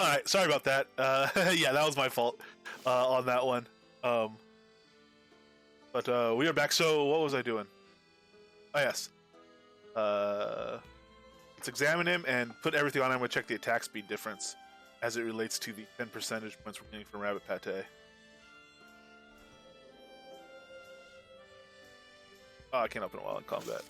All right, sorry about that. Yeah, that was my fault on that one. Um, but we are back. So what was I doing? Oh yes. Uh, let's examine him and put everything on him. I'm gonna check the attack speed difference as it relates to the 10 percentage points we're getting from Rabbit Pate. Oh, I can't open it while in combat.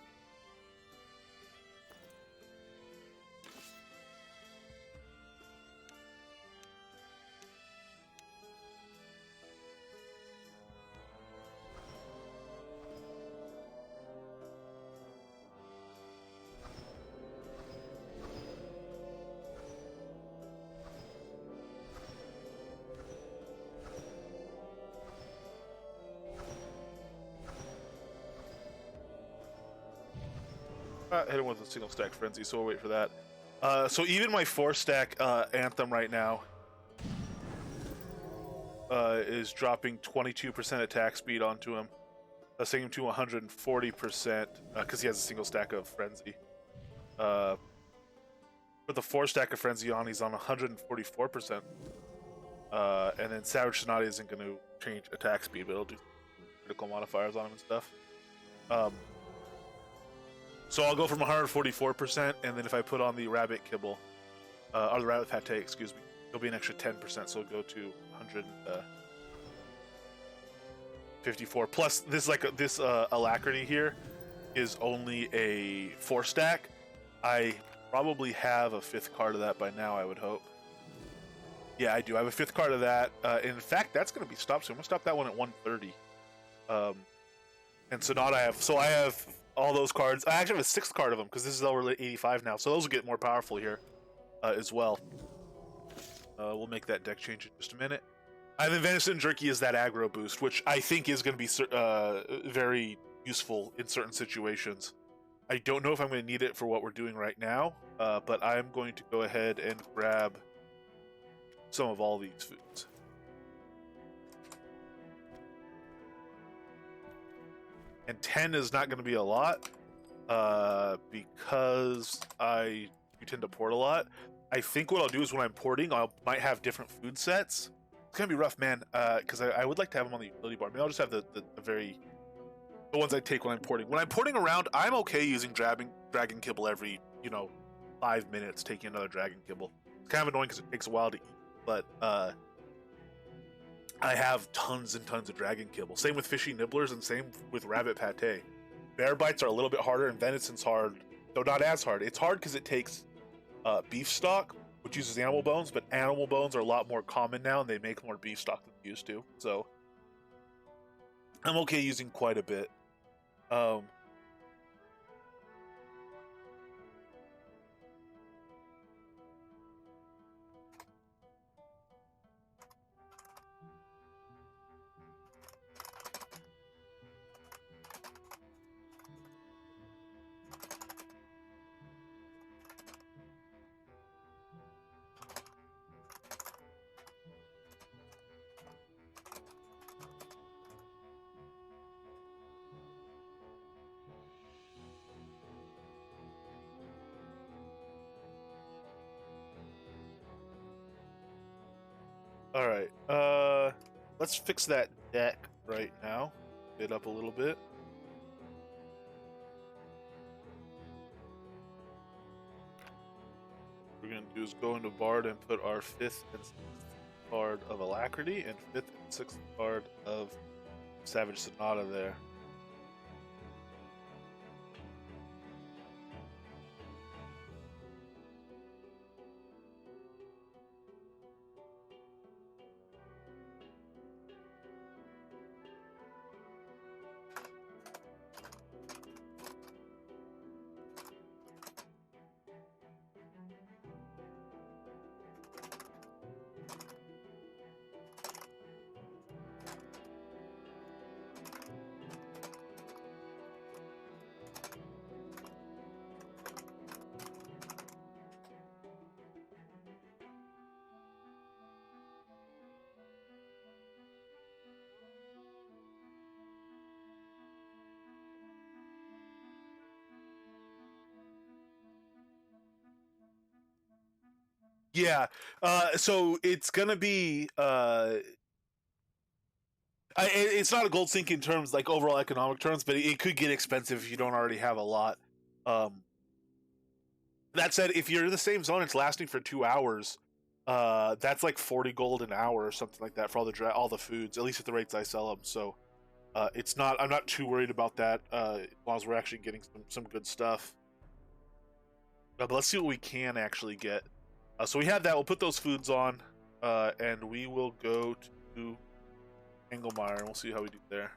Hit him with a single stack frenzy, so we'll wait for that. So even my 4-stack Anthem right now is dropping 22% attack speed onto him. Taking him to 140% because he has a single stack of frenzy. For the 4-stack of frenzy on, he's on 144%. And then Savage Sonata isn't going to change attack speed, but it'll do critical modifiers on him and stuff. So I'll go from 144%, and then if I put on the Rabbit Kibble, or the Rabbit Pate, excuse me, it'll be an extra 10%, so it'll go to 154. Plus, this Alacrity here is only a 4-stack. I probably have a 5th card of that by now, I would hope. Yeah, I do. I have a 5th card of that. In fact, that's going to be stopped soon. I'm going to stop that one at 130. And Sonata, I have all those cards. I actually have a 6th card of them because this is over 85 now, so those will get more powerful here as well. We'll make that deck change in just a minute. And then Venison Jerky is that aggro boost, which I think is going to be very useful in certain situations. I don't know if I'm going to need it for what we're doing right now, but I'm going to go ahead and grab some of all these foods. And 10 is not going to be a lot because I tend to port a lot. I think what I'll do is when I'm porting, I might have different food sets. It's going to be rough, man, because I would like to have them on the utility bar. Maybe I'll just have the ones I take when I'm porting. When I'm porting around, I'm okay using Dragon Kibble every, 5 minutes, taking another Dragon Kibble. It's kind of annoying because it takes a while to eat, but I have tons and tons of Dragon Kibble. Same with Fishy Nibblers and same with Rabbit Pate. Bear Bites are a little bit harder and Venison's hard, though not as hard. It's hard because it takes beef stock, which uses animal bones, but animal bones are a lot more common now and they make more beef stock than they used to. So I'm okay using quite a bit. All right, let's fix that deck right now. Get up a little bit. What we're gonna do is go into Bard and put our 5th and 6th card of Alacrity and 5th and 6th card of Savage Sonata there. Yeah. So it's gonna be it's not a gold sink in terms like overall economic terms, but it could get expensive if you don't already have a lot. Um, that said, if you're in the same zone, it's lasting for 2 hours. That's like 40 gold an hour or something like that for all the foods, at least at the rates I sell them. So it's not. I'm not too worried about that as long as we're actually getting some good stuff. But let's see what we can actually get. So we have that. We'll put those foods on, and we will go to Engelmeyer, and we'll see how we do there.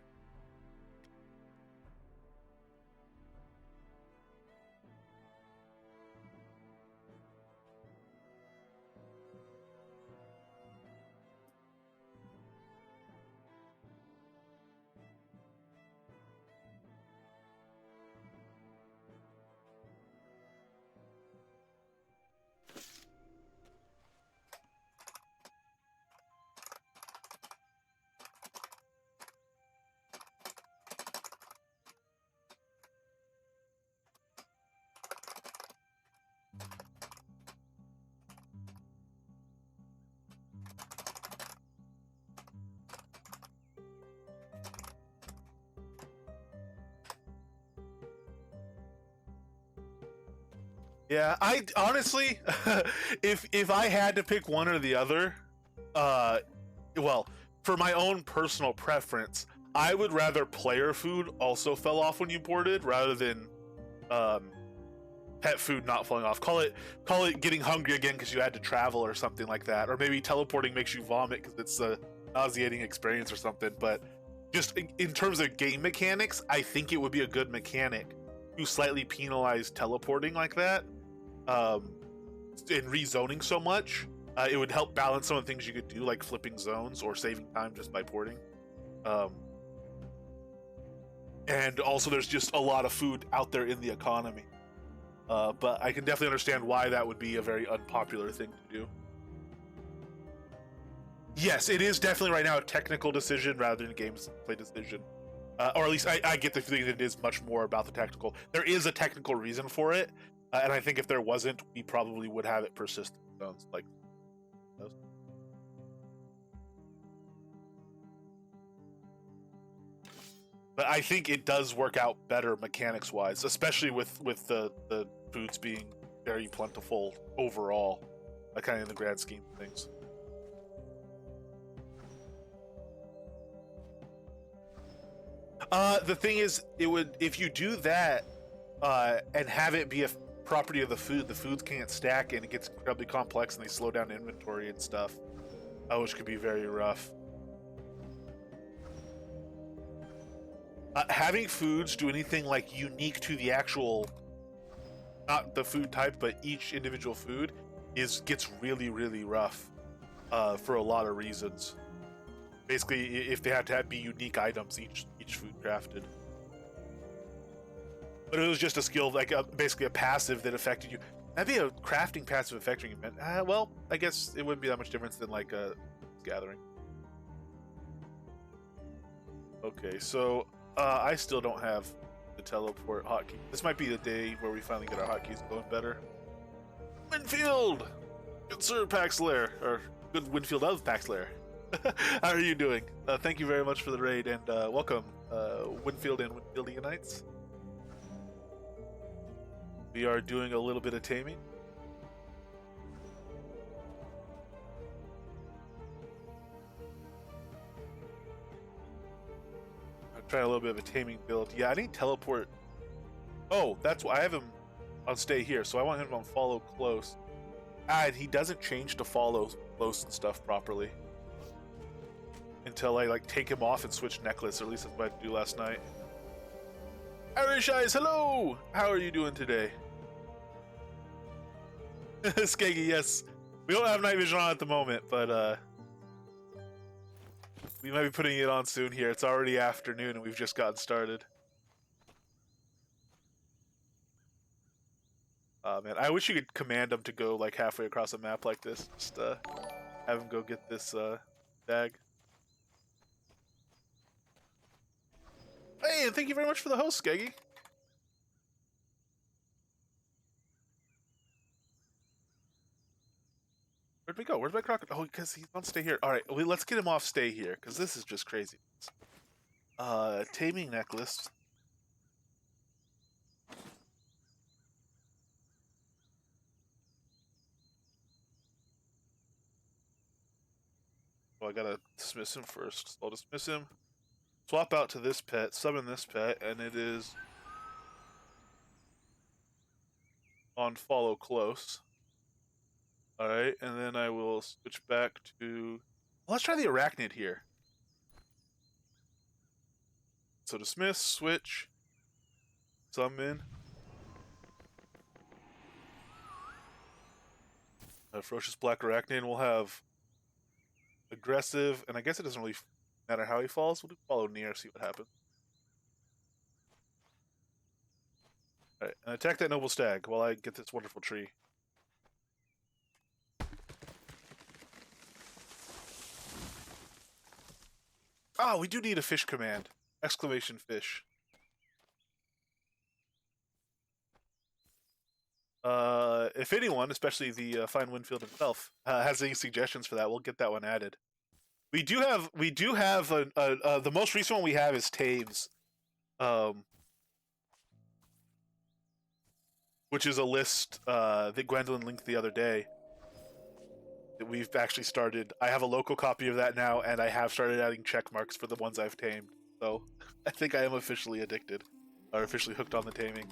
Yeah, I honestly, if I had to pick one or the other, uh, well, for my own personal preference, I would rather player food also fell off when you boarded rather than um, pet food not falling off. Call it getting hungry again because you had to travel or something like that, or maybe teleporting makes you vomit because it's a nauseating experience or something. But just in terms of game mechanics, I think it would be a good mechanic to slightly penalize teleporting like that um, and rezoning so much. It would help balance some of the things you could do, like flipping zones or saving time just by porting. Um, and also, there's just a lot of food out there in the economy. But I can definitely understand why that would be a very unpopular thing to do. Yes, it is definitely right now a technical decision rather than a gameplay decision. Or at least I get the feeling that it is much more about the technical. There is a technical reason for it, and I think if there wasn't, we probably would have it persistent zones like those. But I think it does work out better mechanics wise, especially with the foods being very plentiful overall, kind of in the grand scheme of things. The thing is, it would if you do that, and have it be a property of the foods can't stack and it gets incredibly complex and they slow down inventory and stuff, which could be very rough. Having foods do anything like unique to the actual, not the food type, but each individual food gets really rough, for a lot of reasons. Basically, if they had to be unique items each food crafted. But it was just a skill, like basically a passive that affected you. That'd be a crafting passive affecting you, man. Well, I guess it wouldn't be that much difference than like a gathering. Okay, so I still don't have the teleport hotkey. This might be the day where we finally get our hotkeys going better. Winfield! Good Sir Paxlair, or good Winfield of Paxlair. How are you doing? Thank you very much for the raid, and welcome, Winfield and Winfieldianites. We are doing a little bit of taming. I'm trying a little bit of a taming build. Yeah, I need teleport. Oh, that's why I have him on stay here, so I want him on follow close. And he doesn't change to follow close and stuff properly until I like take him off and switch necklace, or at least that's what I do last night. Irish Eyes, hello! How are you doing today? Skeggy, yes. We don't have night vision on at the moment, but we might be putting it on soon here. It's already afternoon and we've just gotten started. Man, I wish you could command him to go like halfway across a map like this. Just have him go get this bag. Hey, and thank you very much for the host, Skeggy. Where'd we go? Where's my crocodile? Oh, because he wants to stay here. All right, let's get him off stay here, because this is just crazy. Taming necklace. Oh, I gotta dismiss him first. So I'll dismiss him. Swap out to this pet, summon this pet, and it is on follow close. Alright, and then I will switch back to... Let's try the arachnid here. So dismiss, switch, summon. A ferocious black arachnid, and we'll have aggressive, and I guess it doesn't really matter how he falls. We'll do follow near, see what happens. Alright, and attack that noble stag while I get this wonderful tree. Ah, we do need a fish command. Exclamation fish. If anyone, especially the fine Winfield himself, has any suggestions for that, we'll get that one added. We do have the most recent one we have is Taves, which is a list that Gwendolyn linked the other day. That we've actually started. I have a local copy of that now, and I have started adding check marks for the ones I've tamed. So I think I am officially addicted, or officially hooked on the taming.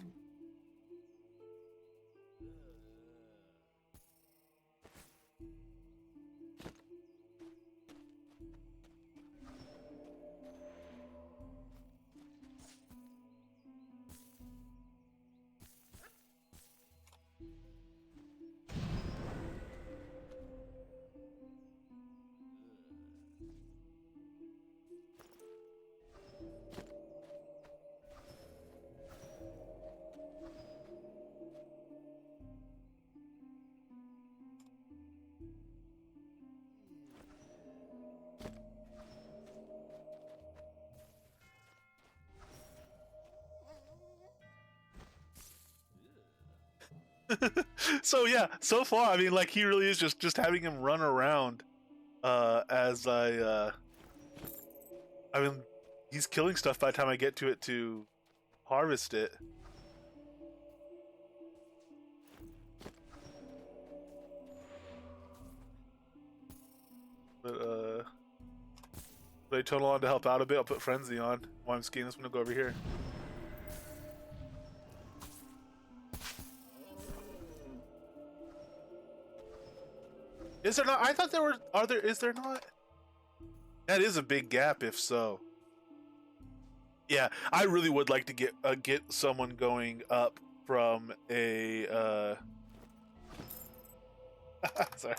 So yeah, so far, I mean, like he really is just having him run around. As I mean, he's killing stuff by the time I get to it to harvest it. But I tunnel on to help out a bit. I'll put frenzy on while I'm skiing. This one to go over here. Is there not? I thought there were. Are there? Is there not? That is a big gap. If so, yeah, I really would like to get someone going up from a. Sorry.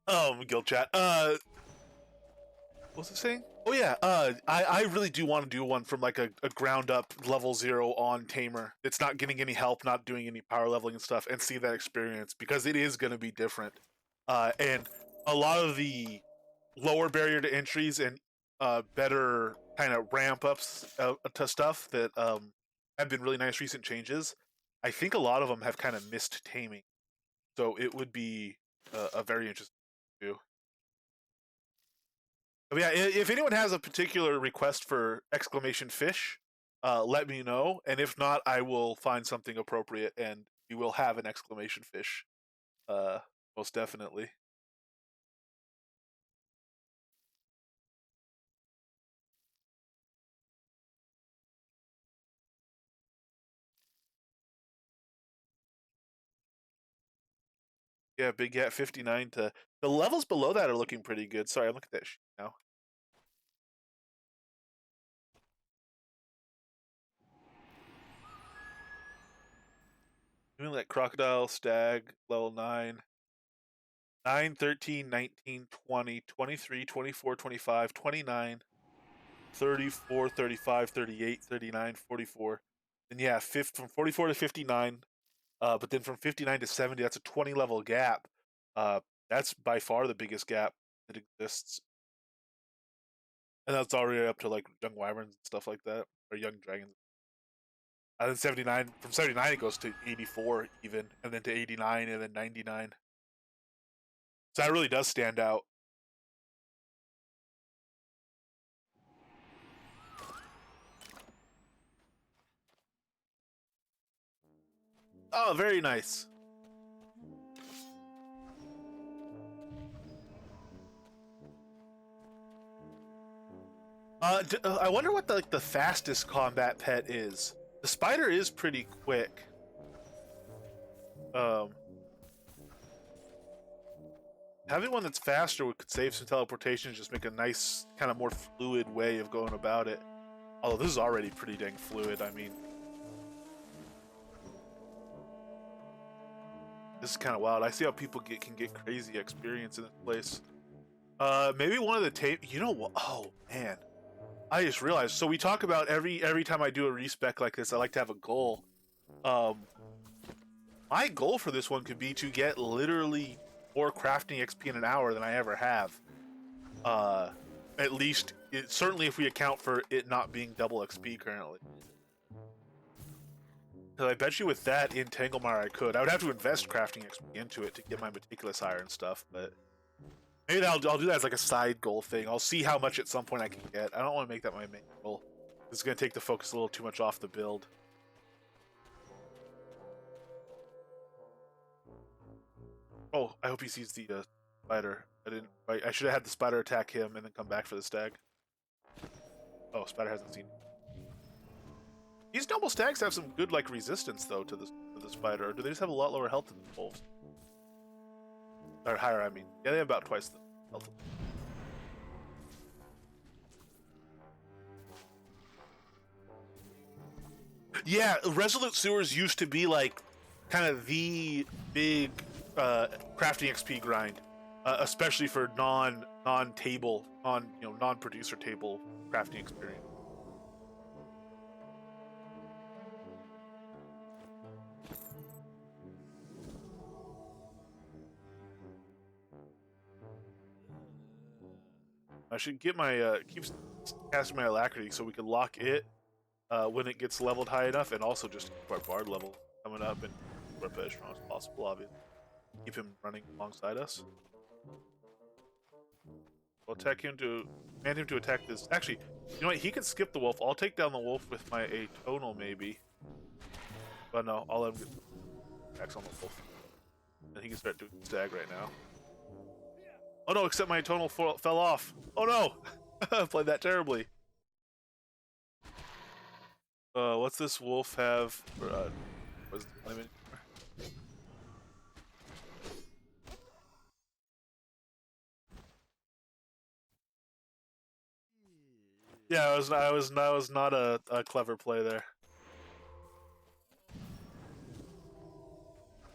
Oh, guild chat. What's it saying? Oh yeah, I really do want to do one from like a ground up level 0 on Tamer. It's not getting any help, not doing any power leveling and stuff, and see that experience because it is going to be different. And a lot of the lower barrier to entries and better kind of ramp ups to stuff that have been really nice recent changes. I think a lot of them have kind of missed taming, so it would be a very interesting to do. But yeah, if anyone has a particular request for exclamation fish, let me know, and if not, I will find something appropriate, and we will have an exclamation fish, uh, most definitely. Yeah, Big Cat 59 to the levels below that are looking pretty good. Sorry, I'm looking at that now. Doing that crocodile, stag, level 9, 9, 13, 19, 20, 23, 24, 25, 29, 34, 35, 38, 39, 44. And yeah, from 44 to 59. But then from 59 to 70, that's a 20 level gap. Uh, that's by far the biggest gap that exists. and that's already up to like young wyverns and stuff like that, or young dragons. And then 79, from 79 it goes to 84 even, and then to 89, and then 99. So that really does stand out. Oh, very nice. I wonder what the fastest combat pet is. The spider is pretty quick. Um, Having one that's faster could save some teleportation, just make a nice kind of more fluid way of going about it. Although this is already pretty dang fluid. I mean, this is kind of wild. I see how people can get crazy experience in this place. Maybe one of the you know what? Oh man, I just realized. So we talk about every time I do a respec like this, I like to have a goal. My goal for this one could be to get literally more crafting XP in an hour than I ever have. At least, certainly if we account for it not being double XP currently. Because I bet you with that in Tanglemire I could. I would have to invest crafting XP into it to get my meticulous higher and stuff, but maybe I'll do that as like a side goal thing. I'll see how much at some point I can get. I don't want to make that my main goal. It's going to take the focus a little too much off the build. Oh, I hope he sees the spider. I should have had the spider attack him and then come back for the stag. Oh, spider hasn't seen. These noble stags have some good like resistance though to the spider. Or do they just have a lot lower health than the wolves? Or higher, I mean. Yeah, they have about twice the health. Yeah, Resolute Sewers used to be like kind of the big crafting XP grind, especially for non-table, non-producer table crafting experience. I should get my keep casting my alacrity so we can lock it when it gets leveled high enough, and also just keep our bard level coming up and keep our as strong as possible. Obviously, keep him running alongside us. We'll attack him to command him to attack this. Actually, you know what? He can skip the wolf. I'll take down the wolf with my atonal maybe. But no, I'll let him get attacks on the wolf, and he can start doing stag right now. Oh no! Except my atonal fell off. Oh no! I played that terribly. What's this wolf have? For, what's the limit? Yeah, I was not a clever play there.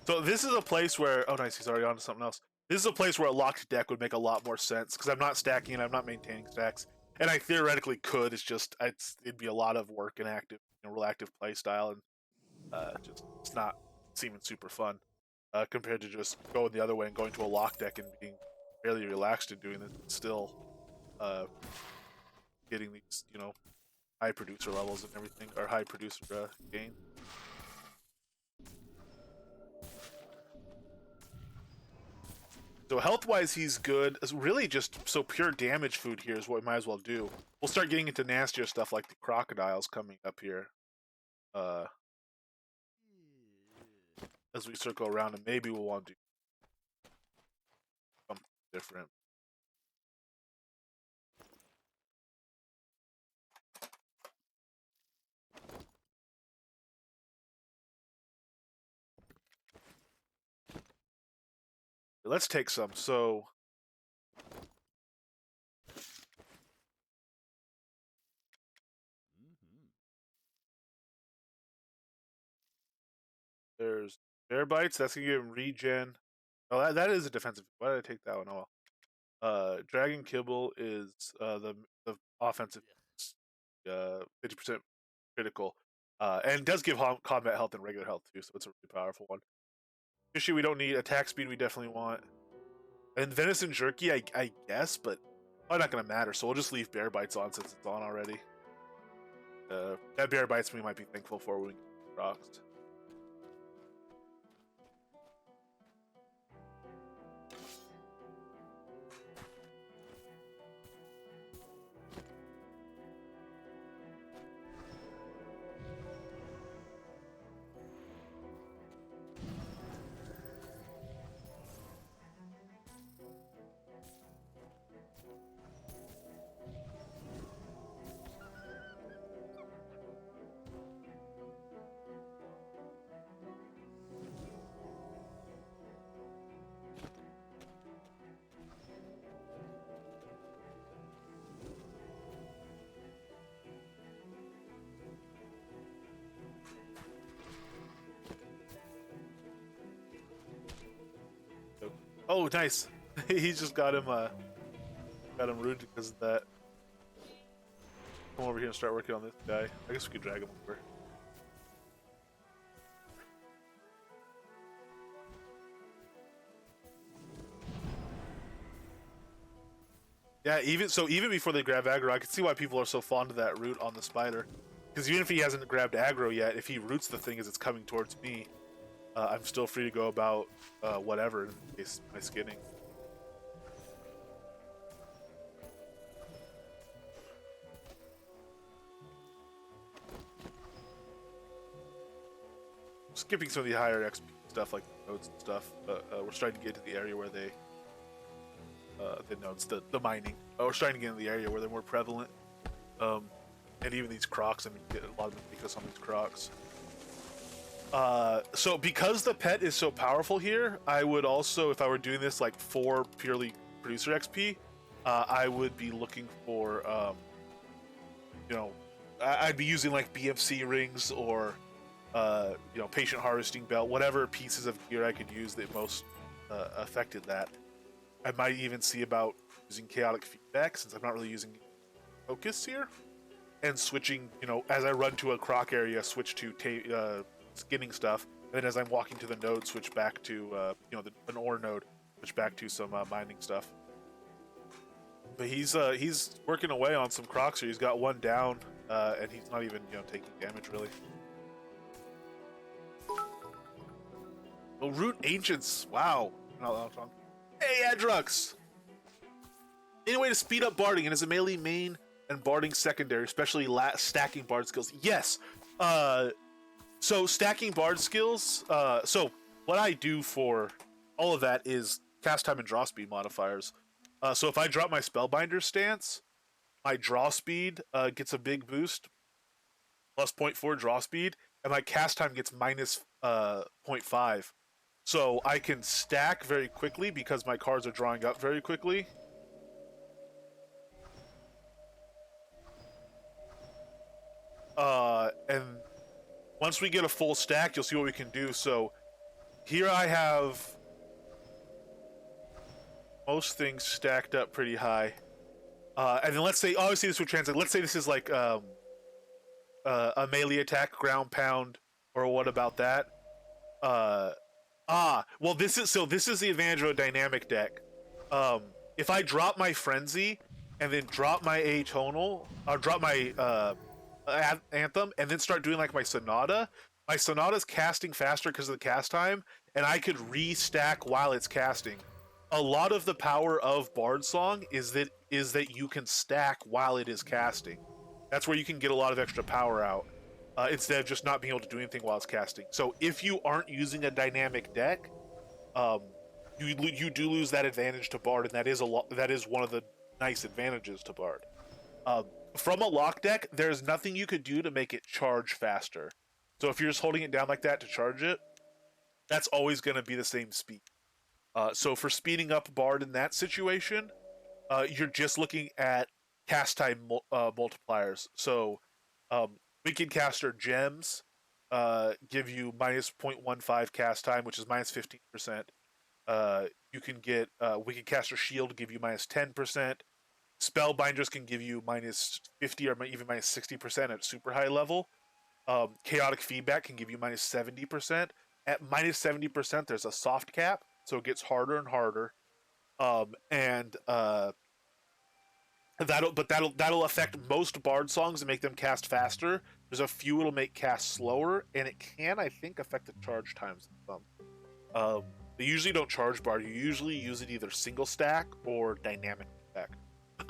So this is a place where, oh nice, he's already on to something else. This is a place where a locked deck would make a lot more sense because I'm not stacking and I'm not maintaining stacks, and I theoretically could. It's just it'd be a lot of work and real active play style, and just it's not seeming super fun compared to just going the other way and going to a locked deck and being fairly relaxed and doing it. Still, getting these high producer levels and everything, or high producer gain. So health-wise, he's good. It's really just so pure damage food here is what we might as well do. We'll start getting into nastier stuff like the crocodiles coming up here. As we circle around, and maybe we'll want to do something different. Let's take some. So there's bear bites. That's gonna give him regen. Oh, that is a defensive. Why did I take that one? Oh well. Dragon Kibble is the offensive 50% critical, and does give combat health and regular health too. So it's a really powerful one. Fishy we don't need. Attack speed we definitely want. And venison jerky, I guess, but probably not going to matter, so we'll just leave Bear Bites on since it's on already. That Bear Bites we might be thankful for when we get rocks. Oh, nice. He just got him rooted because of that. Come over here and start working on this guy. I guess we could drag him over. Yeah, even before they grab aggro, I can see why people are so fond of that root on the spider. Because even if he hasn't grabbed aggro yet, if he roots the thing as it's coming towards me, I'm still free to go about whatever in case my skinning. Skipping some of the higher XP stuff like nodes and stuff, but we're starting to get to the area where the nodes, the mining. We're starting to get in the area where they're more prevalent. And even these crocs, I mean, get a lot of them because on these crocs. So because the pet is so powerful here, I would also, if I were doing this like for purely producer XP, I would be looking for, I'd be using like BMC rings or, patient harvesting belt, whatever pieces of gear I could use that most affected that. I might even see about using chaotic feedback since I'm not really using focus here, and switching, as I run to a croc area, switch to skinning stuff, and then as I'm walking to the node, switch back to an ore node, switch back to some mining stuff. But he's working away on some crocs here. He's got one down, and he's not even taking damage really. Oh, root ancients! Wow. Hey, Adrux! Any way to speed up barding, and as a melee main and barding secondary, especially stacking bard skills? Yes. So stacking bard skills. So what I do for all of that is cast time and draw speed modifiers. So if I drop my spellbinder stance, my draw speed gets a big boost, plus 0.4 draw speed, and my cast time gets minus 0.5. So I can stack very quickly because my cards are drawing up very quickly. And once we get a full stack, you'll see what we can do. So here I have most things stacked up pretty high. And then let's say, obviously this would translate, let's say this is like a melee attack, ground pound, or what about that? Well, this is the advantage of a dynamic deck. If I drop my frenzy and then drop my atonal, or drop my anthem, and then start doing like my sonata's casting faster because of the cast time, and I could restack while it's casting. A lot of the power of Bard Song is that you can stack while it is casting. That's where you can get a lot of extra power out. Instead of just not being able to do anything while it's casting. So if you aren't using a dynamic deck, you do lose that advantage to Bard, and that is one of the nice advantages to Bard. From a lock deck, there's nothing you could do to make it charge faster. So if you're just holding it down like that to charge it, that's always going to be the same speed. So for speeding up Bard in that situation, you're just looking at cast time multipliers. So Wicked Caster gems give you minus 0.15 cast time, which is minus 15%. You can get Wicked Caster shield give you minus 10%. Spellbinders can give you minus 50 or even minus 60% at super high level. Chaotic feedback can give you minus 70%. At minus 70%, there's a soft cap, so it gets harder and harder. That'll affect most bard songs and make them cast faster. There's a few it'll make cast slower, and it can, I think, affect the charge times of some. They usually don't charge bard. You usually use it either single stack or dynamic stack.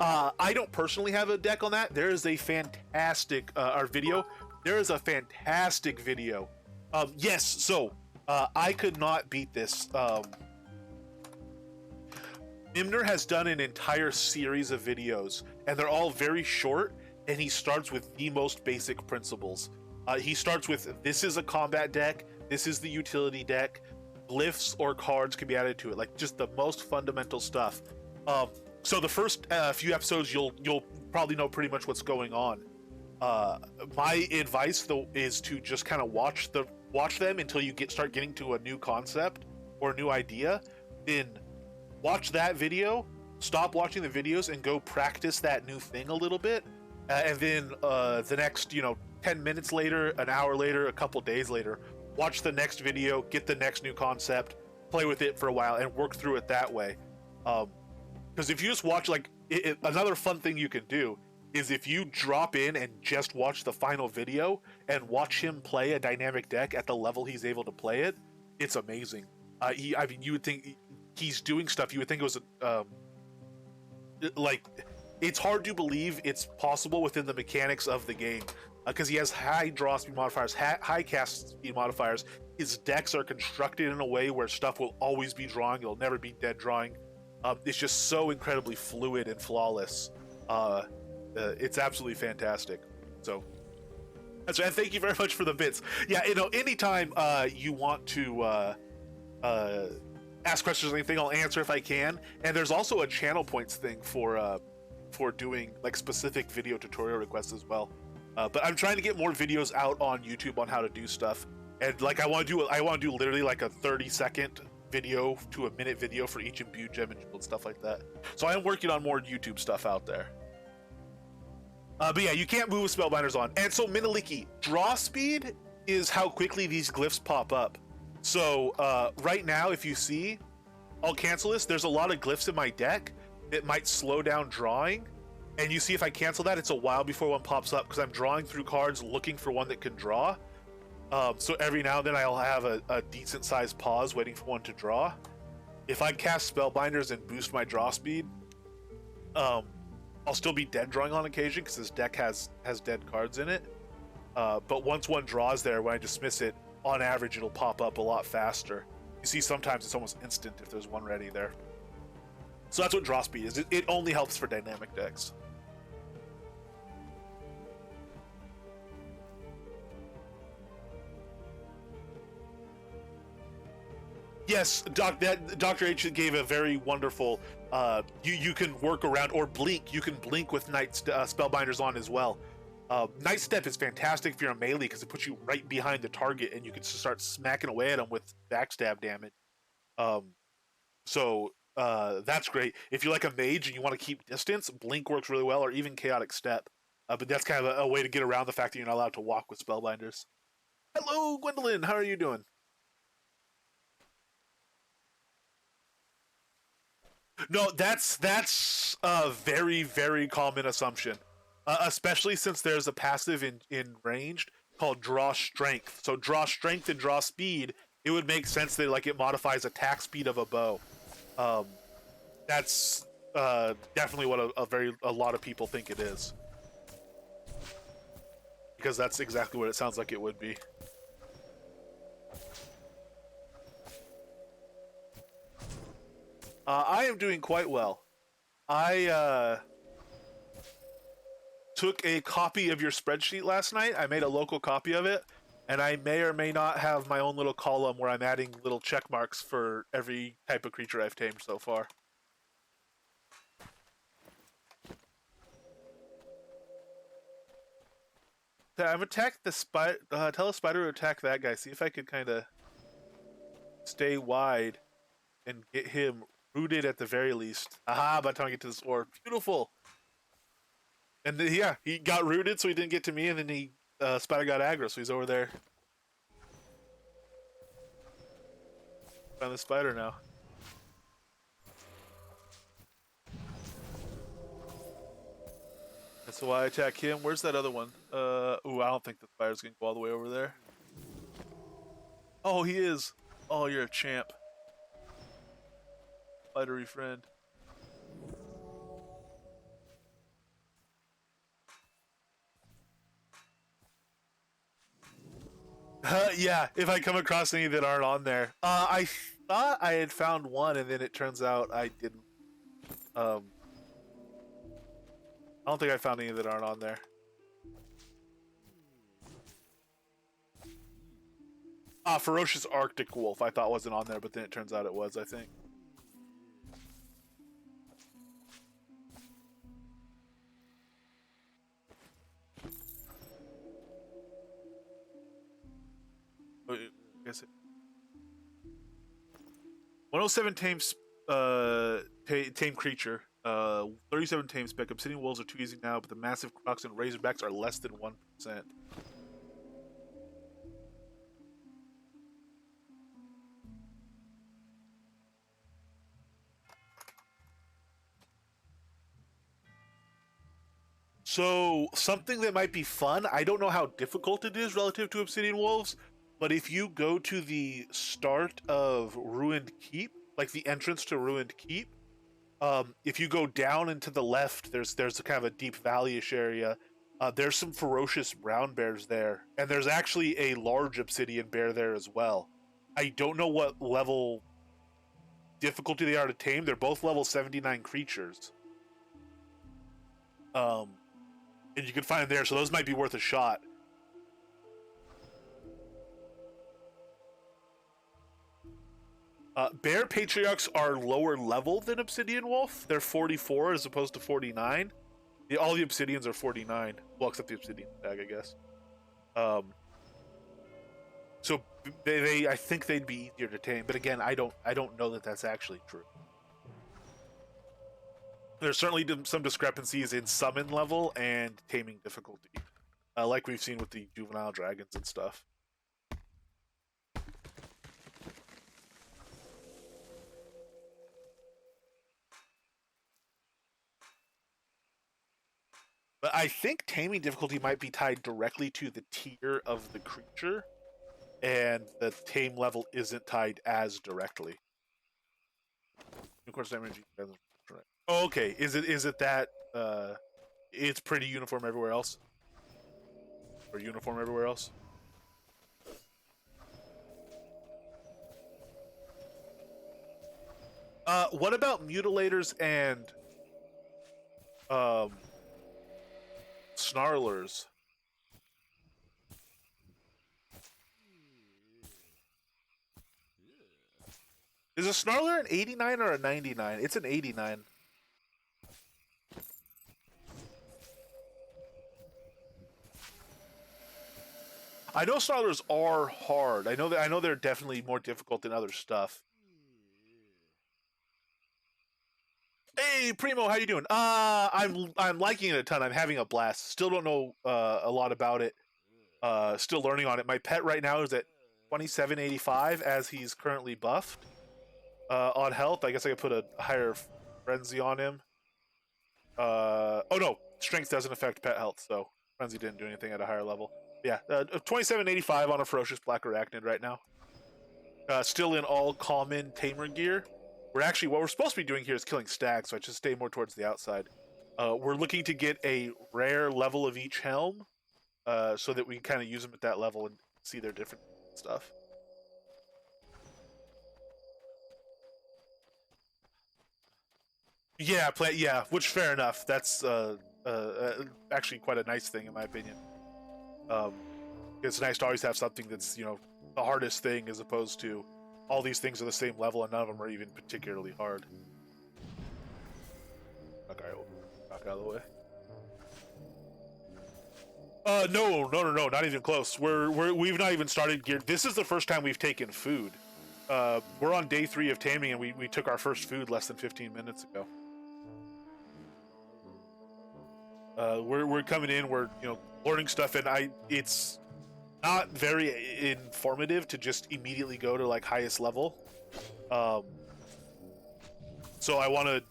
I don't personally have a deck on that. There is a fantastic our video. There is a fantastic video. Yes, so I could not beat this. Mimner has done an entire series of videos, and they're all very short, and he starts with the most basic principles. He starts with, this is a combat deck, this is the utility deck, glyphs or cards can be added to it, like just the most fundamental stuff. So the first few episodes, you'll probably know pretty much what's going on. My advice, though, is to just kind of watch them until you start getting to a new concept or a new idea, then watch that video, stop watching the videos, and go practice that new thing a little bit. And then the next, 10 minutes later, an hour later, a couple days later, watch the next video, get the next new concept, play with it for a while, and work through it that way. Because if you just watch, another fun thing you can do is if you drop in and just watch the final video and watch him play a dynamic deck at the level he's able to play it, it's amazing. You would think he's doing stuff. You would think it was it's hard to believe it's possible within the mechanics of the game, because he has high draw speed modifiers, high cast speed modifiers. His decks are constructed in a way where stuff will always be drawing. It'll never be dead drawing. It's just so incredibly fluid and flawless. It's absolutely fantastic. So that's right. Thank you very much for the bits. Yeah, anytime you want to ask questions or anything, I'll answer if I can. And there's also a channel points thing for doing like specific video tutorial requests as well. But I'm trying to get more videos out on YouTube on how to do stuff. And I want to do literally like a 30-second video to a minute video for each imbued gem and stuff like that. So I am working on more YouTube stuff out there. But yeah, you can't move with spellbinders on. And so Minaliki, draw speed is how quickly these glyphs pop up. So right now, if you see, I'll cancel this. There's a lot of glyphs in my deck that might slow down drawing. And you see if I cancel that, it's a while before one pops up because I'm drawing through cards looking for one that can draw. So every now and then I'll have a decent sized pause waiting for one to draw. If I cast spellbinders and boost my draw speed, I'll still be dead drawing on occasion because this deck has dead cards in it. But once one draws there, when I dismiss it, on average it'll pop up a lot faster. You see sometimes it's almost instant if there's one ready there. So that's what draw speed is. It only helps for dynamic decks. Yes, Dr. H gave a very wonderful. You can work around or blink. You can blink with Night Spellbinders on as well. Night Step is fantastic if you're a melee because it puts you right behind the target and you can just start smacking away at them with backstab damage. So that's great. If you're like a mage and you want to keep distance, blink works really well, or even Chaotic Step. But that's kind of a way to get around the fact that you're not allowed to walk with Spellbinders. Hello, Gwendolyn. How are you doing? No, that's a very, very common assumption, especially since there's a passive in ranged called Draw Strength. So Draw Strength and Draw Speed, it would make sense that it modifies attack speed of a bow. That's definitely what a lot of people think it is, because that's exactly what it sounds like it would be. I am doing quite well. I took a copy of your spreadsheet last night. I made a local copy of it, and I may or may not have my own little column where I'm adding little check marks for every type of creature I've tamed so far. I've attacked the spider. Tell a spider to attack that guy. See if I could kind of stay wide and get him rooted at the very least. Aha, by the time I get to this orb. Beautiful! And then, yeah, he got rooted so he didn't get to me, and then spider got aggro, so he's over there. Found the spider now. So I attack him. Where's that other one? Ooh, I don't think the spider's gonna go all the way over there. Oh, he is. Oh, you're a champ. Spidery friend. Yeah, if I come across any that aren't on there. I thought I had found one, and then it turns out I didn't. I don't think I found any that aren't on there. Ferocious Arctic Wolf I thought wasn't on there, but then it turns out it was, I think. I guess it... 107 tame creature. 37 tame spec. Obsidian wolves are too easy now, but the massive crocs and razorbacks are less than 1%. So, something that might be fun, I don't know how difficult it is relative to Obsidian Wolves, but if you go to the start of Ruined Keep, like the entrance to Ruined Keep, if you go down and to the left, there's a kind of a deep valley-ish area. There's some ferocious brown bears there, and there's actually a large obsidian bear there as well. I don't know what level difficulty they are to tame. They're both level 79 creatures. And you can find them there, so those might be worth a shot. Bear Patriarchs are lower level than Obsidian Wolf. They're 44 as opposed to 49. All the Obsidians are 49. Well, except the Obsidian Stag, I guess. So I think they'd be easier to tame, but again, I don't know that that's actually true. There's certainly some discrepancies in summon level and taming difficulty, like we've seen with the juvenile dragons and stuff. But I think taming difficulty might be tied directly to the tier of the creature, and the tame level isn't tied as directly. Of course, damage. Oh, okay. Is it that it's pretty uniform everywhere else, or uniform everywhere else? What about mutilators and snarlers? Is a snarler an 89 or a 99? It's an 89. I know snarlers are hard. I know they're definitely more difficult than other stuff. Hey Primo, how you doing? I'm liking it a ton. I'm having a blast. Still don't know a lot about it. Still learning on it. My pet right now is at 2785 as he's currently buffed. On health, I guess I could put a higher frenzy on him. Oh no, strength doesn't affect pet health, so frenzy didn't do anything at a higher level. Yeah, 2785 on a ferocious black arachnid right now. Still in all common tamer gear. What we're supposed to be doing here is killing stags, so I should stay more towards the outside. We're looking to get a rare level of each helm, so that we can kind of use them at that level and see their different stuff. Yeah, which fair enough. That's actually quite a nice thing in my opinion. It's nice to always have something that's, the hardest thing as opposed to all these things are the same level and none of them are even particularly hard. Okay, knock out of the way. No, not even close. We've not even started gear. This is the first time we've taken food. We're on day 3 of taming, and we took our first food less than 15 minutes ago. We're coming in. We're learning stuff, and it's not very informative to just immediately go to like highest level. So I want to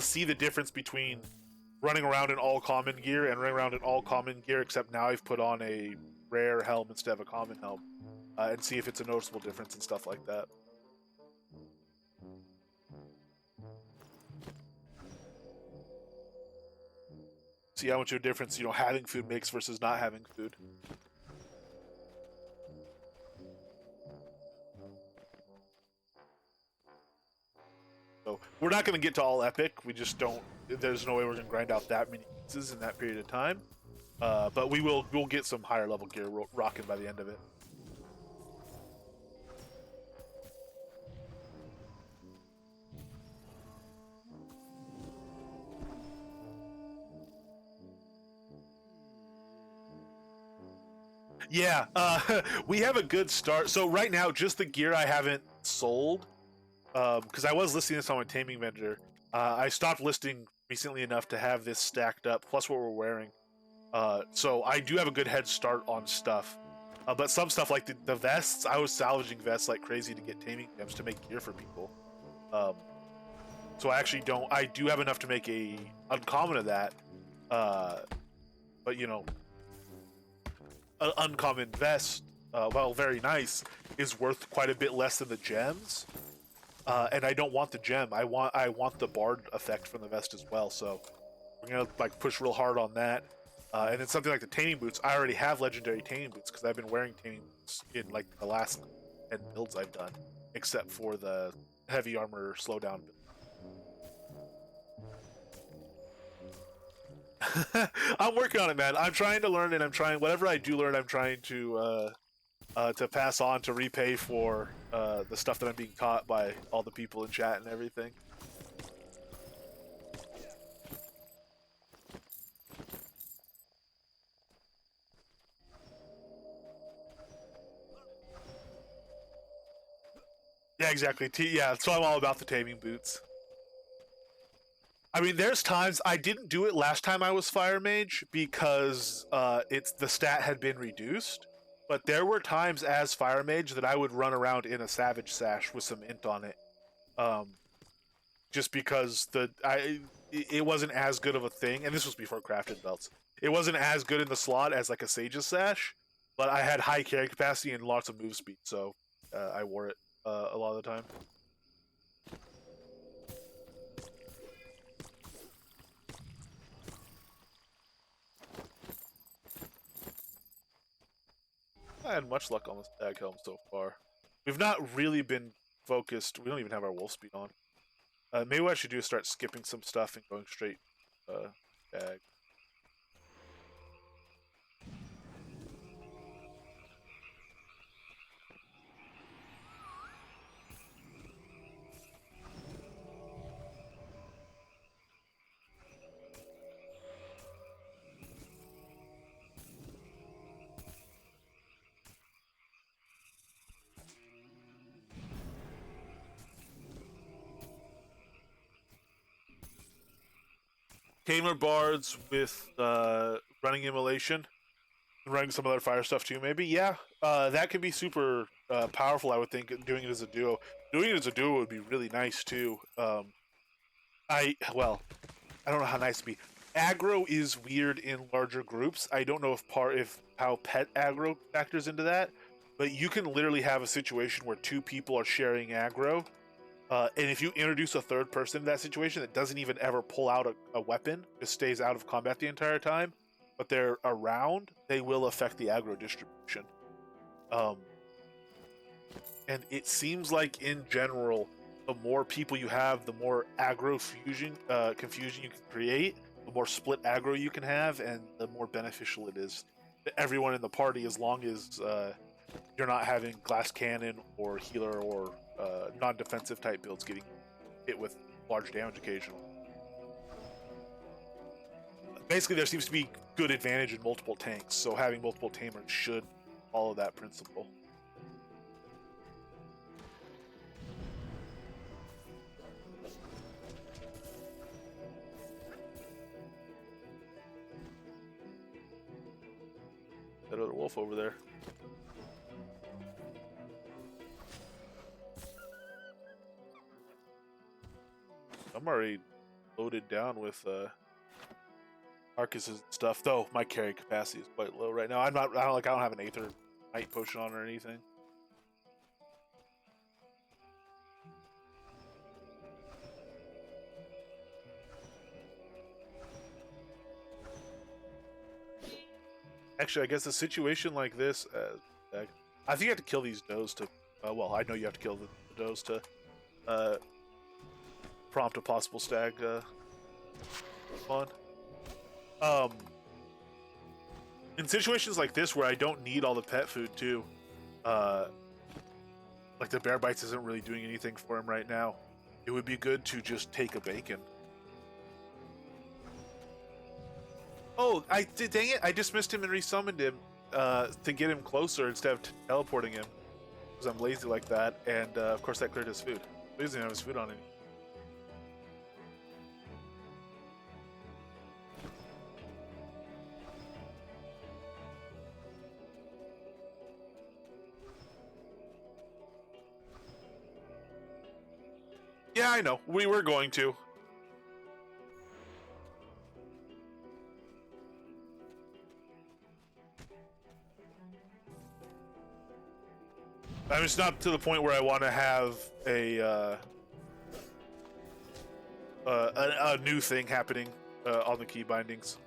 see the difference between running around in all common gear and running around in all common gear, except now I've put on a rare helm instead of a common helm, and see if it's a noticeable difference and stuff like that. See how much of a difference, you know, having food makes versus not having food. So we're not going to get to all epic. We just don't. There's no way we're going to grind out that many pieces in that period of time. But we'll get some higher level gear rocking by the end of it. Yeah, we have a good start. So right now, just the gear I haven't sold, because I was listing this on my Taming vendor. I stopped listing recently enough to have this stacked up, plus what we're wearing. So I do have a good head start on stuff. But some stuff like the vests, I was salvaging vests like crazy to get taming gems to make gear for people. So I actually don't. I do have enough to make a uncommon of that. But you know, an uncommon vest, while very nice, is worth quite a bit less than the gems. And I don't want the gem. I want the bard effect from the vest as well. So we're gonna like push real hard on that. And then something like the taming boots. I already have legendary taming boots because I've been wearing taming boots in like the last 10 builds I've done, except for the heavy armor slowdown build. I'm working on it, man. I'm trying to learn, and I'm trying whatever I do learn. I'm trying to pass on to repay for the stuff that I'm being taught by all the people in chat and everything. Yeah, exactly. Yeah, so I'm all about the taming boots. I mean, there's times I didn't do it last time I was Fire Mage because it's the stat had been reduced. But there were times as Fire Mage that I would run around in a Savage Sash with some int on it, just because it wasn't as good of a thing. And this was before crafted belts. It wasn't as good in the slot as like a Sage's Sash, but I had high carry capacity and lots of move speed, so I wore it a lot of the time. I had much luck on the Stag Helm so far. We've not really been focused. We don't even have our wolf speed on. Maybe what I should do is start skipping some stuff and going straight Stag. Tamer bards with running immolation and running some other fire stuff too. Maybe that could be super powerful. I would think doing it as a duo. Doing it as a duo would be really nice too. I don't know how nice it'd be. Aggro is weird in larger groups. I don't know if how pet aggro factors into that, but you can literally have a situation where two people are sharing aggro, and if you introduce a third person to that situation that doesn't even ever pull out a weapon, just stays out of combat the entire time, but they're around, they will affect the aggro distribution. And it seems like in general, the more people you have, the more aggro confusion you can create, the more split aggro you can have, and the more beneficial it is to everyone in the party, as long as you're not having glass cannon or healer or non-defensive type builds getting hit with large damage occasionally. Basically, there seems to be good advantage in multiple tanks, so having multiple tamers should follow that principle. That other wolf over there. I'm already loaded down with carcasses and stuff. Though my carry capacity is quite low right now. I'm not. I don't have an Aether Night potion on or anything. Actually, I guess a situation like this, I think you have to kill these does to. Well, I know you have to kill the does to prompt a possible stag spawn. In situations like this where I don't need all the pet food too, like the bear bites isn't really doing anything for him right now. It would be good to just take a bacon. Oh, I did. Dang it! I dismissed him and resummoned him to get him closer instead of teleporting him because I'm lazy like that. And of course, that cleared his food. He doesn't even have his food on him. Yeah, I know. We were going to. I mean, it's not to the point where I want to have a new thing happening on the key bindings.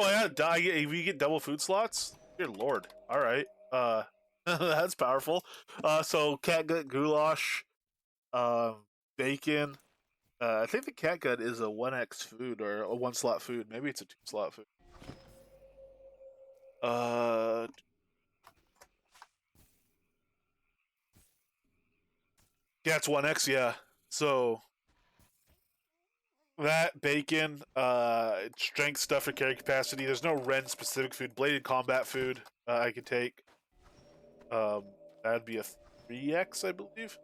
Oh yeah, we get double food slots. Dear lord. All right. That's powerful. So catgut goulash, um, bacon. I think the catgut is a 1x food or a 1 slot food. Maybe it's a 2 slot food. Uh, yeah, it's 1x. Yeah. So that bacon, strength stuff for carry capacity. There's no Ren specific food. Bladed combat food. I could take. Um, that'd be a 3x, I believe.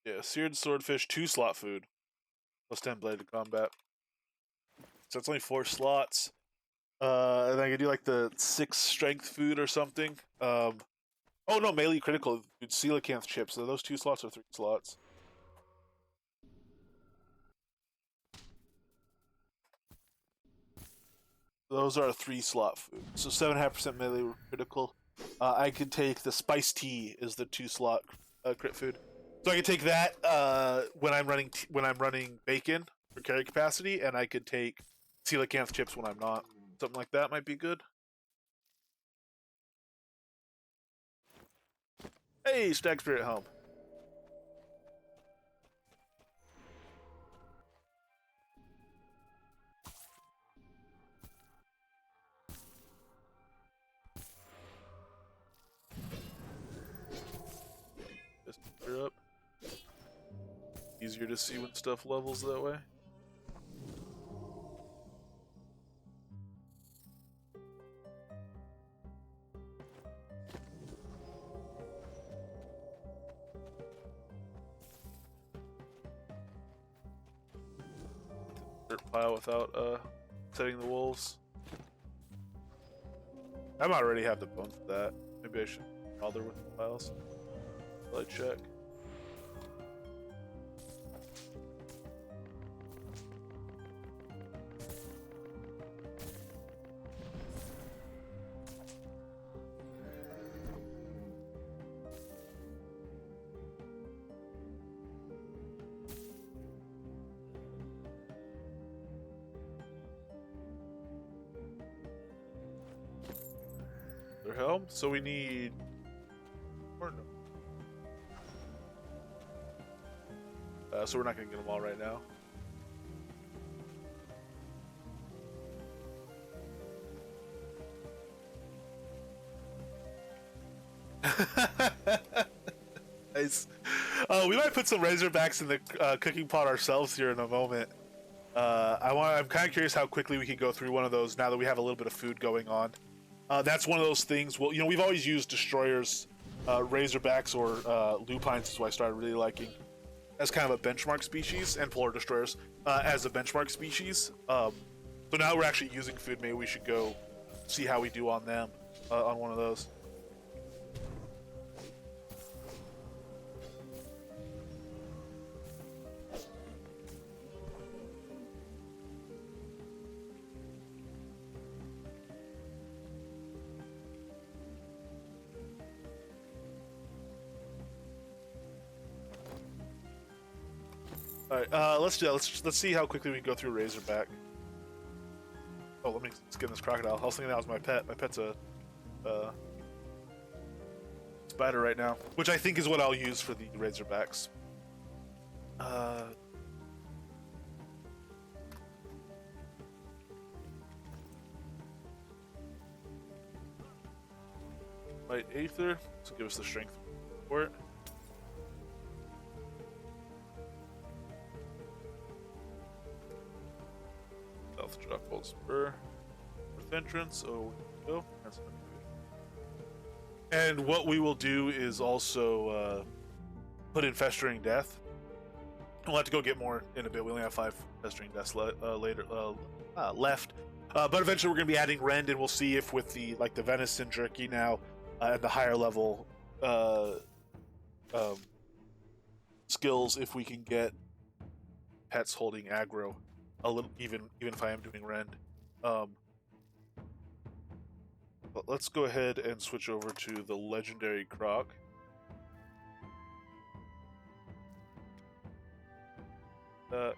Yeah, seared swordfish, 2 slot food. Plus 10 bladed combat. So it's only 4 slots. And I could do like the 6 strength food or something. Oh no, melee critical food, coelacanth chips. So those 2 slots or 3 slots. Those are a 3 slot food. So 7.5% melee critical. I could take the spice tea is the 2 slot crit food. So I could take that when I'm running bacon for carry capacity, and I could take coelacanth chips when I'm not. Something like that might be good. Hey, Stag Spirit Helm. Just clear up. Easier to see when stuff levels that way. Dirt pile without setting the wolves. I might already have the bone for that. Maybe I should bother with the piles. While I check. Their helm. So we need. Or no. So we're not gonna get them all right now. Nice. We might put some Razorbacks in the cooking pot ourselves here in a moment. I'm kind of curious how quickly we can go through one of those now that we have a little bit of food going on. That's one of those things. Well, we've always used destroyers, Razorbacks, or lupines is what I started really liking as kind of a benchmark species, and polar destroyers as a benchmark species. So now we're actually using food. Maybe we should go see how we do on them on one of those. All right, let's do that. Let's see how quickly we can go through Razorback. Oh, let me skin this crocodile. I was thinking that was my pet. My pet's a spider right now, which I think is what I'll use for the Razorbacks. Light Aether, to give us the strength for it. Stealth Drop Bolt Spur. With entrance, oh, go. That's not good. And what we will do is also put in Festering Death. We'll have to go get more in a bit. We only have 5 Festering Deaths left. But eventually we're going to be adding Rend, and we'll see if with the the Venison Jerky now and the higher level skills, if we can get pets holding aggro a little, even if I am doing Rend. But let's go ahead and switch over to the Legendary Croc. Yeah.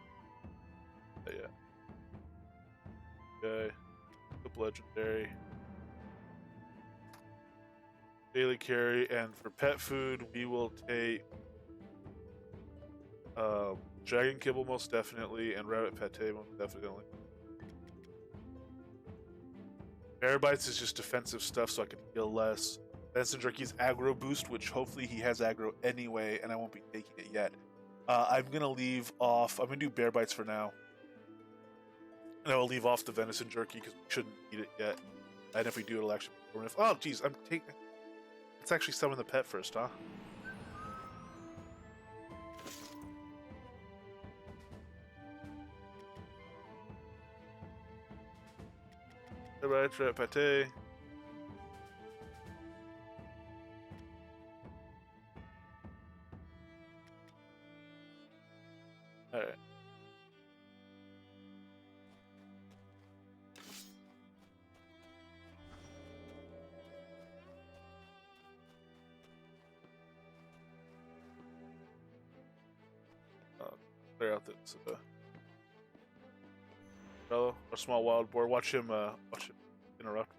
Okay. Flip Legendary. Daily carry, and for pet food, we will take Dragon Kibble most definitely, and Rabbit Pate most definitely. Bear Bites is just defensive stuff, so I can heal less. Venison Jerky's aggro boost, which hopefully he has aggro anyway, and I won't be taking it yet. I'm gonna leave off. I'm gonna do Bear Bites for now, and I will leave off the Venison Jerky because we shouldn't eat it yet. And if we do, it'll actually be permanent. Oh, geez, I'm taking. Let's actually summon the pet first, huh? Alright, Pate. Alright. Clear out this fellow, a small wild boar. Watch him interrupt.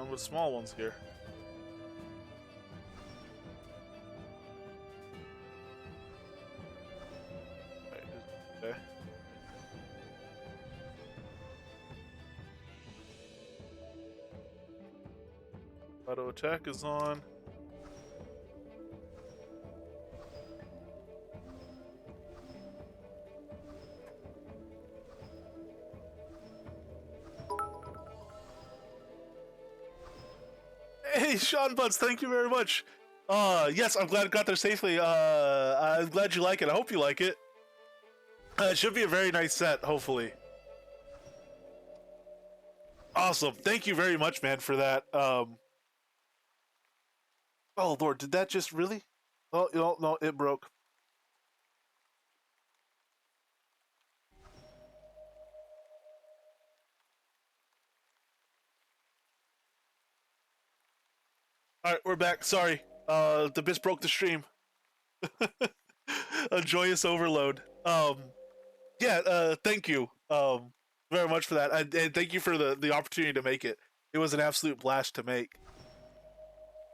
With small ones here. Okay. Auto attack is on. Hey, Sean Butts, thank you very much. Yes, I'm glad it got there safely. I'm glad you like it. I hope you like it. It should be a very nice set, hopefully. Awesome. Thank you very much, man, for that. Oh, Lord, did that just really? Oh, no, it broke. Alright, we're back. Sorry. The bits broke the stream. A joyous overload. Yeah, thank you very much for that, and thank you for the opportunity to make it. It was an absolute blast to make.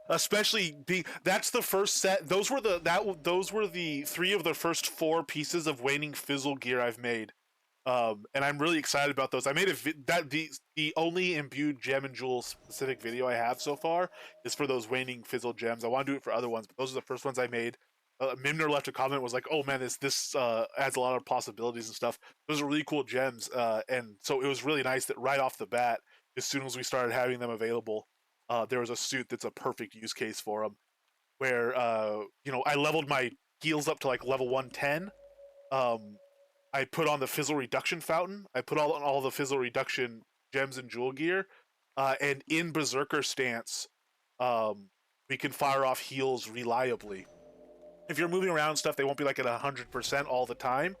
Especially that's the first set. Those were the three of the first four pieces of waning fizzle gear I've made. And I'm really excited about those. I made the only imbued gem and jewel specific video I have so far is for those waning fizzle gems. I want to do it for other ones, but those are the first ones I made. Mimner left a comment, was like, "Oh man, this adds a lot of possibilities and stuff." Those are really cool gems, and so it was really nice that right off the bat, as soon as we started having them available, there was a suit that's a perfect use case for them. Where I leveled my heals up to like level 110. Um, I put on the fizzle reduction fountain. I put all the fizzle reduction gems and jewel gear, and in berserker stance, we can fire off heals reliably. If you're moving around stuff, they won't be like at 100% all the time,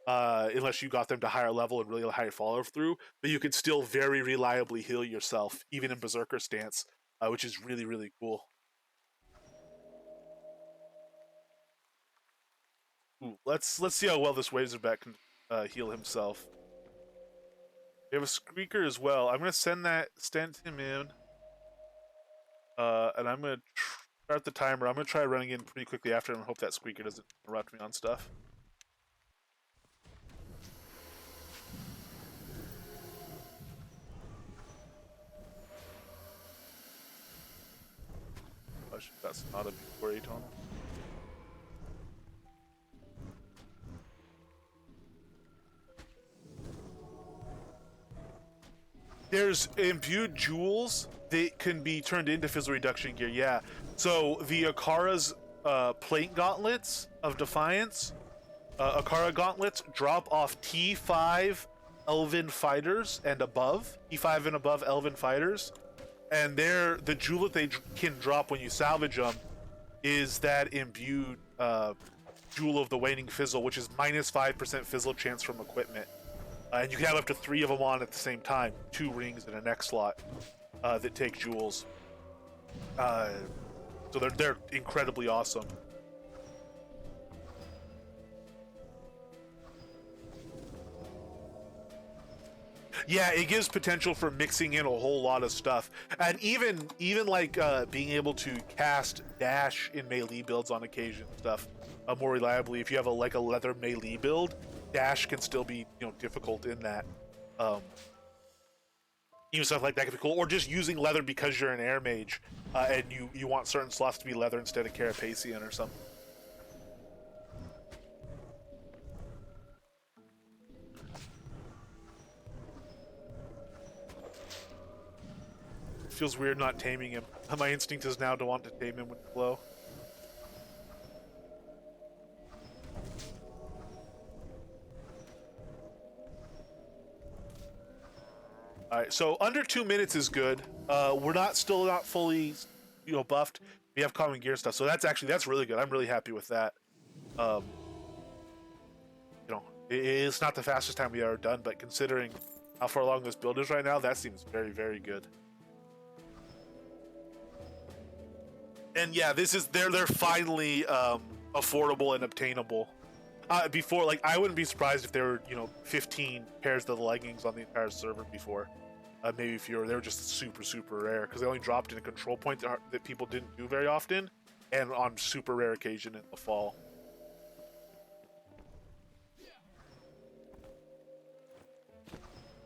unless you got them to higher level and really high follow through. But you can still very reliably heal yourself, even in berserker stance, which is really really cool. Ooh, let's see how well this Razorback can heal himself. We have a Squeaker as well. I'm gonna send him in, and I'm gonna start the timer. I'm gonna try running in pretty quickly after and hope that Squeaker doesn't interrupt me on stuff. I should have got Sonata before Atonal. There's imbued jewels that can be turned into fizzle reduction gear. Yeah. So the Akara's plate gauntlets of Defiance, Akara gauntlets drop off T5 Elven fighters and above. T5 and above Elven fighters, and the jewel that they can drop when you salvage them is that imbued jewel of the waning fizzle, which is -5% fizzle chance from equipment. And you can have up to 3 of them on at the same time, 2 rings in a neck slot that take jewels. So they're incredibly awesome. Yeah, it gives potential for mixing in a whole lot of stuff, and even like being able to cast dash in melee builds on occasion, stuff more reliably. If you have a leather melee build, dash can still be difficult in that. Um, Even stuff like that can be cool, or just using leather because you're an air mage and you want certain slots to be leather instead of Carapacian or something. It feels weird not taming him. My instinct is now to want to tame him with flow. All right, so under 2 minutes is good. We're still not fully, buffed. We have common gear stuff, so that's really good. I'm really happy with that. Um, it's not the fastest time we've ever done, but considering how far along this build is right now, that seems very, very good. And yeah, they're finally affordable and obtainable. Before, like, I wouldn't be surprised if there were 15 pairs of the leggings on the entire server before. Maybe fewer. They were just super super rare because they only dropped in a control point that people didn't do very often, and on super rare occasion in the fall.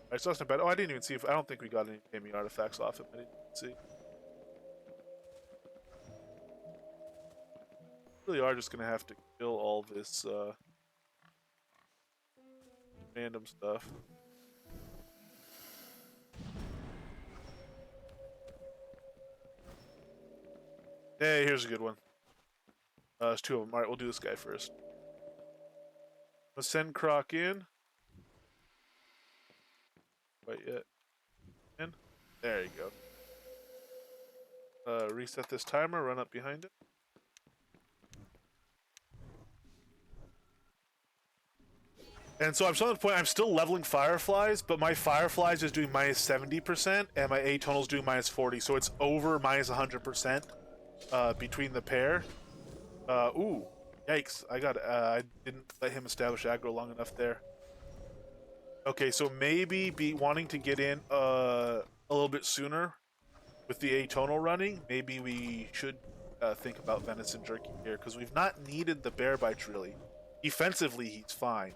Alright, so that's not bad. Oh, I didn't even see if I don't think we got any gaming artifacts off him. I didn't see. Really are just gonna have to kill all this random stuff. Hey, here's a good one. There's 2 of them. Alright, we'll do this guy first. Let's send Croc in. Wait yet. In. There you go. Reset this timer, run up behind it. And so I'm still at the point I'm still leveling Fireflies, but my Fireflies is doing -70%, and my Atonal's doing -40, so it's over -100% between the pair. Ooh, yikes! I didn't let him establish aggro long enough there. Okay, so maybe be wanting to get in a little bit sooner with the atonal running. Maybe we should think about venison jerky here because we've not needed the bear bites really. Defensively, he's fine.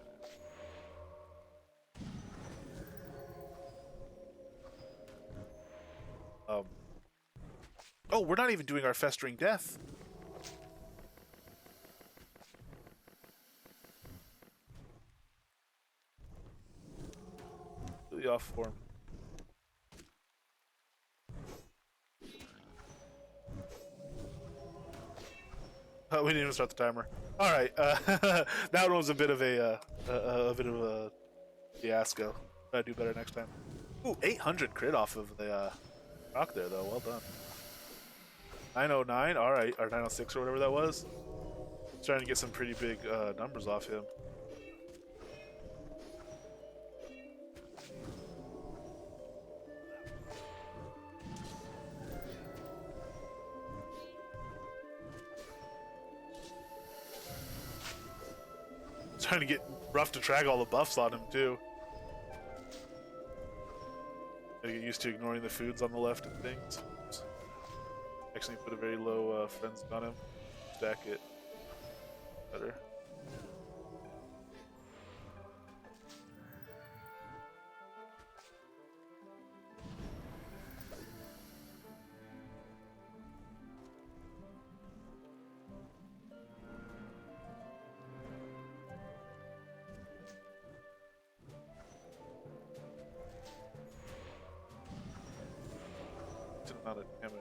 Um, oh, we're not even doing our festering death. Really off form. Oh, we didn't even start the timer. All right, that one was a bit of a fiasco. Gotta do better next time. Ooh, 800 crit off of the rock there though. Well done. 909. All right, or 906 or whatever that was. Starting to get some pretty big numbers off him. Starting to get rough to track all the buffs on him too. Gotta get used to ignoring the foods on the left and things. Actually put a very low frenzy on him. Stack it better. Amount of damage.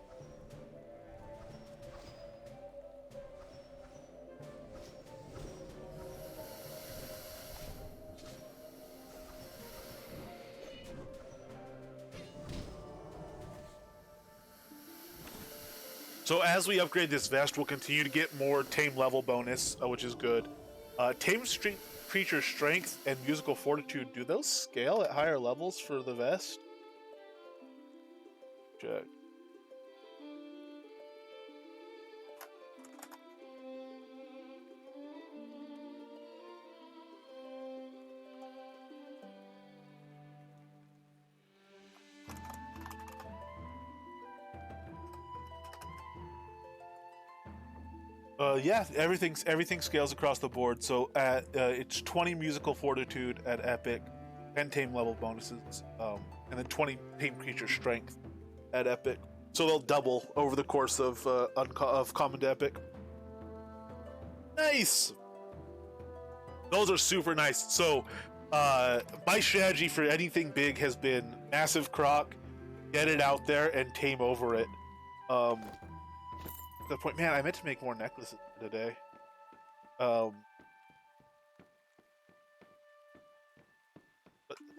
So as we upgrade this vest, we'll continue to get more tame level bonus, which is good. Tame creature strength and musical fortitude, do those scale at higher levels for the vest? Check. Yeah, everything scales across the board. So at it's 20 musical fortitude at epic, 10 tame level bonuses, and then 20 tame creature strength at epic. So they'll double over the course of common to epic. Nice. Those are super nice. So my strategy for anything big has been massive croc, get it out there, and tame over it. The point, man, I meant to make more necklaces today.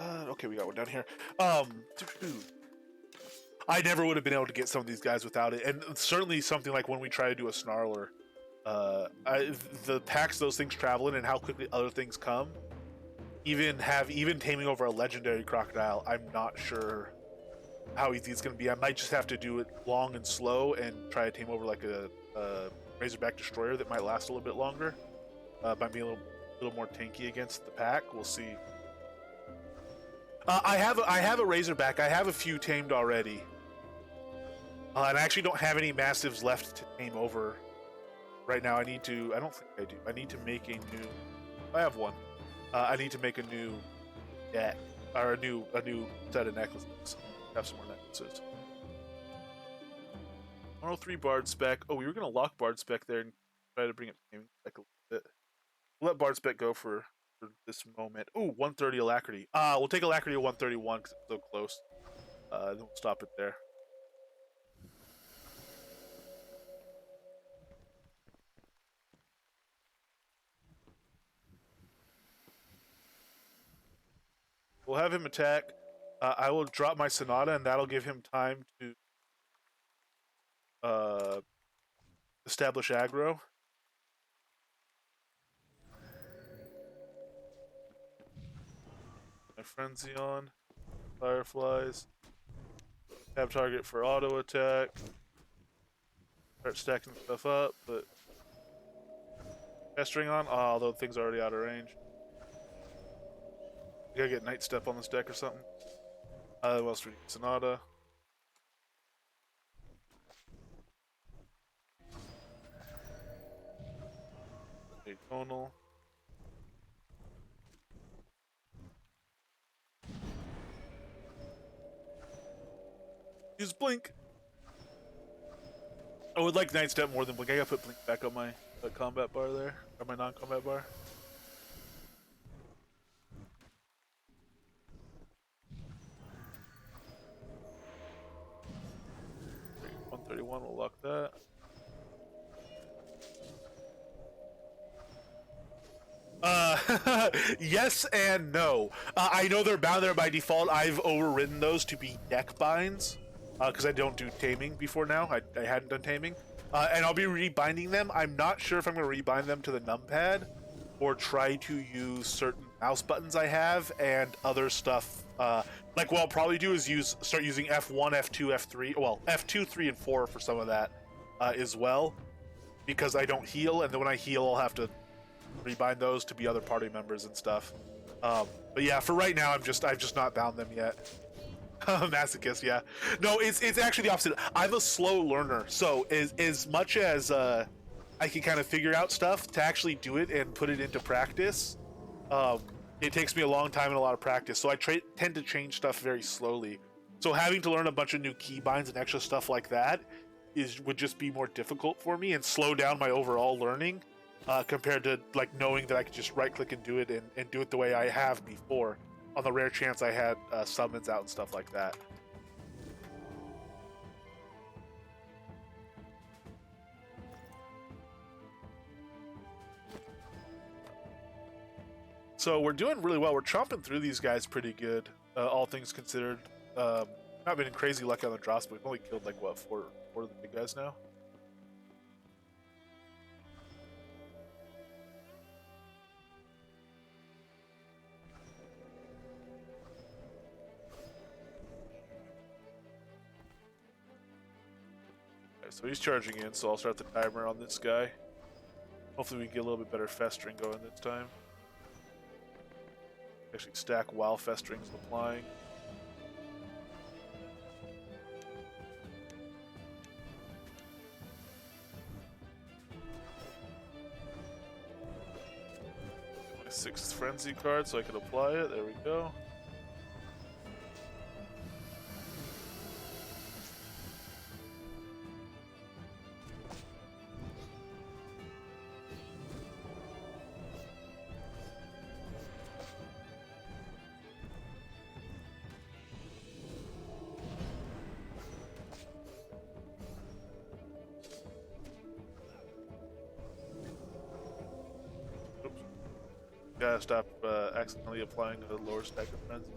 Okay, we got one down here. I never would have been able to get some of these guys without it, and certainly something like when we try to do a snarler, the packs those things travel in and how quickly other things come. Even taming over a legendary crocodile, I'm not sure how easy it's going to be. I might just have to do it long and slow and try to tame over like a Razorback Destroyer that might last a little bit longer. Might be a little more tanky against the pack. We'll see. I have a Razorback. I have a few tamed already. And I actually don't have any massives left to tame over right now. I don't think I do. I need to make a new. I have one. I need to make a new deck or a new set of necklaces. Have some more necklaces. 103 Bard spec. Oh, we were gonna lock Bard spec there and try to bring it back a little bit. We'll let Bard spec go for this moment. Ooh, 130 alacrity. We'll take alacrity at 131 because it's so close. Then we'll stop it there. We'll have him attack. I will drop my Sonata, and that'll give him time to establish aggro. My Frenzy on. Fireflies. Have target for auto attack. Start stacking stuff up, but pestering on. Oh, although things are already out of range. gotta get Night Step on this deck or something. What else do we need? Sonata. Tonal. Use Blink. I would like Night Step more than Blink. I gotta put Blink back on my combat bar there, or my non-combat bar. 131, we'll lock that. Yes and no. I know they're bound there by default. I've overridden those to be deck binds because I don't do taming before now. I hadn't done taming. And I'll be rebinding them. I'm not sure if I'm going to rebind them to the numpad or try to use certain mouse buttons I have and other stuff. Like what I'll probably do is start using F1, F2, F3. Well, F2, 3, and 4 for some of that as well because I don't heal. And then when I heal, I'll have to rebind those to be other party members and stuff. But yeah, for right now, I've just not bound them yet. Masochist, yeah. No, it's actually the opposite. I'm a slow learner, so as much as I can kind of figure out stuff to actually do it and put it into practice, it takes me a long time and a lot of practice. So I tend to change stuff very slowly. So having to learn a bunch of new keybinds and extra stuff like that would just be more difficult for me and slow down my overall learning. Compared to like knowing that I could just right click and do it and do it the way I have before on the rare chance I had summons out and stuff like that. So we're doing really well. We're chomping through these guys pretty good, all things considered. Not been crazy lucky on the drops, but we've only killed like what, four of the big guys now. So he's charging in, so I'll start the timer on this guy. Hopefully we can get a little bit better festering going this time. Actually stack while festering's applying. Get my 6th frenzy card so I can apply it. There we go. Gotta stop accidentally applying a lower stack of frenzy.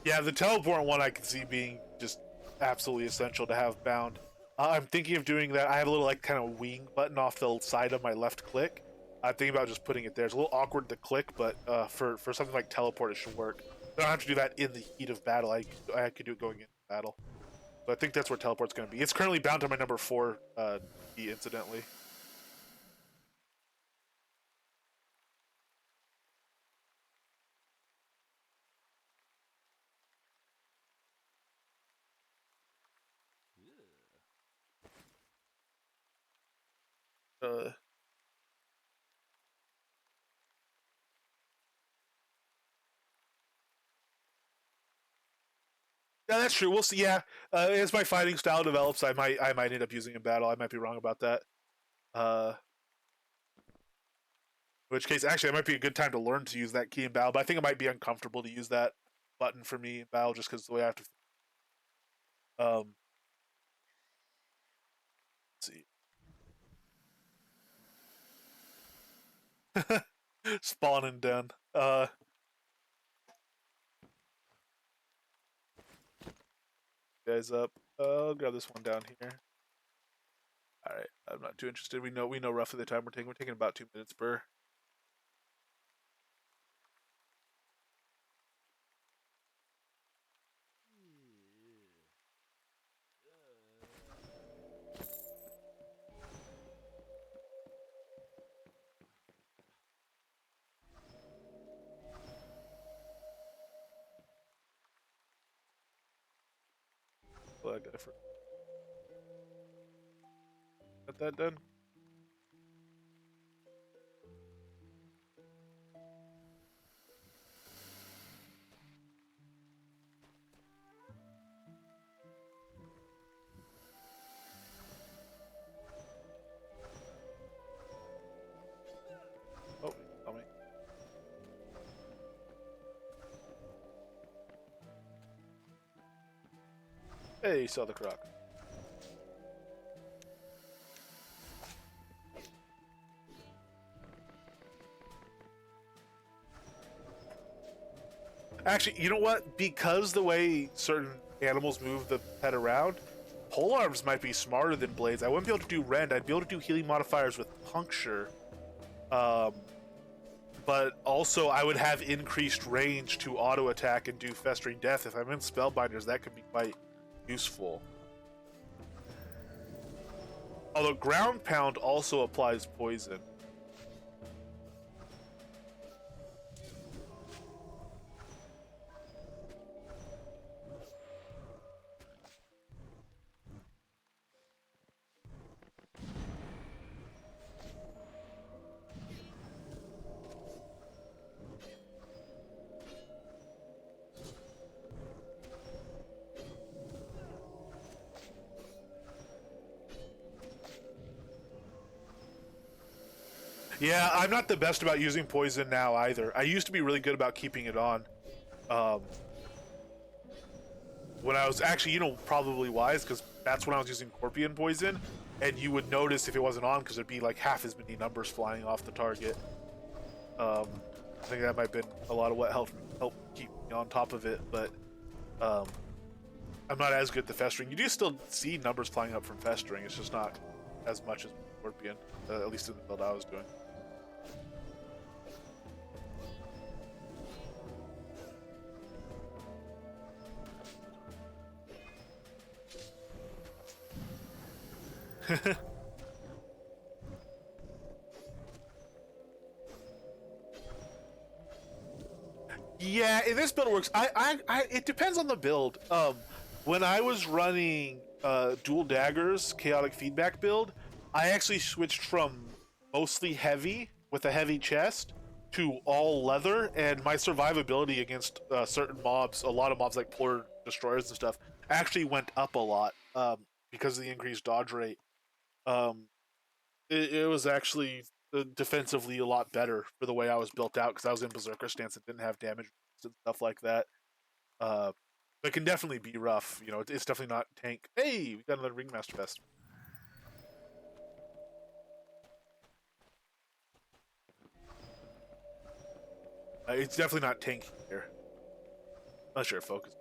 Yeah, the teleport one I can see being just absolutely essential to have bound. I'm thinking of doing that. I have a little like kind of wing button off the side of my left click. I'm thinking about just putting it there. It's a little awkward to click, but for something like teleport, it should work. I don't have to do that in the heat of battle. I could do it going into battle. So I think that's where teleport's going to be. It's currently bound to my number 4 key, incidentally. Uh, yeah, that's true. We'll see. Yeah, as my fighting style develops, I might end up using in battle. I might be wrong about that. Uh, in which case, actually, it might be a good time to learn to use that key in battle. But I think it might be uncomfortable to use that button for me in battle just because the way I have to. Let's see. Spawn and done. Guys up. I'll grab this one down here. All right, I'm not too interested. We know roughly the time we're taking. We're taking about 2 minutes per. Well, I got that done. Oh, tell me. Hey, saw the croc. Actually, you know what? Because the way certain animals move the pet around, polearms might be smarter than blades. I wouldn't be able to do rend. I'd be able to do healing modifiers with puncture. But also I would have increased range to auto attack and do festering death. If I'm in spellbinders, that could be quite useful. Although ground pound also applies poison. Yeah, I'm not the best about using poison now either. I used to be really good about keeping it on. Um, when I was actually, probably wise, because that's when I was using Corpion poison, and you would notice if it wasn't on because there'd be like half as many numbers flying off the target. I think that might have been a lot of what helped keep me on top of it, but I'm not as good at the festering. You do still see numbers flying up from festering. It's just not as much as Scorpion, at least in the build I was doing. Yeah, in this build it works. It depends on the build. When I was running dual daggers chaotic feedback build, I actually switched from mostly heavy with a heavy chest to all leather, and my survivability against certain mobs, a lot of mobs like polar destroyers and stuff, actually went up a lot because of the increased dodge rate. Um, it was actually defensively a lot better for the way I was built out because I was in berserker stance and didn't have damage and stuff like that. Uh, it can definitely be rough. It's definitely not tank. Hey, we got another Ringmaster Vest. It's definitely not tanky here. Not sure focus.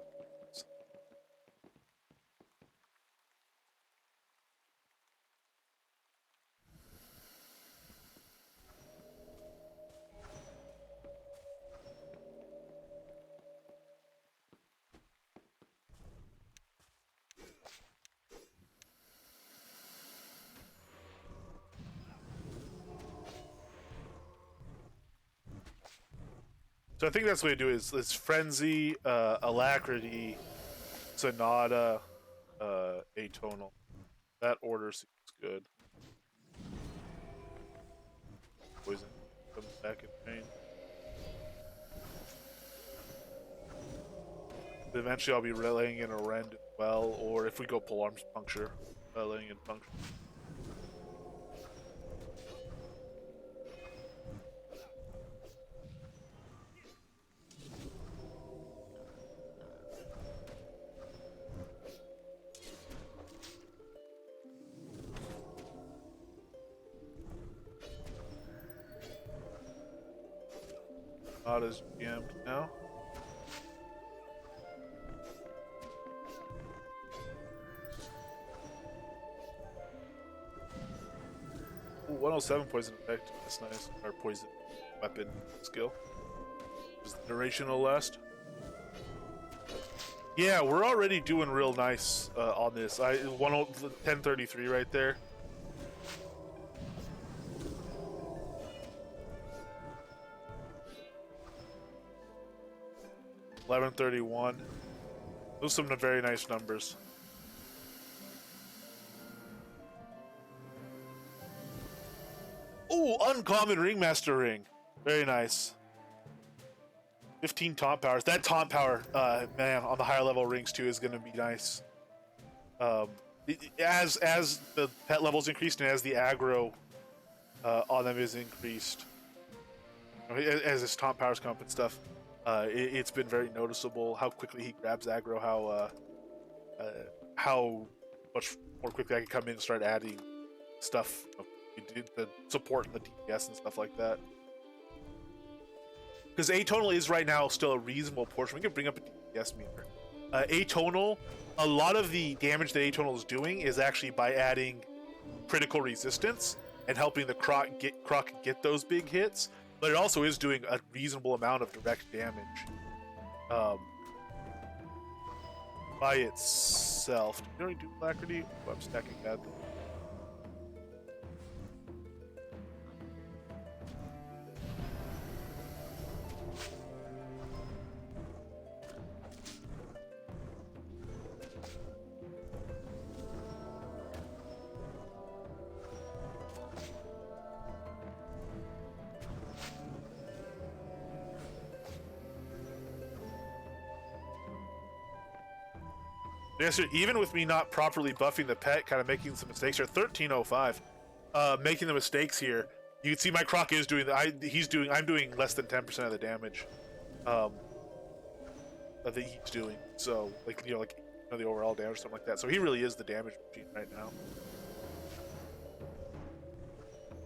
So I think that's what we do is Frenzy, Alacrity, Sonata, Atonal. That order seems good. Poison comes back in pain. Eventually I'll be laying in a rend as well, or if we go polearms, puncture, laying in puncture. not as jammed now. Ooh, 107 poison effect. That's nice. Our poison weapon skill. Is the duration will last? Yeah, we're already doing real nice on this. 1033 right there. $11.31. Those are some very nice numbers. Ooh, uncommon Ringmaster Ring. Very nice. 15 taunt powers. That taunt power, man, on the higher level rings too is going to be nice. As the pet levels increased and as the aggro on them is increased, as his taunt powers come up and stuff, it's been very noticeable how quickly he grabs aggro, how much more quickly I can come in and start adding stuff, the support and the DPS and stuff like that. Because atonal is right now still a reasonable portion. We can bring up a DPS meter. Atonal, a lot of the damage that atonal is doing is actually by adding critical resistance and helping the Croc get those big hits, but it also is doing a reasonable amount of direct damage by itself. Did you already do Alacrity? Oh, I'm stacking that. Yeah, so even with me not properly buffing the pet, kind of making some mistakes here, 1305, making the mistakes here, you can see my Croc is doing I'm doing less than 10% of the damage that he's doing. So, like, the overall damage, something like that. So he really is the damage machine right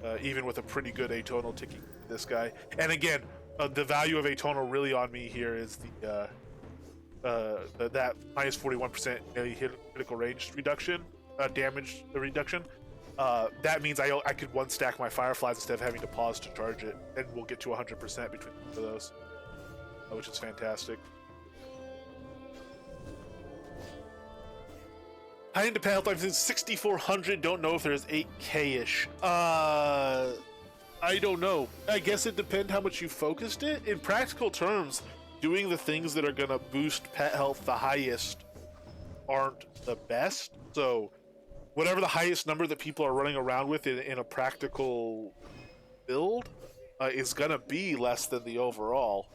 now. Even with a pretty good atonal ticking this guy. And again, the value of atonal really on me here is that minus 41% daily critical range reduction, damage reduction. That means I could one stack my Fireflies instead of having to pause to charge it, and we'll get to 100% between both of those, which is fantastic. High into pet health life is 6,400. Don't know if there's 8K-ish. I don't know. I guess it depends how much you focused it. In practical terms, doing the things that are going to boost pet health the highest aren't the best. So whatever the highest number that people are running around with in a practical build is going to be less than the overall.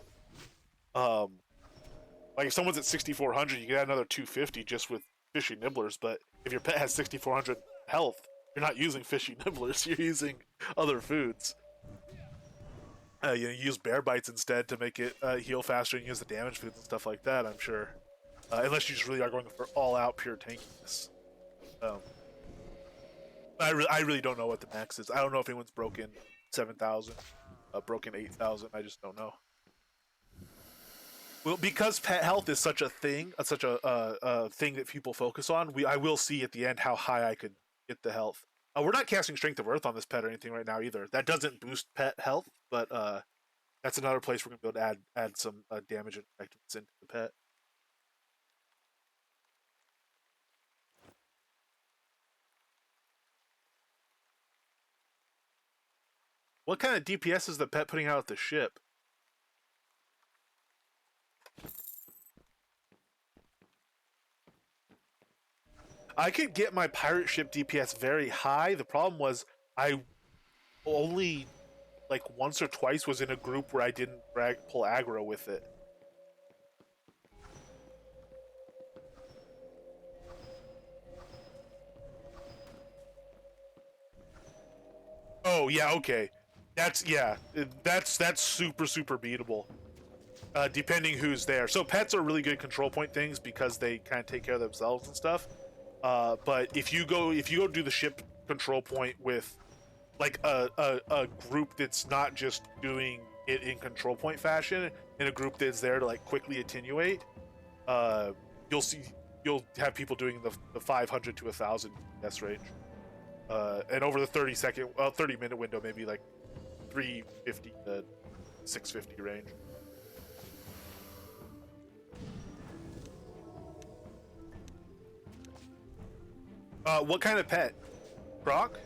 Like if someone's at 6,400, you get another 250 just with fishy nibblers. But if your pet has 6,400 health, you're not using fishy nibblers. You're using other foods. You use bear bites instead to make it heal faster, and use the damage foods and stuff like that, I'm sure. Unless you just really are going for all-out pure tankiness. I really don't know what the max is. I don't know if anyone's broken 7,000, broken 8,000. I just don't know. Well, because pet health is such a thing, such a thing that people focus on, I will see at the end how high I could get the health. We're not casting Strength of Earth on this pet or anything right now either. That doesn't boost pet health, but that's another place we're going to be able to add some damage and effectiveness into the pet. What kind of DPS is the pet putting out at the ship? I could get my pirate ship DPS very high. The problem was I only like once or twice was in a group where I didn't pull aggro with it. Oh yeah, okay. That's super beatable. Depending who's there. So pets are really good control point things because they kind of take care of themselves and stuff. But if you go do the ship control point with like a group that's not just doing it in control point fashion in a group that's there to like quickly attenuate, uh, you'll have people doing the 500 to 1,000 FPS range, and over the 30-minute window, maybe like 350 to 650 range. What kind of pet? Croc?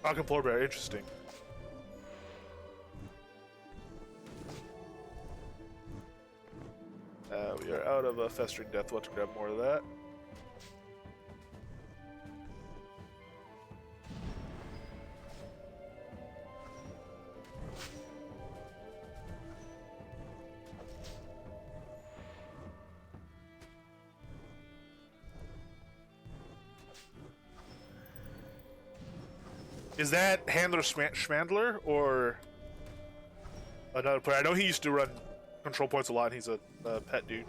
Croc and polar bear, interesting. We are out of festering death. We'll have to grab more of that. Is that Handler Schmandler or another player? I know he used to run control points a lot, and he's a pet dude.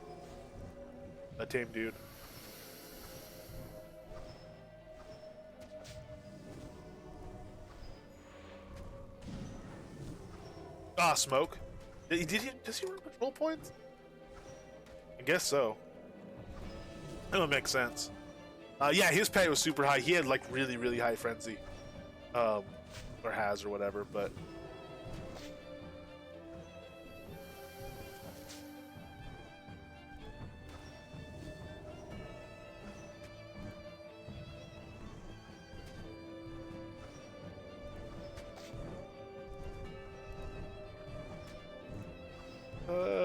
A tame dude. Ah, Smoke. Does he run control points? I guess so. That would make sense. Yeah, his pay was super high. He had like really, really high frenzy. Or has or whatever, but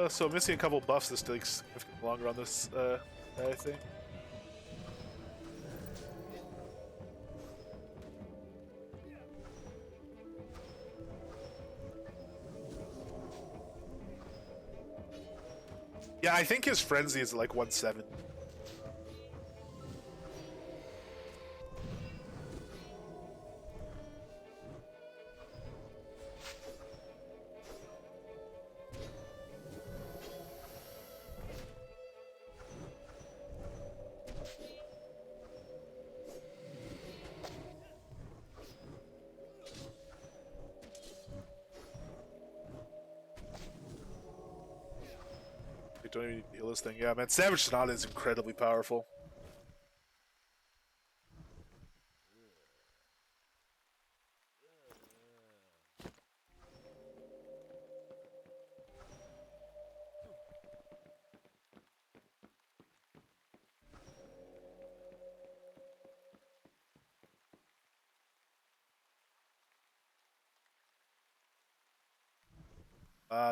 so missing a couple buffs. This takes significantly longer on this I think. Yeah, I think his frenzy is like 170. Don't even need to heal this thing. Yeah, man, Savage Sonata is incredibly powerful.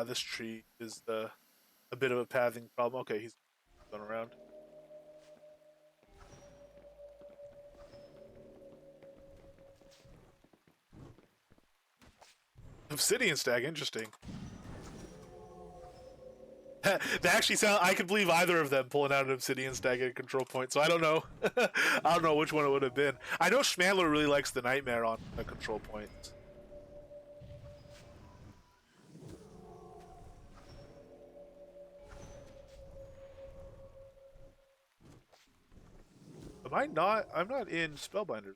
This tree is a bit of a pathing problem. Okay, he's going around. Obsidian Stag, interesting. That actually sound. I could believe either of them pulling out an Obsidian Stag at a control point. So I don't know. I don't know which one it would have been. I know Schmandler really likes the Nightmare on a control point. Am I not? I'm not in Spellbinders.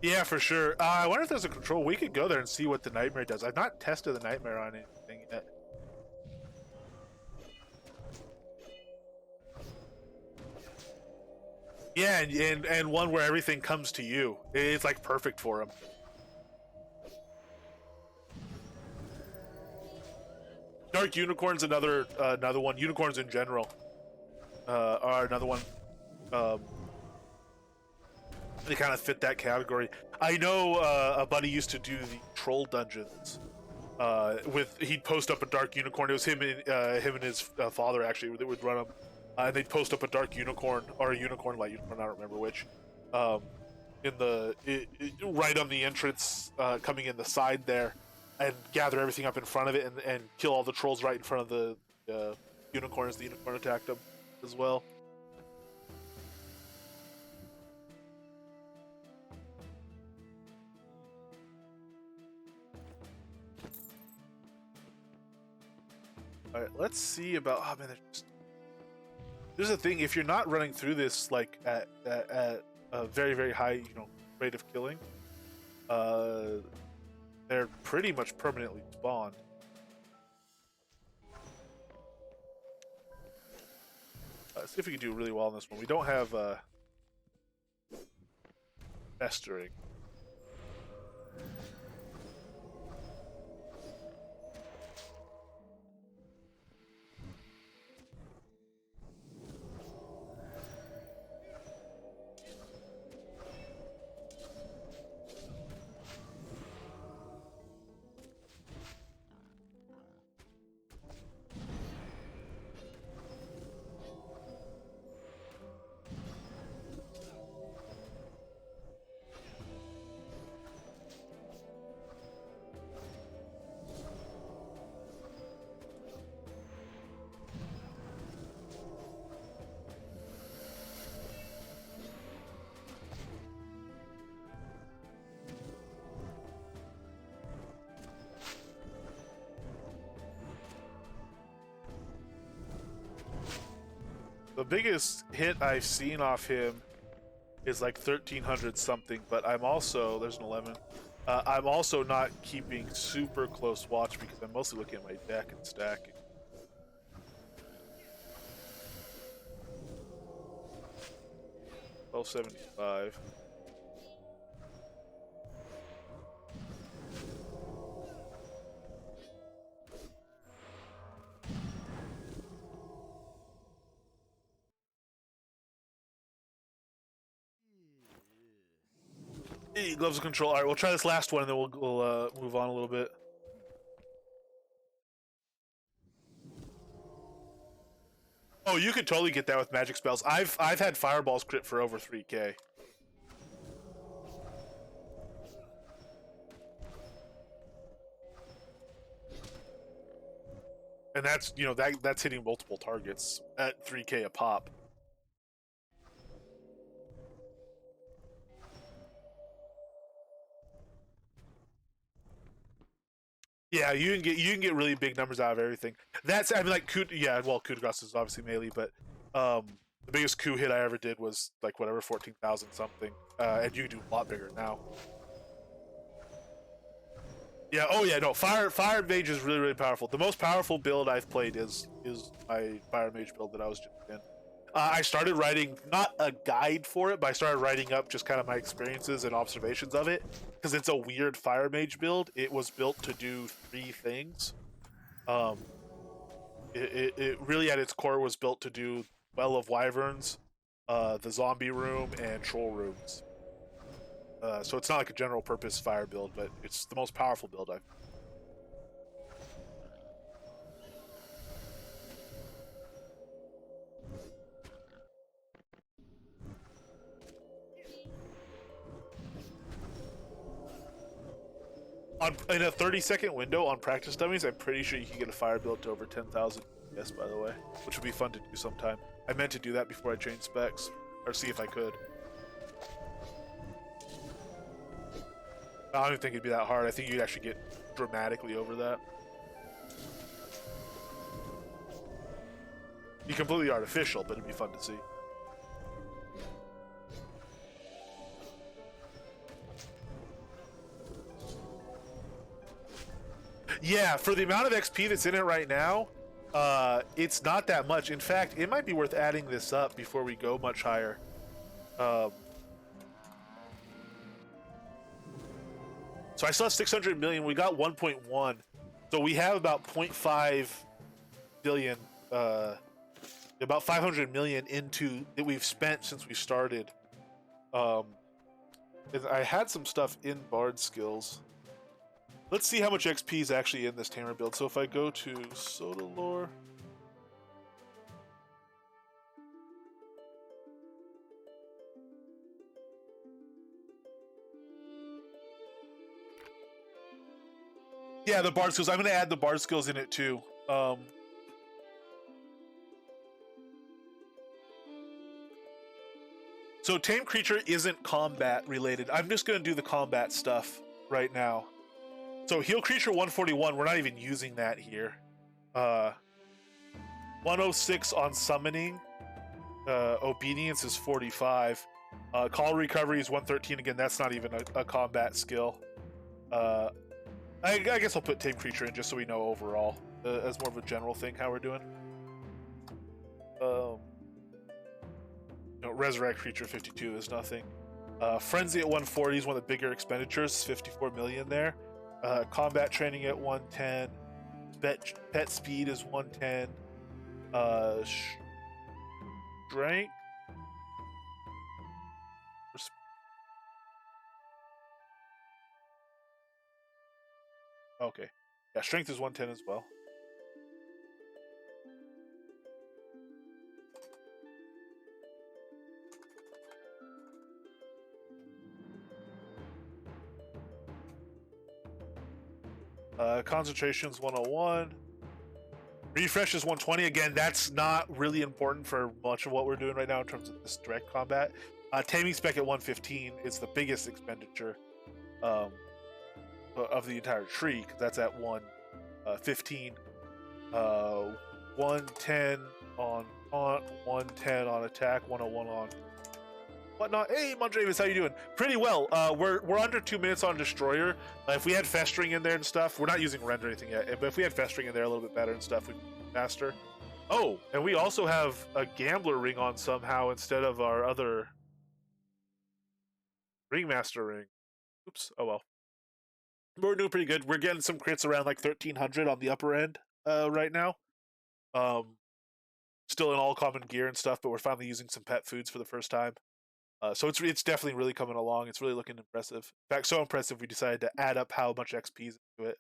Yeah, for sure. I wonder if there's a control. We could go there and see what the Nightmare does. I've not tested the Nightmare on anything yet. Yeah, and one where everything comes to you. It's like perfect for him. Dark Unicorn's another one. Unicorns in general are another one. They kind of fit that category. I know a buddy used to do the troll dungeons. He'd post up a dark unicorn. It was him and his father actually that would run them, and they'd post up a dark unicorn or a unicorn, light unicorn, I don't remember which, in right on the entrance, coming in the side there, and gather everything up in front of it and kill all the trolls right in front of the unicorn as the unicorn attacked them as well. All right, let's see about. Oh man, there's a thing. If you're not running through this like at a very very high rate of killing, they're pretty much permanently spawned. Let's see if we can do really well on this one. We don't have festering. The biggest hit I've seen off him is like 1300 something, but I'm also, there's an 11. I'm also not keeping super close watch because I'm mostly looking at my deck and stacking. $1275. Gloves of control. All right, we'll try this last one, and then we'll move on a little bit. Oh, you could totally get that with magic spells. I've had fireballs crit for over 3K. And that's that's hitting multiple targets at 3K a pop. Yeah, you can get really big numbers out of everything. That's like coup. Yeah, well, coup de grace is obviously melee, but the biggest coup hit I ever did was like whatever 14,000 something, and you can do a lot bigger now. Yeah. Oh yeah. No. Fire mage is really powerful. The most powerful build I've played is my fire mage build that I was just in. I started writing not a guide for it, but I started writing up just kind of my experiences and observations of it because it's a weird fire mage build. It was built to do 3 things. It really at its core was built to do Well of Wyverns, the zombie room, and troll rooms. So it's not like a general purpose fire build, but it's the most powerful build I've. In a 30-second window on practice dummies, I'm pretty sure you can get a fire build to over 10,000. Yes, by the way, which would be fun to do sometime. I meant to do that before I changed specs, or see if I could. I don't even think it'd be that hard. I think you'd actually get dramatically over that. Be completely artificial, but it'd be fun to see. Yeah, for the amount of XP that's in it right now, it's not that much. In fact, it might be worth adding this up before we go much higher. So I still have 600 million. We got 1.1. So we have about 0.5 billion, about 500 million that we've spent since we started. I had some stuff in Bard skills. Let's see how much XP is actually in this tamer build. So if I go to Soda Lore. Yeah, the bard skills. I'm going to add the bard skills in it too. So tame creature isn't combat related. I'm just going to do the combat stuff right now. So heal creature 141. We're not even using that here. 106 on summoning. Obedience is 45. Call recovery is 113. Again, that's not even a combat skill. I guess I'll put tame creature in just so we know overall, as more of a general thing how we're doing. Resurrect creature 52 is nothing. Frenzy at 140 is one of the bigger expenditures, 54 million there. Combat training at 110. Pet speed is 110. Strength. Okay. Yeah, strength is 110 as well. Concentration's 101. Refresh is 120. Again, that's not really important for much of what we're doing right now in terms of this direct combat. Taming spec at 115 is the biggest expenditure of the entire tree, because that's at 115. 110 on taunt, 110 on attack, 101 on whatnot. Hey, Mondrevis, how you doing? Pretty well. We're under 2 minutes on Destroyer. If we had Festering in there and stuff, we're not using Rend or anything yet, but if we had Festering in there a little bit better and stuff, we'd be faster. Oh, and we also have a Gambler ring on somehow instead of our other Ringmaster ring. Oops, oh well. We're doing pretty good. We're getting some crits around like 1300 on the upper end right now. Still in all common gear and stuff, but we're finally using some pet foods for the first time. So it's definitely really coming along. It's really looking impressive. In fact, so impressive we decided to add up how much XP is into it.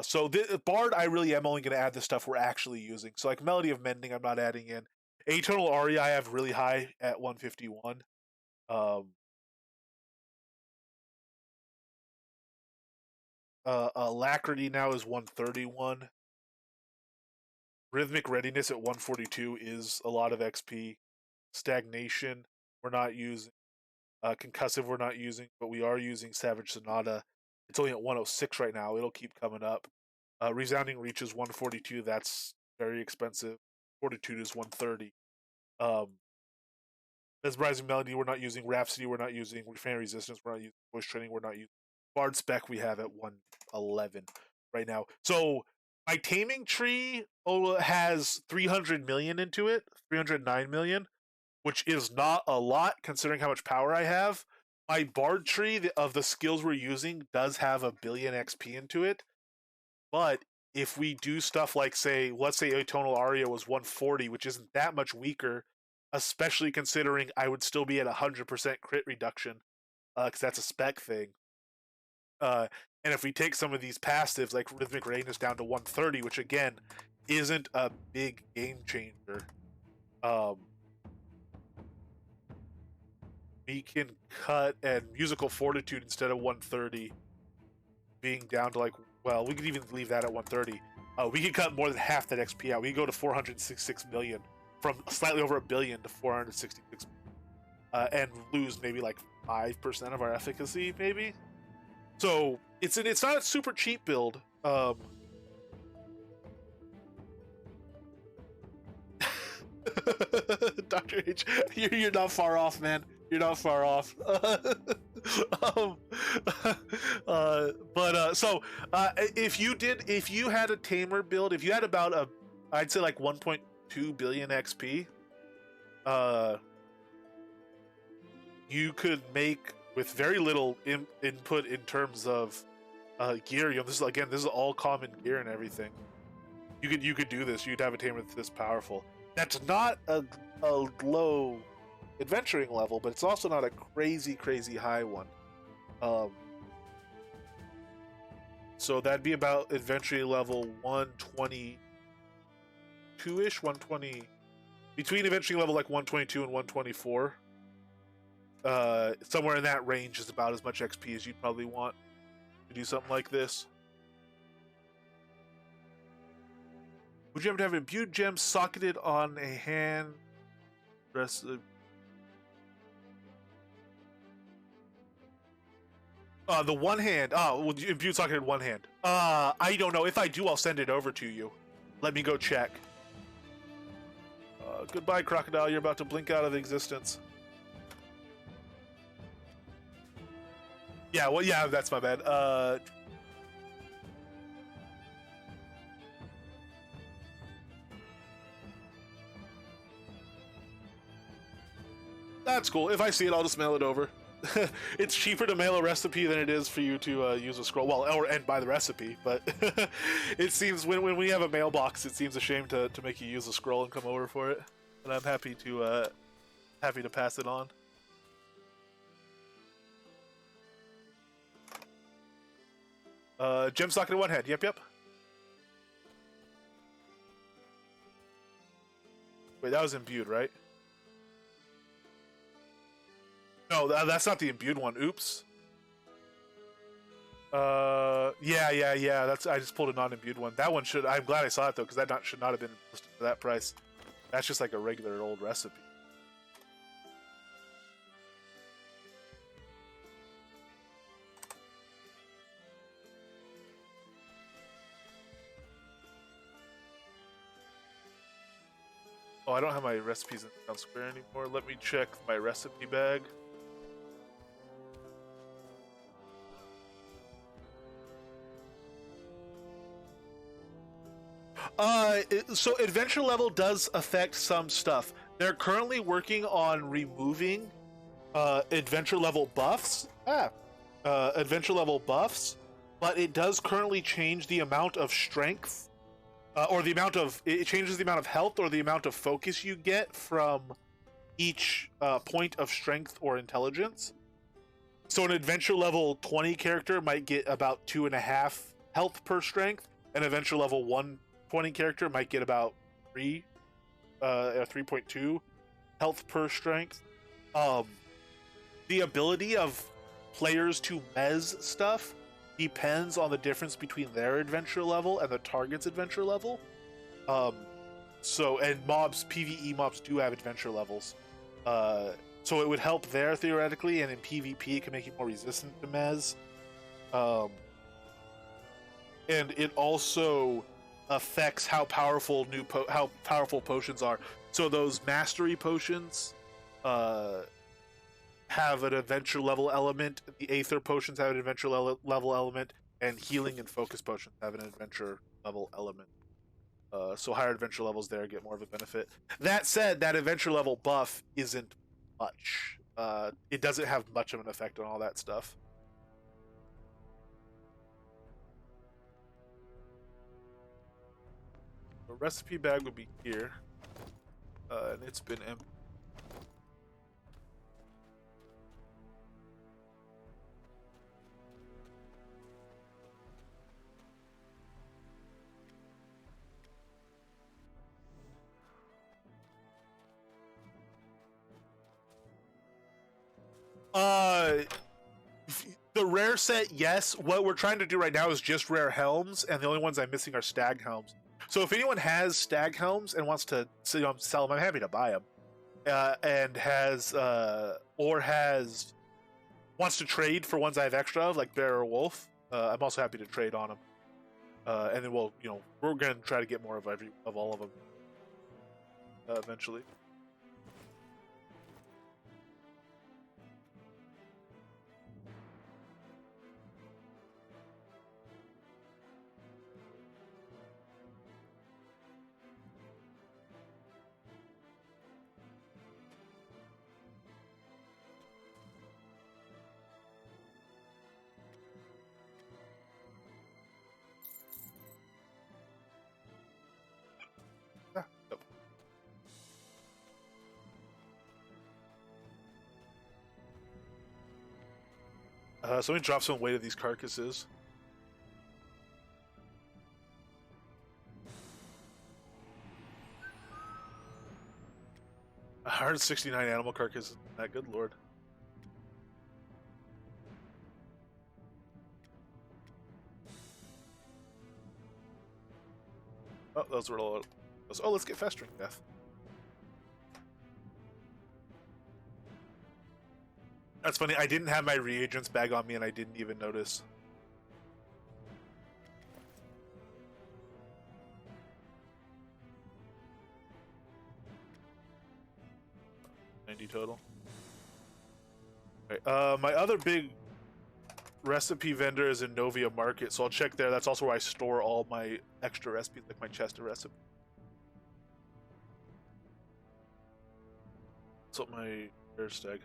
So the Bard, I really am only going to add the stuff we're actually using. So like Melody of Mending, I'm not adding in. Eternal Aria, I have really high at 151. Alacrity now is 131. Rhythmic Readiness at 142 is a lot of XP. Stagnation, we're not using. Concussive, we're not using, but we are using Savage Sonata. It's only at 106 right now. It'll keep coming up. Resounding Reach is 142. That's very expensive. Fortitude is 130. Mesmerizing Melody, we're not using. Rhapsody, we're not using. Refrain Resistance, we're not using. Voice Training, we're not using. Bard Spec, we have at 111 right now. So my Taming tree has 300 million into it, 309 million, which is not a lot considering how much power I have. My Bard tree of the skills we're using does have 1 billion XP into it, but if we do stuff like, say, let's say Atonal Aria was 140, which isn't that much weaker, especially considering I would still be at 100% crit reduction, because that's a spec thing. And if we take some of these passives, like Rhythmic Readiness down to 130, which again isn't a big game changer, we can cut, and Musical Fortitude instead of 130 being down to like, well, we could even leave that at 130. We could cut more than half that XP out. We could go to 466 million from slightly over 1 billion to 466 million, and lose maybe like 5% of our efficacy, maybe. So it's not a super cheap build. Dr. H, you're not far off, man. You're not far off. If you had a tamer build, if you had about I'd say like 1.2 billion XP, you could make with very little input in terms of gear. This is all common gear and everything. You could do this. You'd have a tamer that's this powerful. That's not a low adventuring level, but it's also not a crazy high one. So that'd be about adventure level 122-ish, 120, between adventure level like 122 and 124. Somewhere in that range is about as much XP as you'd probably want to do something like this. Would you ever have an imbued gem socketed on a hand? Rest of the one hand. Oh, well, imbued socketed one hand. I don't know. If I do, I'll send it over to you. Let me go check. Goodbye, crocodile. You're about to blink out of existence. Yeah, well, yeah, that's my bad. That's cool. If I see it, I'll just mail it over. It's cheaper to mail a recipe than it is for you to use a scroll. Well, and buy the recipe, but it seems when we have a mailbox, it seems a shame to make you use a scroll and come over for it. But I'm happy to pass it on. Gem socket in one hand. Yep. Wait, that was imbued, right? No, that's not the imbued one. Oops. Yeah. That's I just pulled a non-imbued one. That one should. I'm glad I saw it though, because that should not have been listed for that price. That's just like a regular old recipe. Oh, I don't have my recipes in Town Square anymore. Let me check my recipe bag. So adventure level does affect some stuff. They're currently working on removing adventure level buffs. Adventure level buffs, but it does currently change the amount of strength, or the amount of it changes the amount of health or the amount of focus you get from each point of strength or intelligence. So an adventure level 20 character might get about 2.5 health per strength. An adventure level 120 character might get about 3.2 health per strength. The ability of players to mez stuff depends on the difference between their adventure level and the target's adventure level. And PvE mobs do have adventure levels. So it would help there theoretically, and in PvP it can make you more resistant to mez. And it also affects how powerful potions are. So those mastery potions have an adventure level element. The Aether potions have an adventure level element, and healing and focus potions have an adventure level element. So higher adventure levels there get more of a benefit. That said, that adventure level buff isn't much. It doesn't have much of an effect on all that stuff. The recipe bag would be here, and it's been empty. The rare set, yes. What we're trying to do right now is just rare Helms, and the only ones I'm missing are Stag Helms. So if anyone has Stag Helms and wants to sell them, I'm happy to buy them. And wants to trade for ones I have extra of, like Bear or Wolf, I'm also happy to trade on them. And then we're gonna try to get more of all of them eventually. So let me drop some weight of these carcasses. 169 animal carcasses. That good lord. Oh, those were a lot. Oh, let's get festering death. That's funny. I didn't have my reagents bag on me, and I didn't even notice. Total. Okay, my other big recipe vendor is in Novia Market, so I'll check there. That's also where I store all my extra recipes, like my chest of recipes. What's up, my rare stag?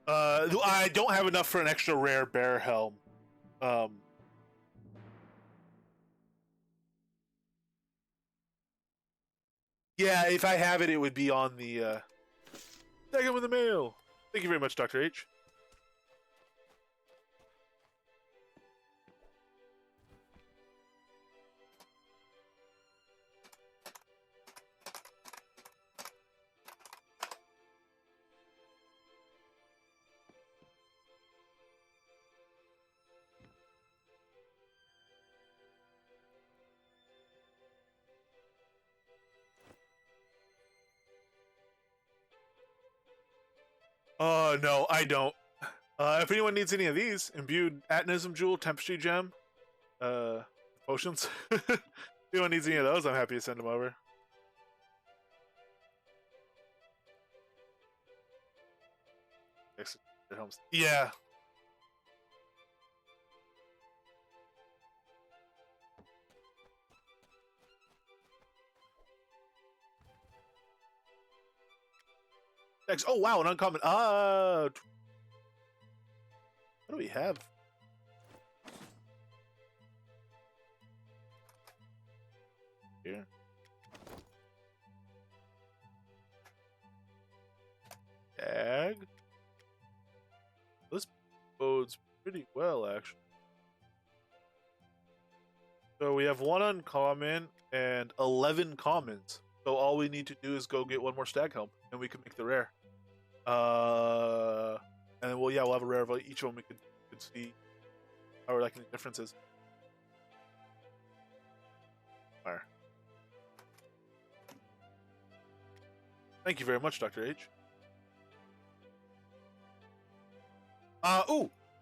I don't have enough for an extra rare bear helm. Yeah, if I have it, it would be on the tag him in the mail. Thank you very much, Dr. H. No, I don't. If anyone needs any of these, imbued Atnism Jewel, Tempestry Gem, potions. If anyone needs any of those, I'm happy to send them over. Helms. Yeah. Thanks. Oh wow, an uncommon. What do we have? Here. Tag. This bodes pretty well, actually. So we have one uncommon and 11 commons. So all we need to do is go get one more stag helm, and we can make the rare. And then we'll have a rare of each one. We could see how we're liking the differences. Fire. Thank you very much, Dr. H.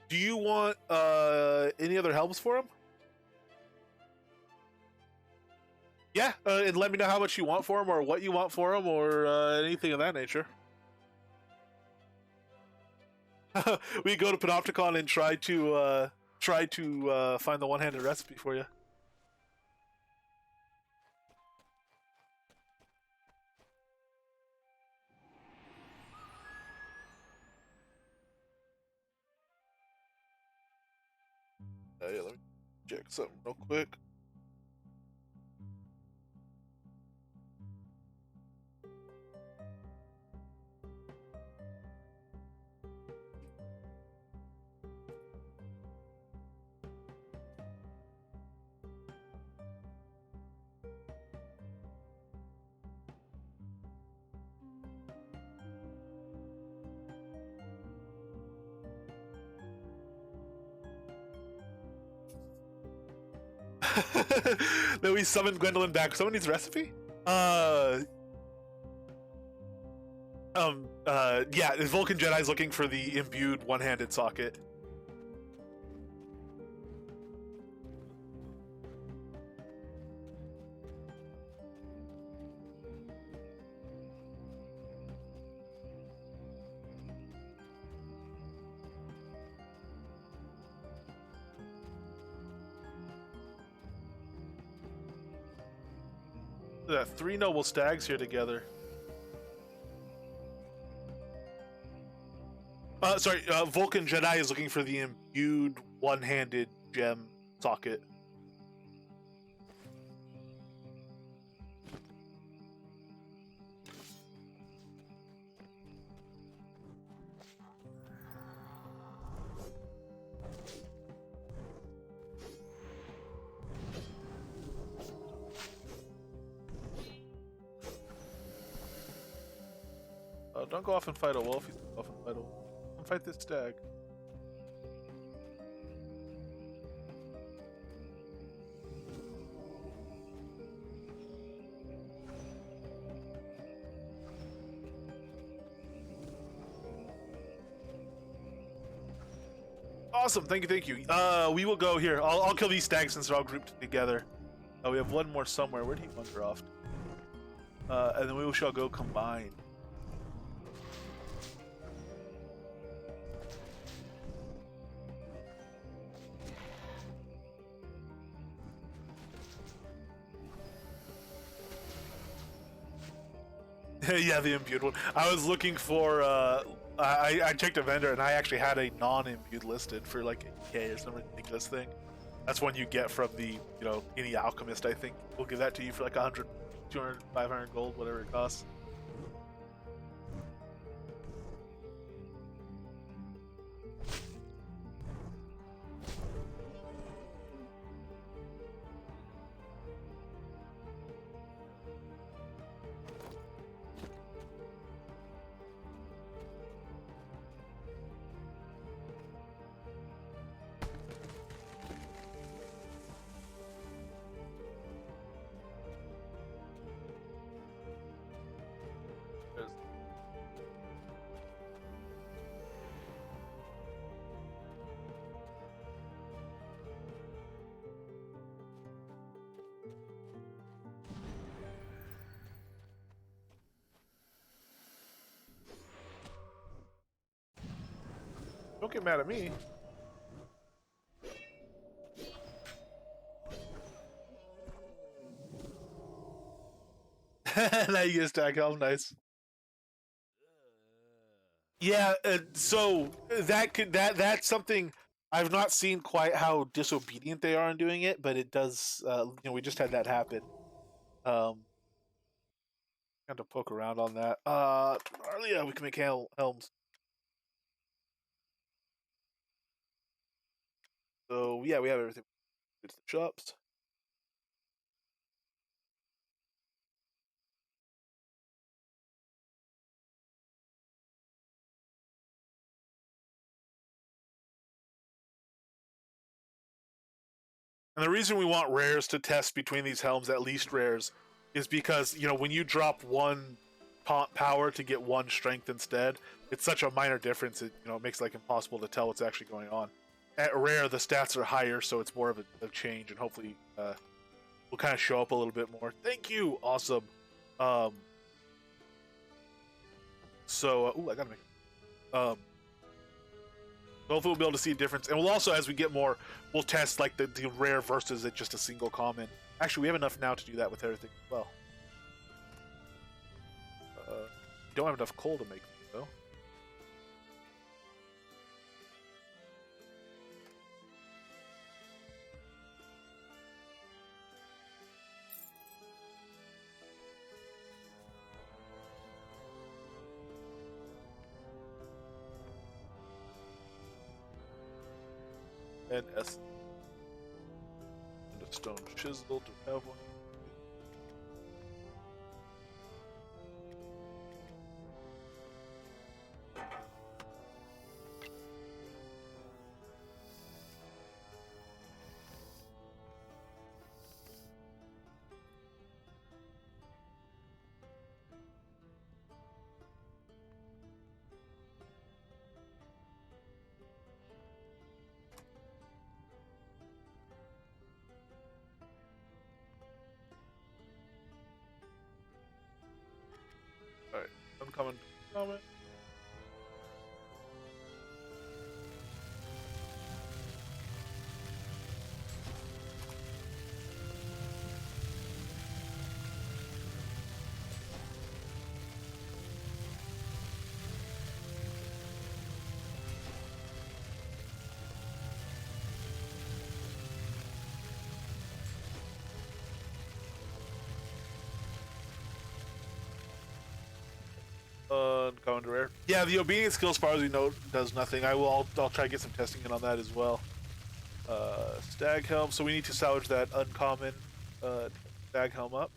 Do you want any other helms for him? Yeah, and let me know how much you want for him, or what you want for him, or anything of that nature. We go to Panopticon and try to find the one-handed recipe for you. Yeah, let me check something real quick. Then we summon Gwendolyn back. Someone needs a recipe? Yeah, Vulcan Jedi's looking for the imbued one-handed socket. Three noble stags here together. Vulcan Jedi is looking for the imbued one-handed gem socket. Don't go off and fight a wolf. You go off and fight a wolf. Come fight this stag. Awesome, thank you, thank you. We will go here. I'll kill these stags since they're all grouped together. We have one more somewhere. Where did he wander off to? And then we shall go combine. Yeah, the imbued one. I was looking for. I checked a vendor and I actually had a non-imbued listed for like 8K or some ridiculous thing. That's one you get from the, any alchemist. I think we'll give that to you for like 100, 200, 500 gold, whatever it costs. Don't get mad at me. Now you get a Stag Helm, nice. Yeah, so that's something I've not seen quite how disobedient they are in doing it, but it does. We just had that happen. Kind of poke around on that. Yeah, we can make Helms. So yeah, we have everything. It's the shops. And the reason we want rares to test between these helms, at least rares, is because when you drop one power to get one strength instead, it's such a minor difference. It makes it like impossible to tell what's actually going on. At rare, the stats are higher, so it's more of a change, and hopefully will kind of show up a little bit more. Thank you, awesome. So I gotta make. Hopefully we'll be able to see a difference, and we'll also, as we get more, we'll test like the rare versus it just a single common. Actually, we have enough now to do that with everything as well. Don't have enough coal to make though. And a stone chisel to have one. Alright, uncommon, common. Uncommon to rare. Yeah, the obedience skill, as far as we know, does nothing. I'll try to get some testing in on that as well. Stag helm. So we need to salvage that uncommon stag helm up.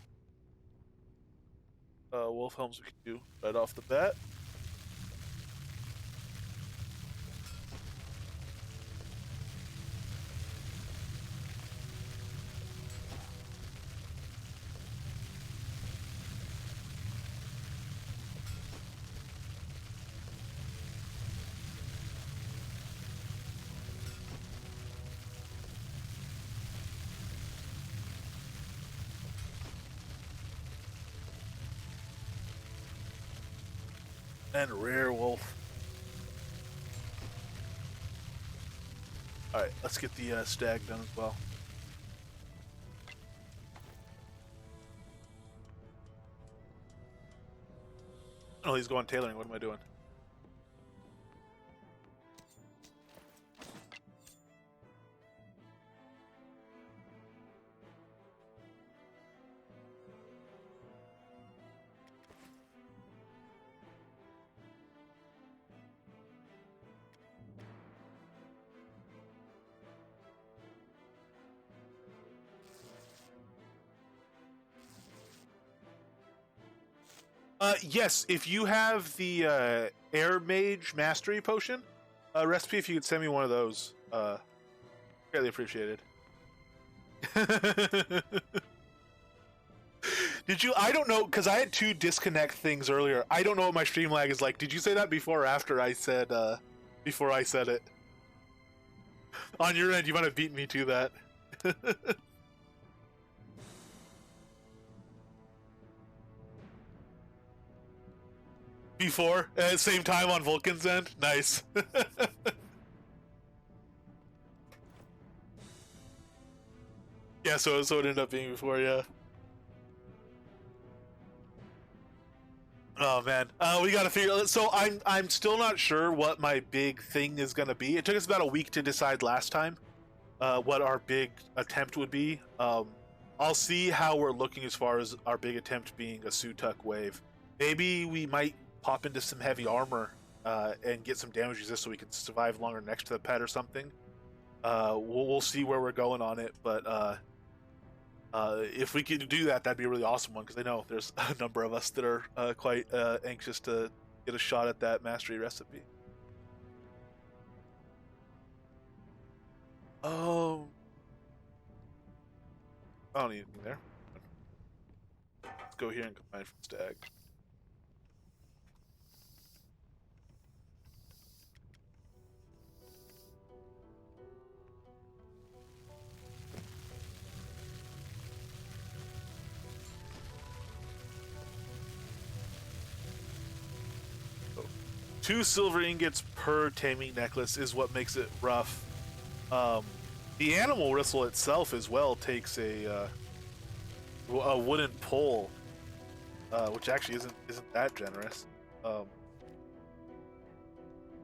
Wolf helms we can do right off the bat. And rare wolf. Alright, let's get the stag done as well. Oh, he's going tailoring. What am I doing? Yes, if you have the Air Mage Mastery Potion recipe, if you could send me one of those, greatly appreciated. Did you? I don't know, because I had two disconnect things earlier. I don't know what my stream lag is like. Did you say that before or after I said, before I said it? On your end, you might have beat me to that. Before? Same time on Vulcan's end? Nice. Yeah, so it ended up being before, yeah. Oh man, we gotta figure. So I'm still not sure what my big thing is gonna be. It took us about a week to decide last time, what our big attempt would be. I'll see how we're looking as far as our big attempt being a Sutuk wave. Maybe we might pop into some heavy armor and get some damage resist so we can survive longer next to the pet or something. We'll see where we're going on it, but if we could do that, that'd be a really awesome one, because I know there's a number of us that are quite anxious to get a shot at that mastery recipe. Oh, I don't need anything there. Let's go here and combine from Stag. So, 2 silver ingots per taming necklace is what makes it rough. The animal whistle itself as well takes a wooden pole, which actually isn't that generous.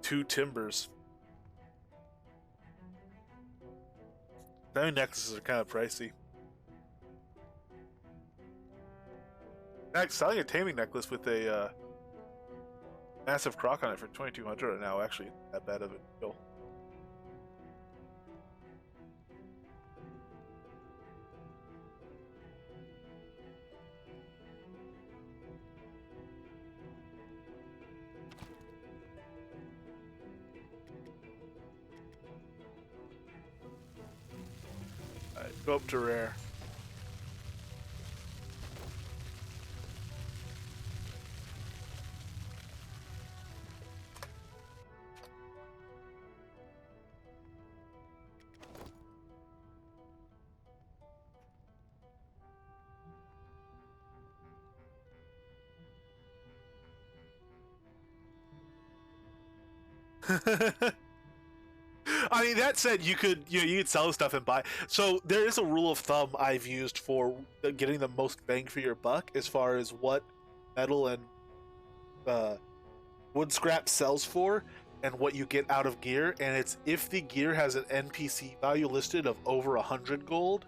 2 timbers. Taming necklaces are kind of pricey. In fact, selling a taming necklace with a massive croc on it for 2,200 right now actually isn't that bad of a deal. Alright, go up to rare. I mean, that said, you could sell stuff and buy. So there is a rule of thumb I've used for getting the most bang for your buck as far as what metal and wood scrap sells for and what you get out of gear, and it's if the gear has an NPC value listed of over 100 gold,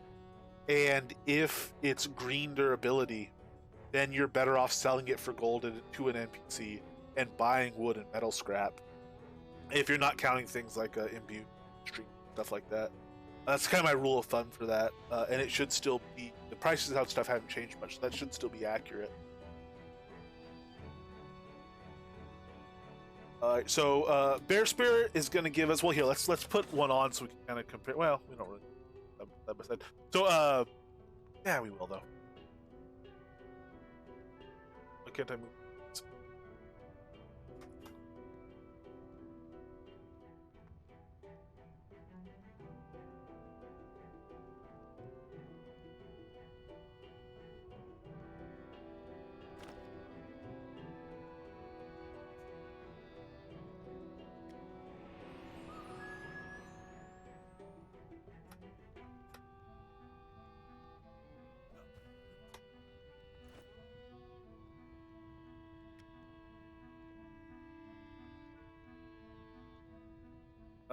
and if it's green durability, then you're better off selling it for gold to an NPC and buying wood and metal scrap. If you're not counting things like imbue, stream, stuff like that. That's kind of my rule of thumb for that, and it should still be, the prices of stuff haven't changed much, so that should still be accurate. Alright, so Bear Spirit is going to give us, well here, let's put one on so we can kind of compare, well, we don't really, that was said. So, yeah, we will though. Why can't I move?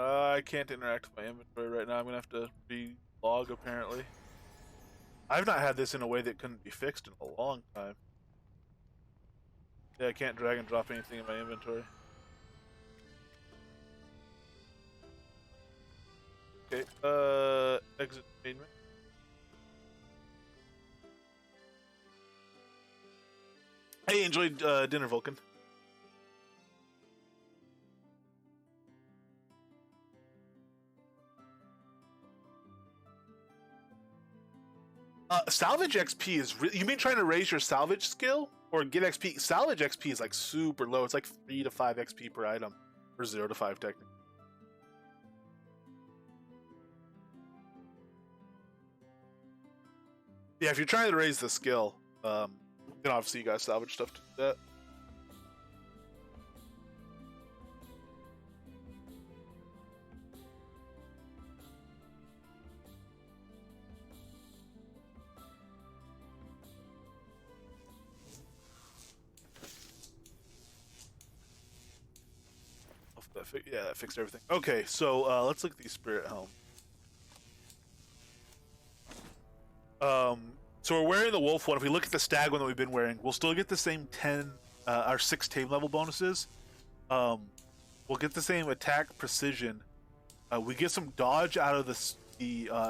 I can't interact with my inventory right now. I'm gonna have to re-log apparently. I've not had this in a way that couldn't be fixed in a long time. Yeah, I can't drag and drop anything in my inventory. Okay, exit main menu. Hey, enjoyed dinner, Vulcan. Salvage XP is you mean trying to raise your salvage skill or get XP? Salvage XP is like super low. It's like 3 to 5 XP per item, or 0 to 5 technically. Yeah, if you're trying to raise the skill, then obviously you got salvage stuff to do that. Yeah, that fixed everything. Okay, so let's look at these spirit helm. So we're wearing the wolf one. If we look at the stag one that we've been wearing, we'll still get the same 10, our 6 tame level bonuses. We'll get the same attack precision. We get some dodge out of the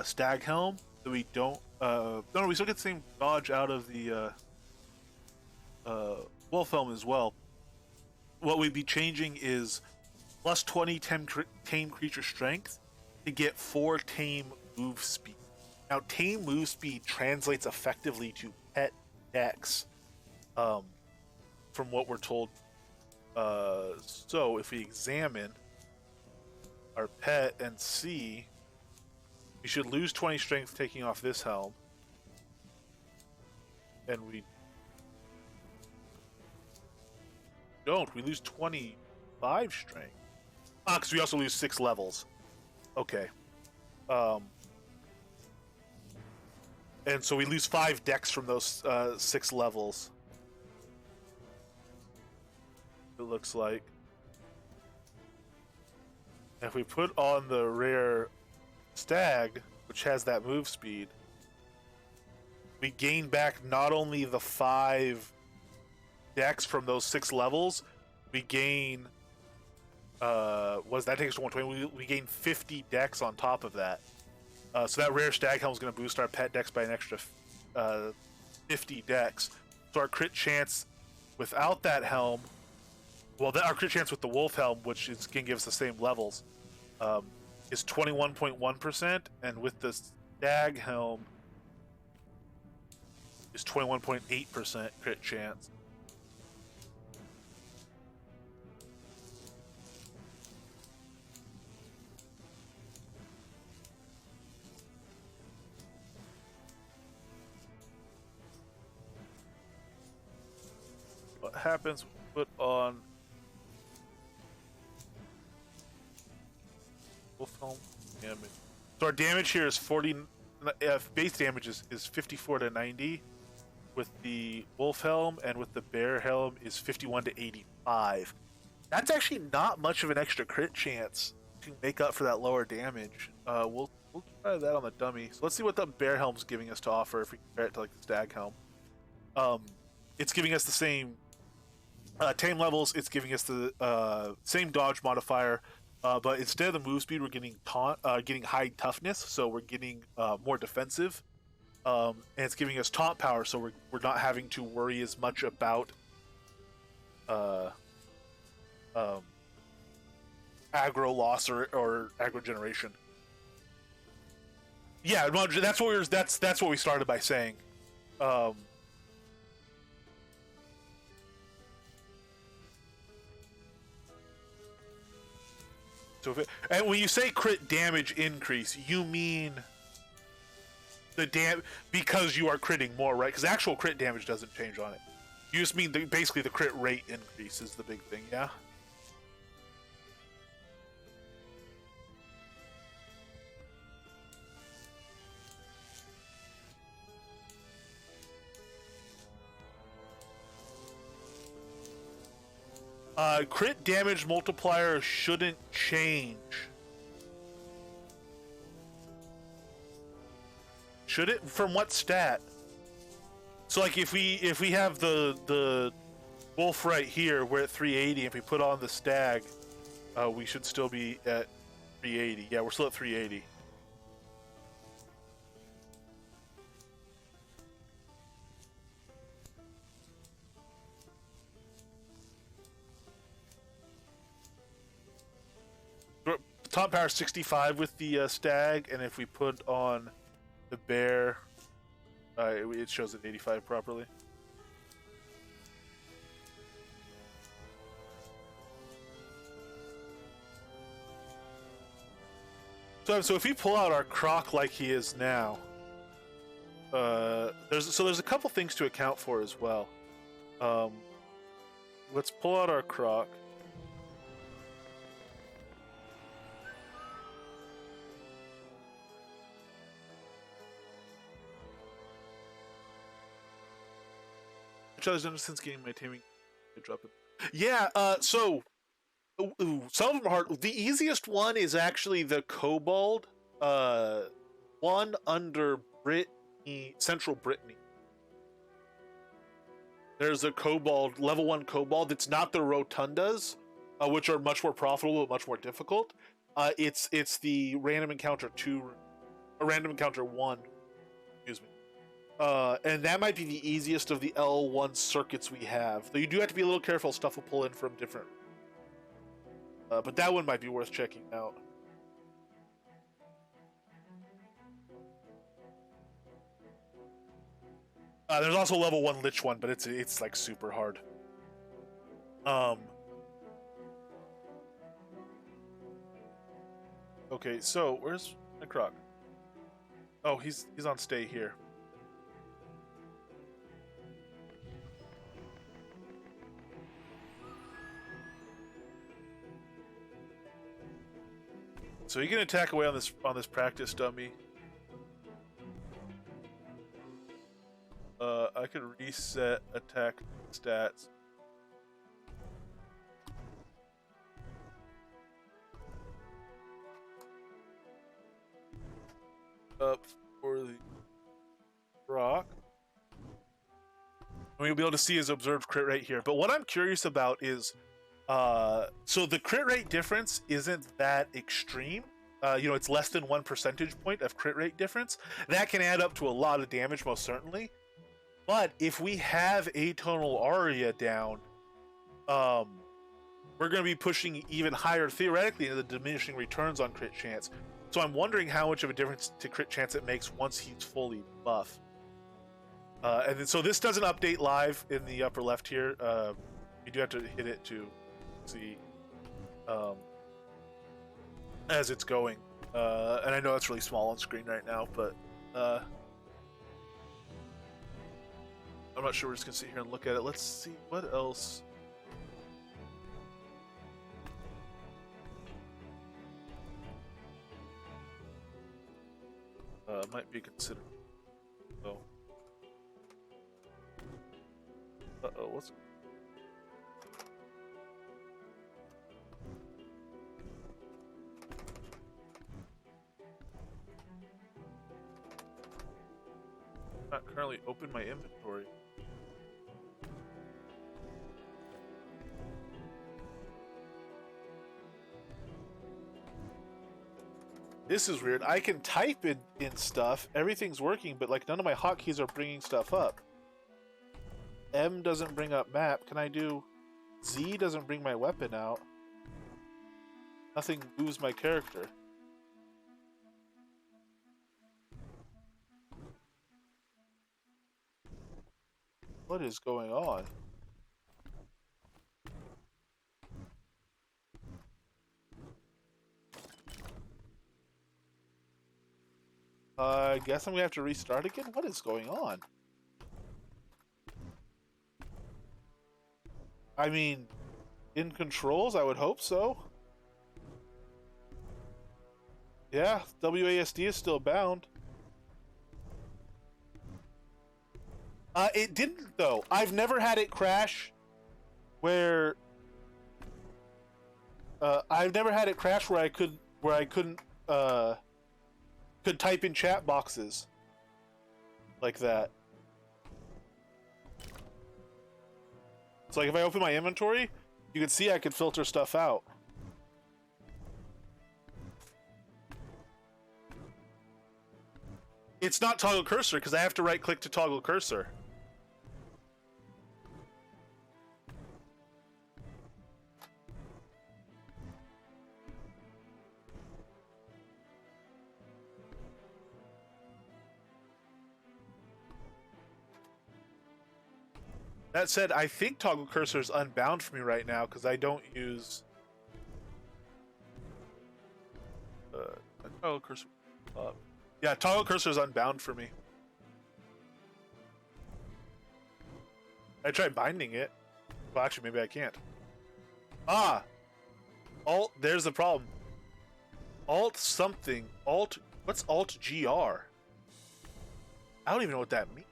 stag helm that we don't. No, we still get the same dodge out of the wolf helm as well. What we'd be changing is plus 20 tame creature strength to get 4 tame move speed. Now, tame move speed translates effectively to pet dex, from what we're told. So if we examine our pet and see, we should lose 20 strength taking off this helm, and we don't. We lose 25 strength. Because we also lose 6 levels. Okay. And so we lose 5 dex from those 6 levels. It looks like. And if we put on the rare stag, which has that move speed, we gain back not only the 5 dex from those 6 levels, we gain that takes us to 120. We gain 50 dex on top of that. So that rare stag helm is going to boost our pet dex by an extra 50 dex. So our crit chance without that helm, our crit chance with the wolf helm, which is going to give us the same levels, is 21.1%, and with the stag helm is 21.8% crit chance. What happens when we put on wolf helm damage? So our damage here is 40. Base damage is 54 to 90 with the wolf helm, and with the bear helm is 51 to 85. That's actually not much of an extra crit chance to make up for that lower damage. We'll try that on the dummy. So let's see what the bear helm's giving us to offer if we compare it to like the stag helm. It's giving us the same tame levels. It's giving us the same dodge modifier, but instead of the move speed, we're getting getting high toughness, so we're getting more defensive, and it's giving us taunt power, so we're not having to worry as much about aggro loss or aggro generation. Yeah, that's what we started by saying. So and when you say crit damage increase, you mean the because you are critting more, right? Because actual crit damage doesn't change on it. You just mean basically the crit rate increase is the big thing, yeah? Crit damage multiplier shouldn't change Should it? From what stat? So like if we have the wolf right here, we're at 380. If we put on the stag, we should still be at 380. Yeah, we're still at 380. Top power 65 with the stag, and if we put on the bear, it shows at 85 properly. So if we pull out our croc like he is now, there's a couple things to account for as well. Let's pull out our croc. Which other done since getting my taming? Drop it. Yeah. So some of them are hard. The easiest one is actually the kobold. One under Brittany, Central Brittany. There's a kobold, level 1 kobold. It's not the rotundas, which are much more profitable but much more difficult. It's the random encounter 2, or random encounter 1. Excuse me. And that might be the easiest of the L1 circuits we have. Though you do have to be a little careful. Stuff will pull in from different. But that one might be worth checking out. There's also level 1 Lich one, but it's like super hard. Okay, so where's my croc? Oh, he's on stay here. So you can attack away on this practice dummy. I could reset attack stats. Up for the rock. And we'll be able to see his observed crit rate here. But what I'm curious about is, so the crit rate difference isn't that extreme. It's less than 1 percentage point of crit rate difference. That can add up to a lot of damage, most certainly. But if we have Atonal Aria down, we're going to be pushing even higher, theoretically, into the diminishing returns on crit chance. So I'm wondering how much of a difference to crit chance it makes once he's fully buff. And then, so this doesn't update live in the upper left here. You do have to hit it to see as it's going. And I know it's really small on screen right now, but I'm not sure. We're just going to sit here and look at it. Let's see what else. Might be considered. Oh. Uh-oh, what's... Not currently open my inventory. This is weird. I can type in stuff. Everything's working, but like none of my hotkeys are bringing stuff up. M doesn't bring up map. Can I do... Z doesn't bring my weapon out. Nothing moves my character. What is going on? I guess I'm gonna have to restart again? What is going on? I mean, in controls, I would hope so. Yeah, WASD is still bound. It didn't though. I've never had it crash where I've never had it crash where I couldn't could type in chat boxes. like that. It's like if I open my inventory, you can see I could filter stuff out. It's not toggle cursor because I have to right click to toggle cursor. That said, I think toggle cursor is unbound for me right now because I don't use toggle cursor. Yeah, toggle cursor is unbound for me. I tried binding it. Well, actually, maybe I can't. Ah, Alt. There's the problem. Alt something. Alt. What's Alt GR? I don't even know what that means.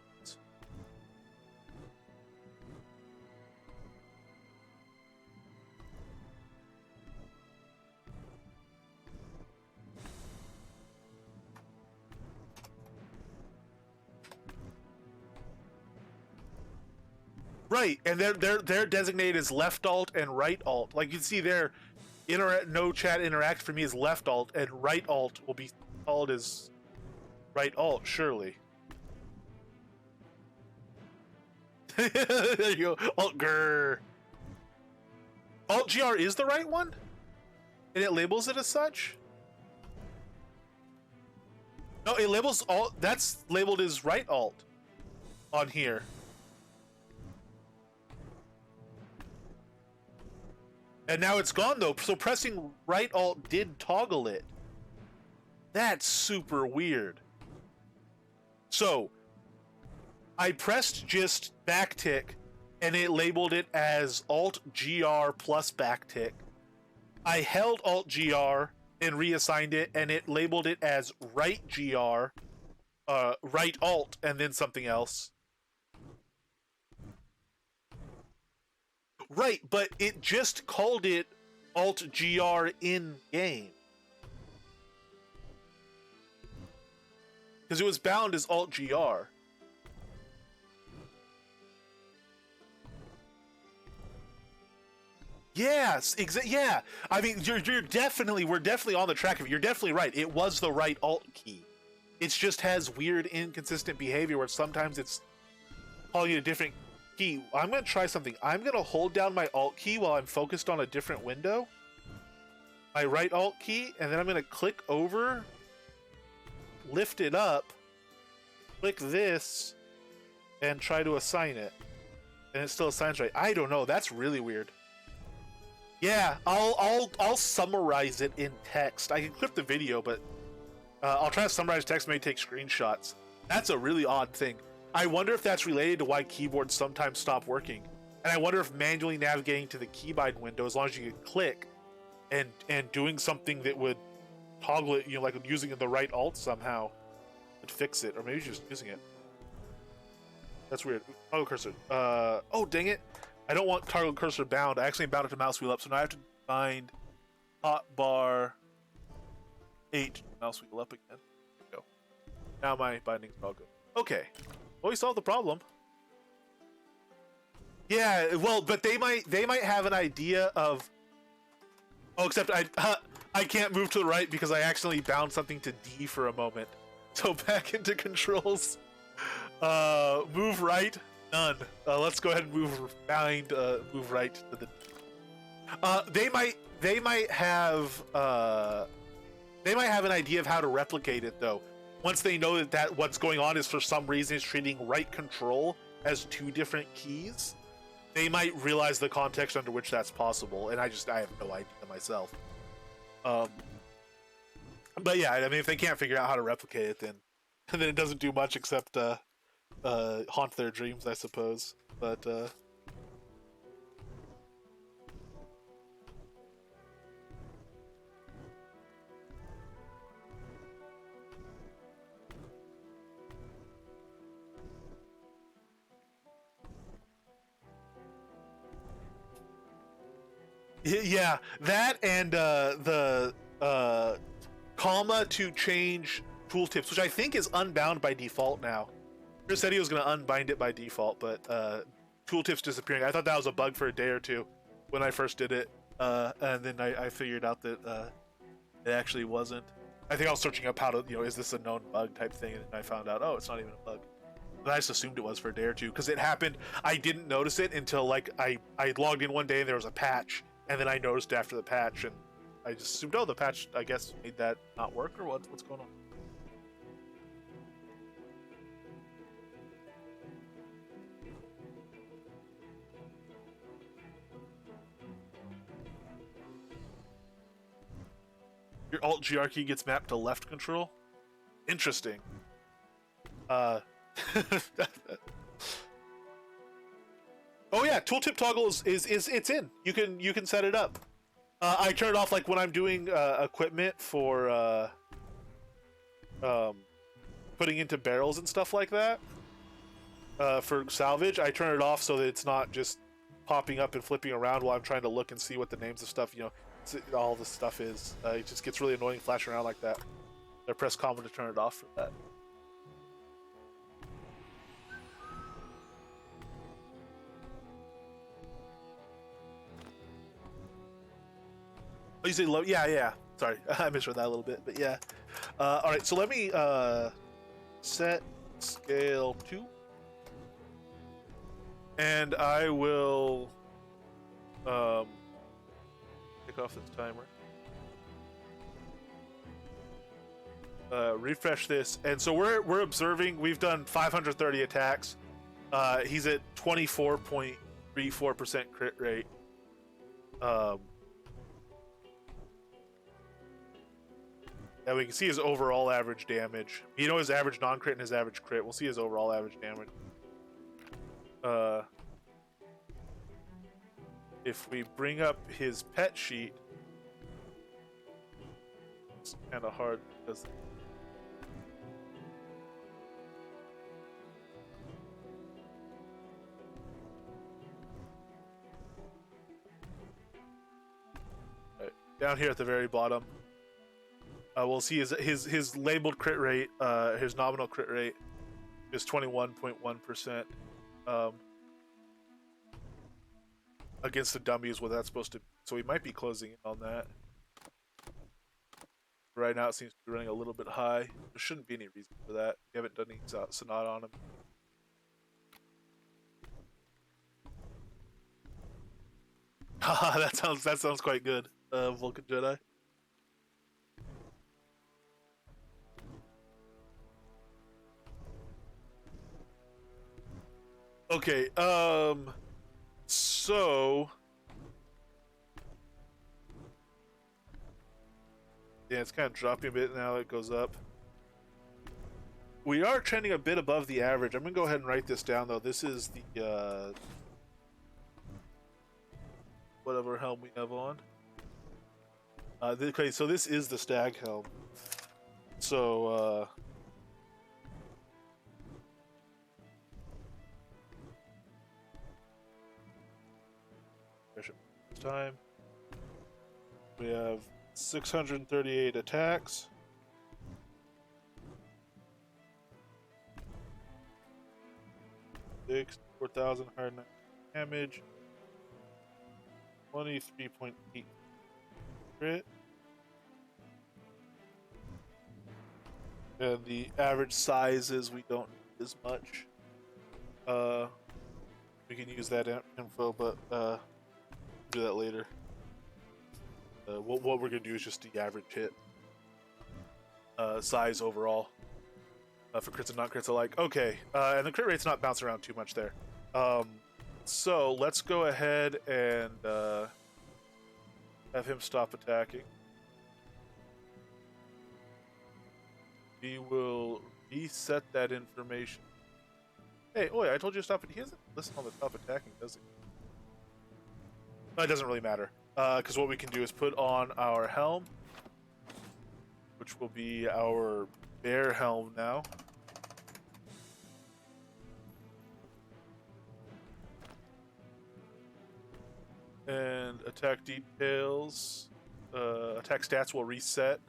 Right, and they're designated as left alt and right alt. Like you can see there, no chat interact for me is left alt, and right alt will be called as right alt, surely. There you go. Alt grr. Alt GR is the right one? And it labels it as such? No, it labels alt. That's labeled as right alt on here. And now it's gone though, so pressing right alt did toggle it. That's super weird. So, I pressed just backtick, and it labeled it as Alt GR plus backtick. I held Alt GR and reassigned it, and it labeled it as right GR, right alt, and then something else. Right, but it just called it Alt GR in game. Because it was bound as Alt GR. Yes, yeah. I mean, we're definitely on the track of it. You're definitely right. It was the right Alt key. It just has weird, inconsistent behavior where sometimes it's calling it a different key. I'm going to try something. I'm going to hold down my Alt key while I'm focused on a different window. My right Alt key, and then I'm going to click over, lift it up, click this, and try to assign it. And it still assigns right. I don't know. That's really weird. Yeah, I'll summarize it in text. I can clip the video, but I'll try to summarize text, maybe take screenshots. That's a really odd thing. I wonder if that's related to why keyboards sometimes stop working. And I wonder if manually navigating to the keybind window, as long as you could click, and doing something that would toggle it, like using the right alt somehow, would fix it. Or maybe just using it. That's weird. Toggle cursor. Oh, dang it. I don't want toggle cursor bound. I actually bound it to mouse wheel up, so now I have to bind hotbar 8 mouse wheel up again. There we go. Now my binding's all good. Okay. Well, we solved the problem. Yeah, well, but they might have an idea of. Oh, except I can't move to the right because I accidentally bound something to D for a moment. So back into controls. Move right. None. Let's go ahead and move right to the. They might have an idea of how to replicate it though. Once they know that what's going on is for some reason it's treating right control as two different keys, they might realize the context under which that's possible. And I have no idea myself. But yeah, I mean, if they can't figure out how to replicate it, then it doesn't do much except haunt their dreams, I suppose. But yeah, that and the comma to change tooltips, which I think is unbound by default now. Chris said he was going to unbind it by default, but tooltips disappearing. I thought that was a bug for a day or two when I first did it, and then I figured out that it actually wasn't. I think I was searching up how to, is this a known bug type thing, and I found out, oh, it's not even a bug. But I just assumed it was for a day or two because it happened. I didn't notice it until like I logged in one day and there was a patch, and then I noticed after the patch, and I just assumed, oh, the patch, I guess, made that not work, or what's going on? Your Alt-GR key gets mapped to left control? Interesting. Oh yeah, tooltip toggle is it's in. You can set it up. I turn it off like when I'm doing equipment for putting into barrels and stuff like that. For salvage, I turn it off so that it's not just popping up and flipping around while I'm trying to look and see what the names of stuff, all this stuff is. It just gets really annoying flashing around like that. I press common to turn it off for that. Oh, you say low? Yeah. Sorry, I misread that a little bit, but yeah. All right, so let me set scale 2, and I will take off this timer. Refresh this, and so we're observing. We've done 530 attacks. He's at 24.34% crit rate. And we can see his overall average damage. His average non-crit and his average crit. We'll see his overall average damage. If we bring up his pet sheet, it's kind of hard because down here at the very bottom, we'll see his labeled crit rate, his nominal crit rate is 21.1%. Against the dummy is what that's supposed to be. So we might be closing in on that. Right now it seems to be running a little bit high. There shouldn't be any reason for that. We haven't done any Sonata on him. Haha, that sounds quite good, Vulcan Jedi. Okay, so yeah, it's kind of dropping a bit now. It goes up. We are trending a bit above the average. I'm gonna go ahead and write this down though. This is the whatever helm we have on. Okay, so this is the Stag helm. So time we have 638 attacks. Six 4,000 hard damage. 23.8 crit. And the average size is we don't need as much. We can use that info, but do that later. What we're gonna do is just the average hit size overall for crits and not crits alike. Okay, and the crit rate's not bouncing around too much there. So let's go ahead and have him stop attacking. We will reset that information. Hey, I told you to stop it. He doesn't listen on the top attacking, does he? No, it doesn't really matter. Because what we can do is put on our helm, which will be our bear helm now. And attack details, attack stats will reset.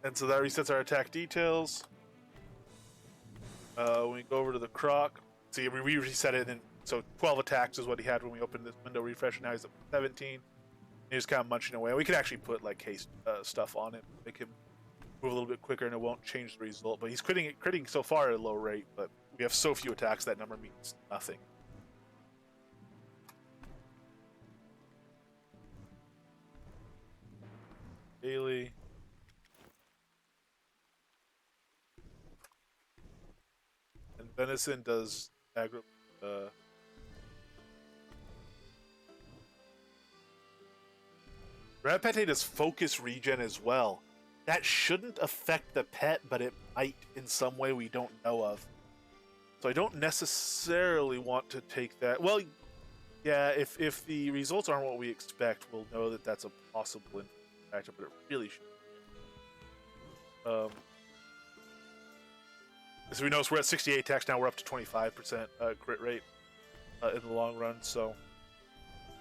And so that resets our attack details. When we go over to the croc, see, we reset it, and so 12 attacks is what he had when we opened this window refresh, and now he's up to 17. He's just kind of munching away. We could actually put like haste stuff on it, make him move a little bit quicker, and it won't change the result. But he's critting so far at a low rate, but we have so few attacks that number means nothing. Daily. And venison does aggro. Rat Pate does focus regen as well. That shouldn't affect the pet, but it might in some way we don't know of. So I don't necessarily want to take that. Well, yeah, if the results aren't what we expect, we'll know that that's a possible factor, but it really should. As we notice, we're at 68 attacks now. We're up to 25% crit rate in the long run. So,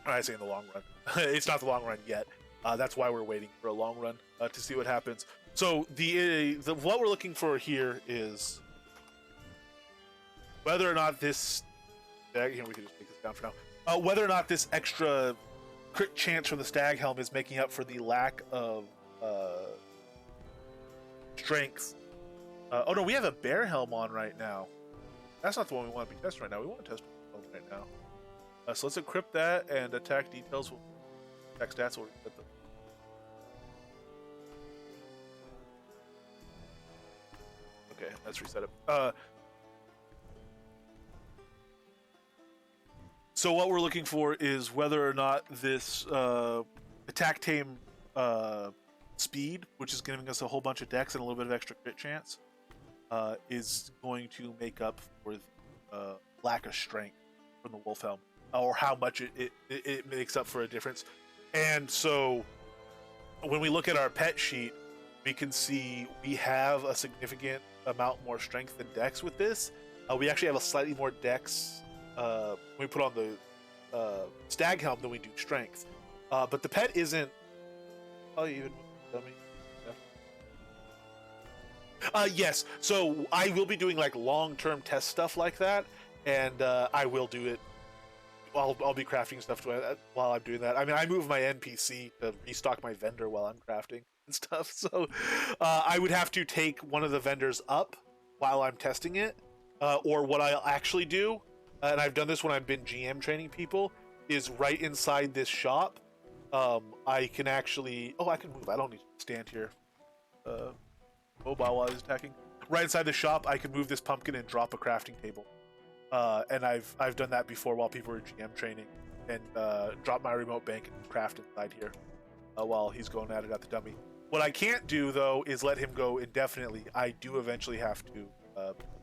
I say in the long run. It's not the long run yet. That's why we're waiting for a long run to see what happens. So the what we're looking for here is whether or not this. We can just take this down for now. Whether or not this extra crit chance from the Stag Helm is making up for the lack of strength. Oh no, we have a Bear Helm on right now. That's not the one we want to be testing right now. We want to test Helm right now. So let's encrypt that, and attack details will attack stats will reset them. Okay, let's reset it. So what we're looking for is whether or not this attack tame speed, which is giving us a whole bunch of dex and a little bit of extra crit chance, is going to make up for the lack of strength from the Wolf Helm, or how much it makes up for a difference. And so when we look at our pet sheet, we can see we have a significant amount more strength than dex with this. We actually have a slightly more dex when we put on the Stag Helm than we do strength. But the pet isn't... Oh, even dummy. Yes, so I will be doing like long-term test stuff like that, and I will do it. I'll be crafting stuff while I'm doing that. I mean, I move my NPC to restock my vendor while I'm crafting and stuff, so I would have to take one of the vendors up while I'm testing it, or what I'll actually do, and I've done this when I've been GM training people, is right inside this shop, I can actually... Oh, I can move. I don't need to stand here. Mobile while he's attacking. Right inside the shop, I can move this pumpkin and drop a crafting table. And I've done that before while people were GM training, and drop my remote bank and craft inside here while he's going at it at the dummy. What I can't do though is let him go indefinitely. I do eventually have to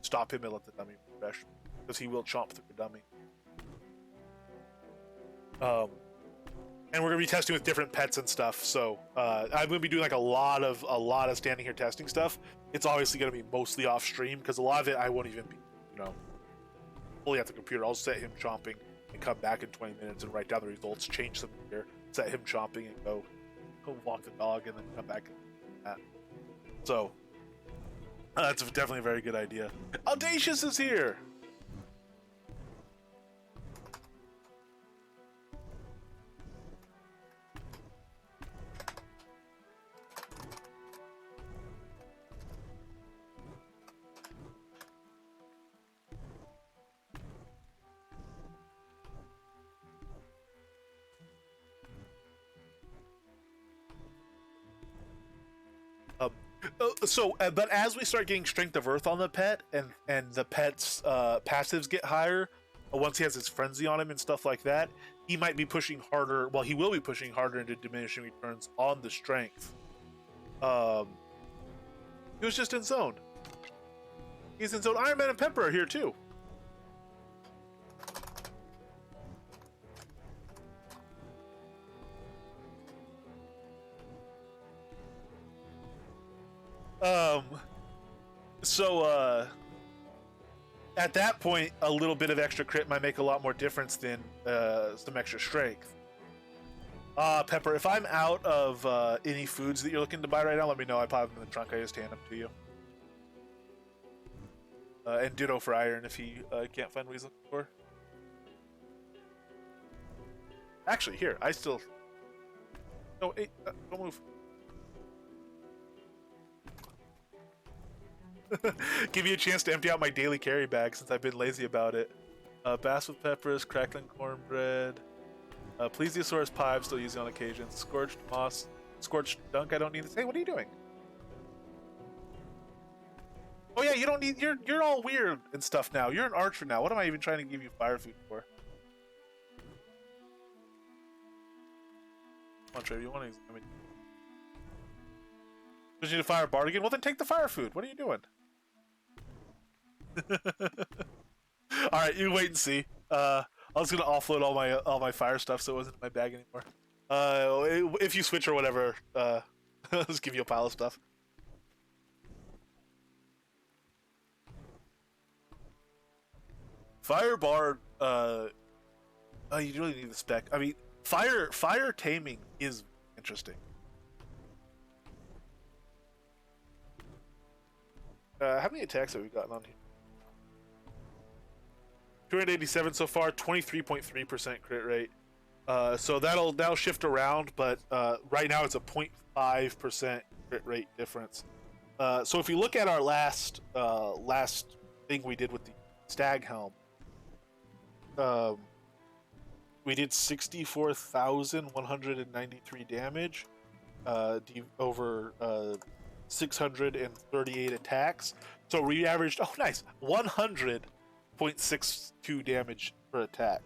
stop him and let the dummy refresh, because he will chomp through the dummy. And we're gonna be testing with different pets and stuff. So I'm gonna be doing like a lot of standing here testing stuff. It's obviously gonna be mostly off stream, because a lot of it I won't even be, fully at the computer. I'll set him chomping and come back in 20 minutes and write down the results, change them here, set him chomping, and go walk the dog, and then come back and do that. So that's definitely a very good idea. Audacious is here. But as we start getting Strength of Earth on the pet, and the pet's passives get higher, once he has his Frenzy on him and stuff like that, he might be pushing harder. Well, he will be pushing harder into diminishing returns on the Strength. He was just in zone. He's in zone. Iron Man and Pepper are here too. At that point, a little bit of extra crit might make a lot more difference than some extra strength. Pepper, if I'm out of any foods that you're looking to buy right now, let me know. I pop them in the trunk. I just hand them to you. And ditto for Iron if he can't find what he's looking for. Actually, here, I still... No, hey, don't move. Give me a chance to empty out my daily carry bag since I've been lazy about it. Bass with peppers, crackling cornbread, plesiosaurus pie, I'm still using on occasion. Scorched moss, scorched dunk. I don't need this. Hey, what are you doing? Oh yeah, you don't need. You're all weird and stuff now. You're an archer now. What am I even trying to give you fire food for? Come on, Trey, you want to? I mean, just need a fire bargain. Well, then take the fire food. What are you doing? All right, you wait and see. I was gonna offload all my fire stuff, so it wasn't in my bag anymore. If you switch or whatever, I'll just give you a pile of stuff. Fire bar. Oh, you really need the spec. I mean, fire taming is interesting. How many attacks have we gotten on here? 287 so far, 23.3% crit rate. So that'll shift around, but right now it's a 0.5% crit rate difference. So if you look at our last thing we did with the Stag Helm, we did 64,193 damage over 638 attacks. So we averaged, oh nice, 100.62 damage per attack.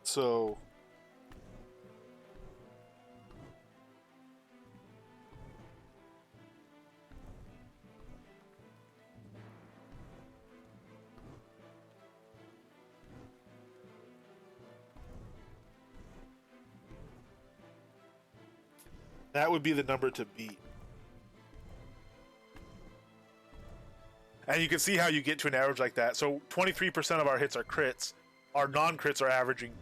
So that would be the number to beat. And you can see how you get to an average like that. So 23% of our hits are crits. Our non-crits are averaging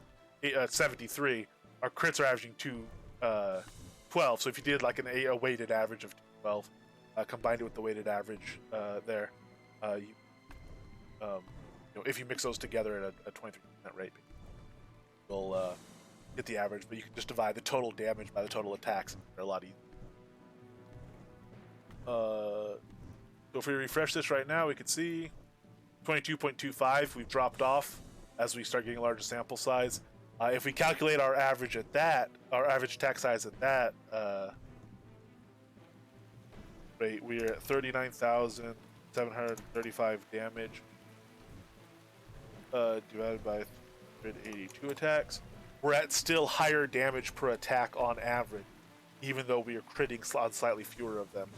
73. Our crits are averaging 212. So if you did like a weighted average of 212, combined it with the weighted average there, if you mix those together at a 23% rate, you'll get the average. But you can just divide the total damage by the total attacks. They're a lot easier. So if we refresh this right now, we can see 22.25. We've dropped off as we start getting a larger sample size. If we calculate our average at that, our average attack size at that rate, we're at 39,735 damage divided by 382 attacks. We're at still higher damage per attack on average, even though we are critting on slightly fewer of them,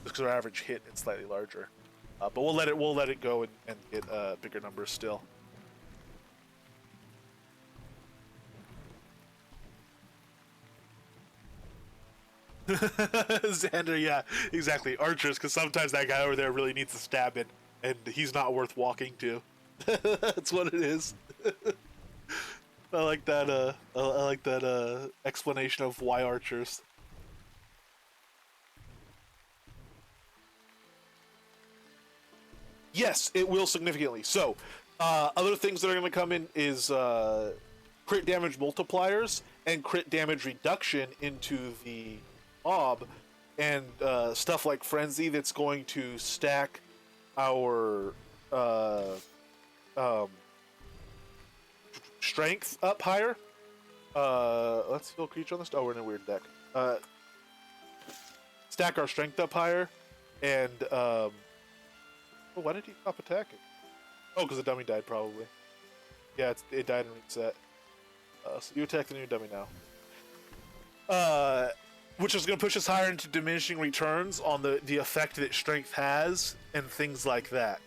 because our average hit is slightly larger. But we'll let it go and get bigger numbers still. Xander, yeah, exactly. Archers, because sometimes that guy over there really needs a stabbing, and he's not worth walking to. That's what it is. I like that. I like that explanation of why archers. Yes, it will significantly. So, other things that are going to come in is crit damage multipliers and crit damage reduction into the mob, and stuff like frenzy that's going to stack our strength up higher. Let's heal creature on this. Oh, we're in a weird deck. Stack our strength up higher, and oh, why did he stop attacking? Oh, because the dummy died, probably. Yeah, it died and reset. So you attack the new dummy now. Which is going to push us higher into diminishing returns on the effect that strength has and things like that.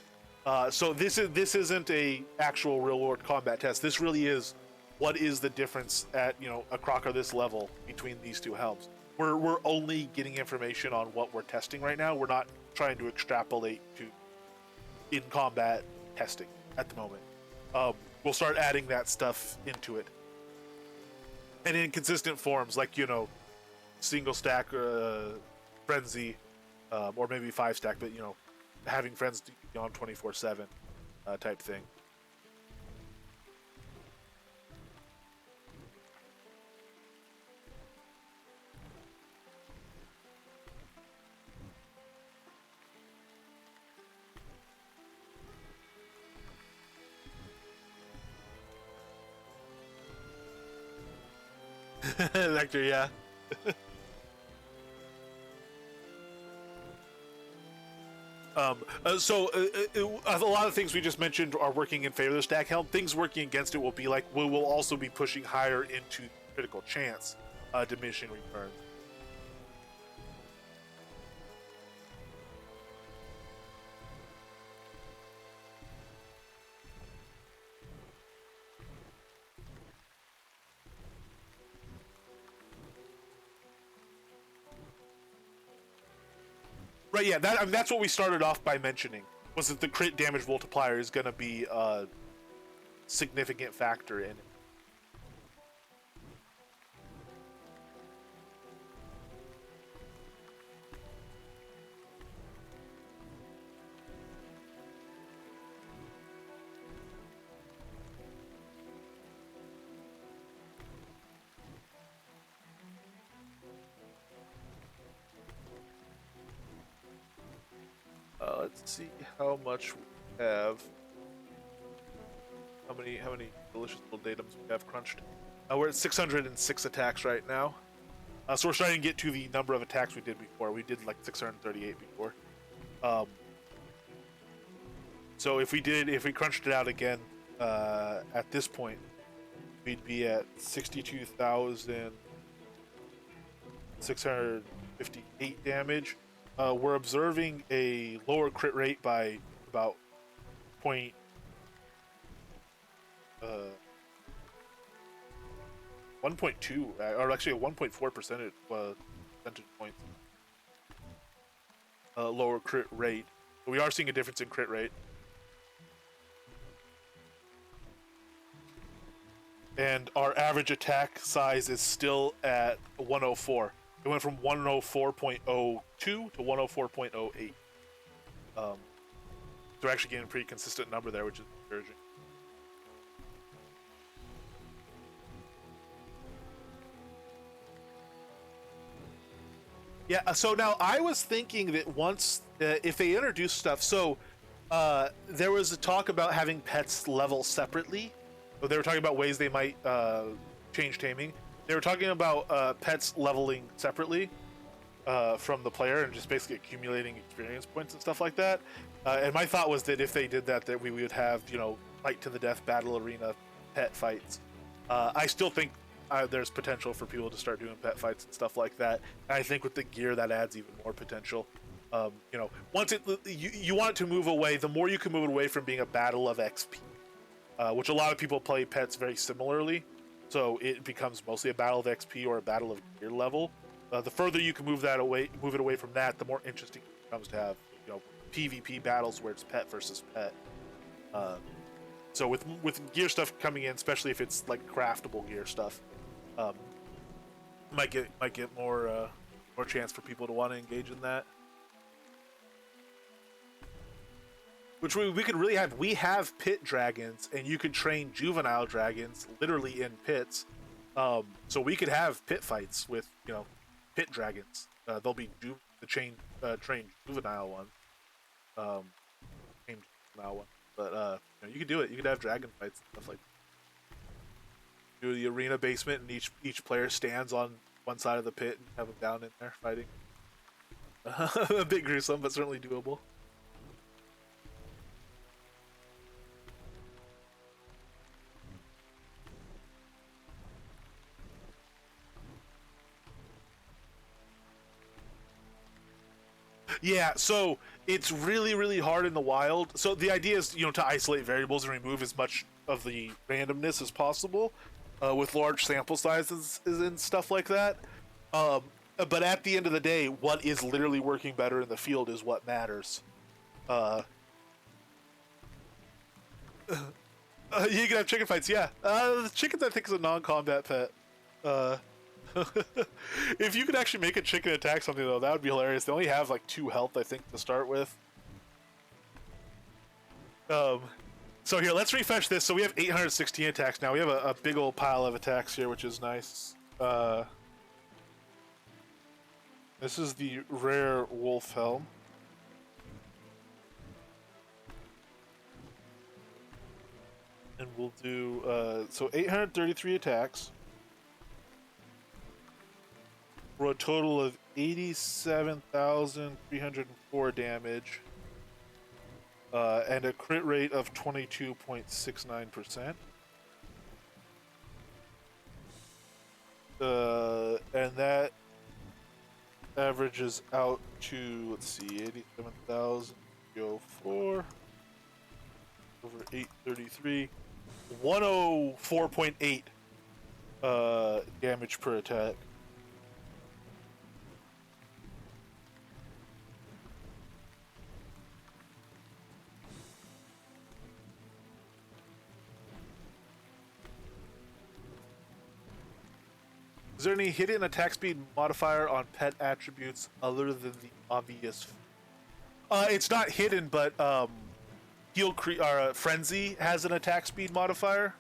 So this isn't a actual real world combat test. This really is what is the difference at a Crocker this level between these two helms. We're only getting information on what we're testing right now. We're not trying to extrapolate to in combat testing at the moment. We'll start adding that stuff into it and in consistent forms, like single stack frenzy, or maybe 5 stack, but having friends on 24/7 type thing. Vector, yeah. A lot of things we just mentioned are working in favor of the stack helm. Things working against it will be like we will also be pushing higher into critical chance, diminishing returns. Right, yeah, that's what we started off by mentioning, was that the crit damage multiplier is going to be a significant factor in it. Let's see how much we have. How many delicious little datums we have crunched. We're at 606 attacks right now. So we're starting to get to the number of attacks we did before. We did like 638 before. So if we crunched it out again at this point, we'd be at 62,658 damage. We're observing a lower crit rate by about 1.2, or actually a 1.4 percentage points lower crit rate. But we are seeing a difference in crit rate. And our average attack size is still at 104. It went from 104.02 to 104.08. So we're actually getting a pretty consistent number there, which is encouraging. Yeah, so now I was thinking that once, if they introduce stuff, there was a talk about having pets level separately. So they were talking about ways they might change taming. They were talking about pets leveling separately from the player and just basically accumulating experience points and stuff like that. And my thought was that if they did that we would have, fight to the death battle arena pet fights. I still think there's potential for people to start doing pet fights and stuff like that. And I think with the gear that adds even more potential. Once you want it to move away, the more you can move it away from being a battle of XP, which a lot of people play pets very similarly. So it becomes mostly a battle of XP or a battle of gear level. The further you can move it away from that, the more interesting it becomes to have, PvP battles where it's pet versus pet. So with gear stuff coming in, especially if it's like craftable gear stuff, might get more chance for people to want to engage in that. Which we could really have. We have pit dragons, and you could train juvenile dragons literally in pits. So we could have pit fights with pit dragons. They'll be trained juvenile ones. Trained juvenile one. But you could do it. You could have dragon fights and stuff like that. Do the arena basement, and each player stands on one side of the pit and have them down in there fighting. A bit gruesome, but certainly doable. Yeah, so it's really, really hard in the wild. So the idea is, to isolate variables and remove as much of the randomness as possible with large sample sizes and stuff like that. But at the end of the day, what is literally working better in the field is what matters. You can have chicken fights, yeah. The chickens, I think, is a non-combat pet. Uh, if you could actually make a chicken attack something though, that would be hilarious. They only have like 2 health, I think, to start with. So here, let's refresh this. So we have 816 attacks now. We have a big old pile of attacks here, which is nice. This is the rare wolf helm. And we'll do, so 833 attacks. For a total of 87,304 damage. And a crit rate of 22.69%. And that averages out to, let's see, 87,004 over 833. 104.8 damage per attack. Is there any hidden attack speed modifier on pet attributes other than the obvious? It's not hidden, but Frenzy has an attack speed modifier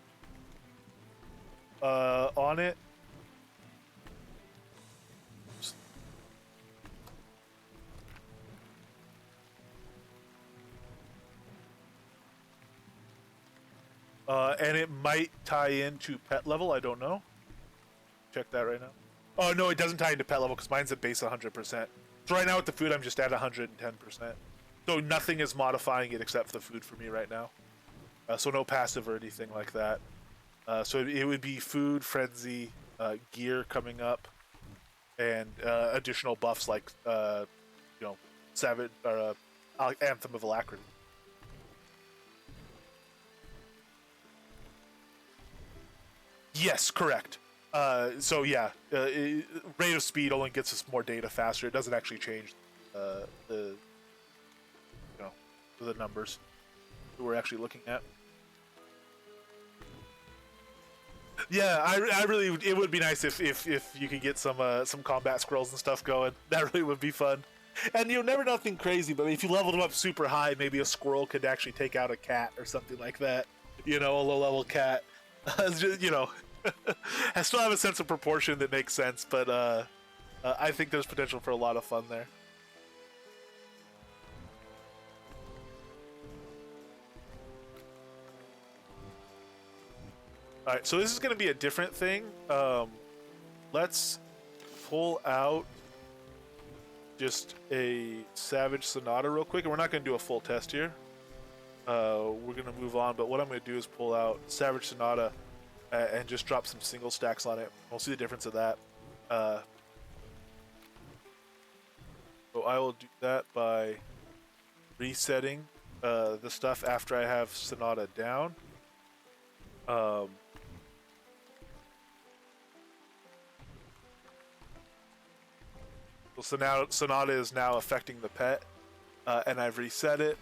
on it. And it might tie into pet level. I don't know. Check that right now. Oh no, it doesn't tie into pet level because mine's at base 100%. So right now with the food, I'm just at 110%. So nothing is modifying it except for the food for me right now. So no passive or anything like that. So it would be food, frenzy, gear coming up, and additional buffs like Savage or Anthem of Alacrity. Yes, correct. So yeah, rate of speed only gets us more data faster. It doesn't actually change the numbers that we're actually looking at. Yeah, I really, it would be nice if you could get some combat scrolls and stuff going. That really would be fun. And never nothing crazy, but if you leveled them up super high, maybe a squirrel could actually take out a cat or something like that. A low level cat. I still have a sense of proportion that makes sense, but I think there's potential for a lot of fun there. Alright, so this is going to be a different thing. Let's pull out just a Savage Sonata real quick, and we're not going to do a full test here. We're going to move on, but what I'm going to do is pull out Savage Sonata and just drop some single stacks on it. We'll see the difference of that. So I will do that by resetting the stuff after I have Sonata down. So now Sonata is now affecting the pet, and I've reset it.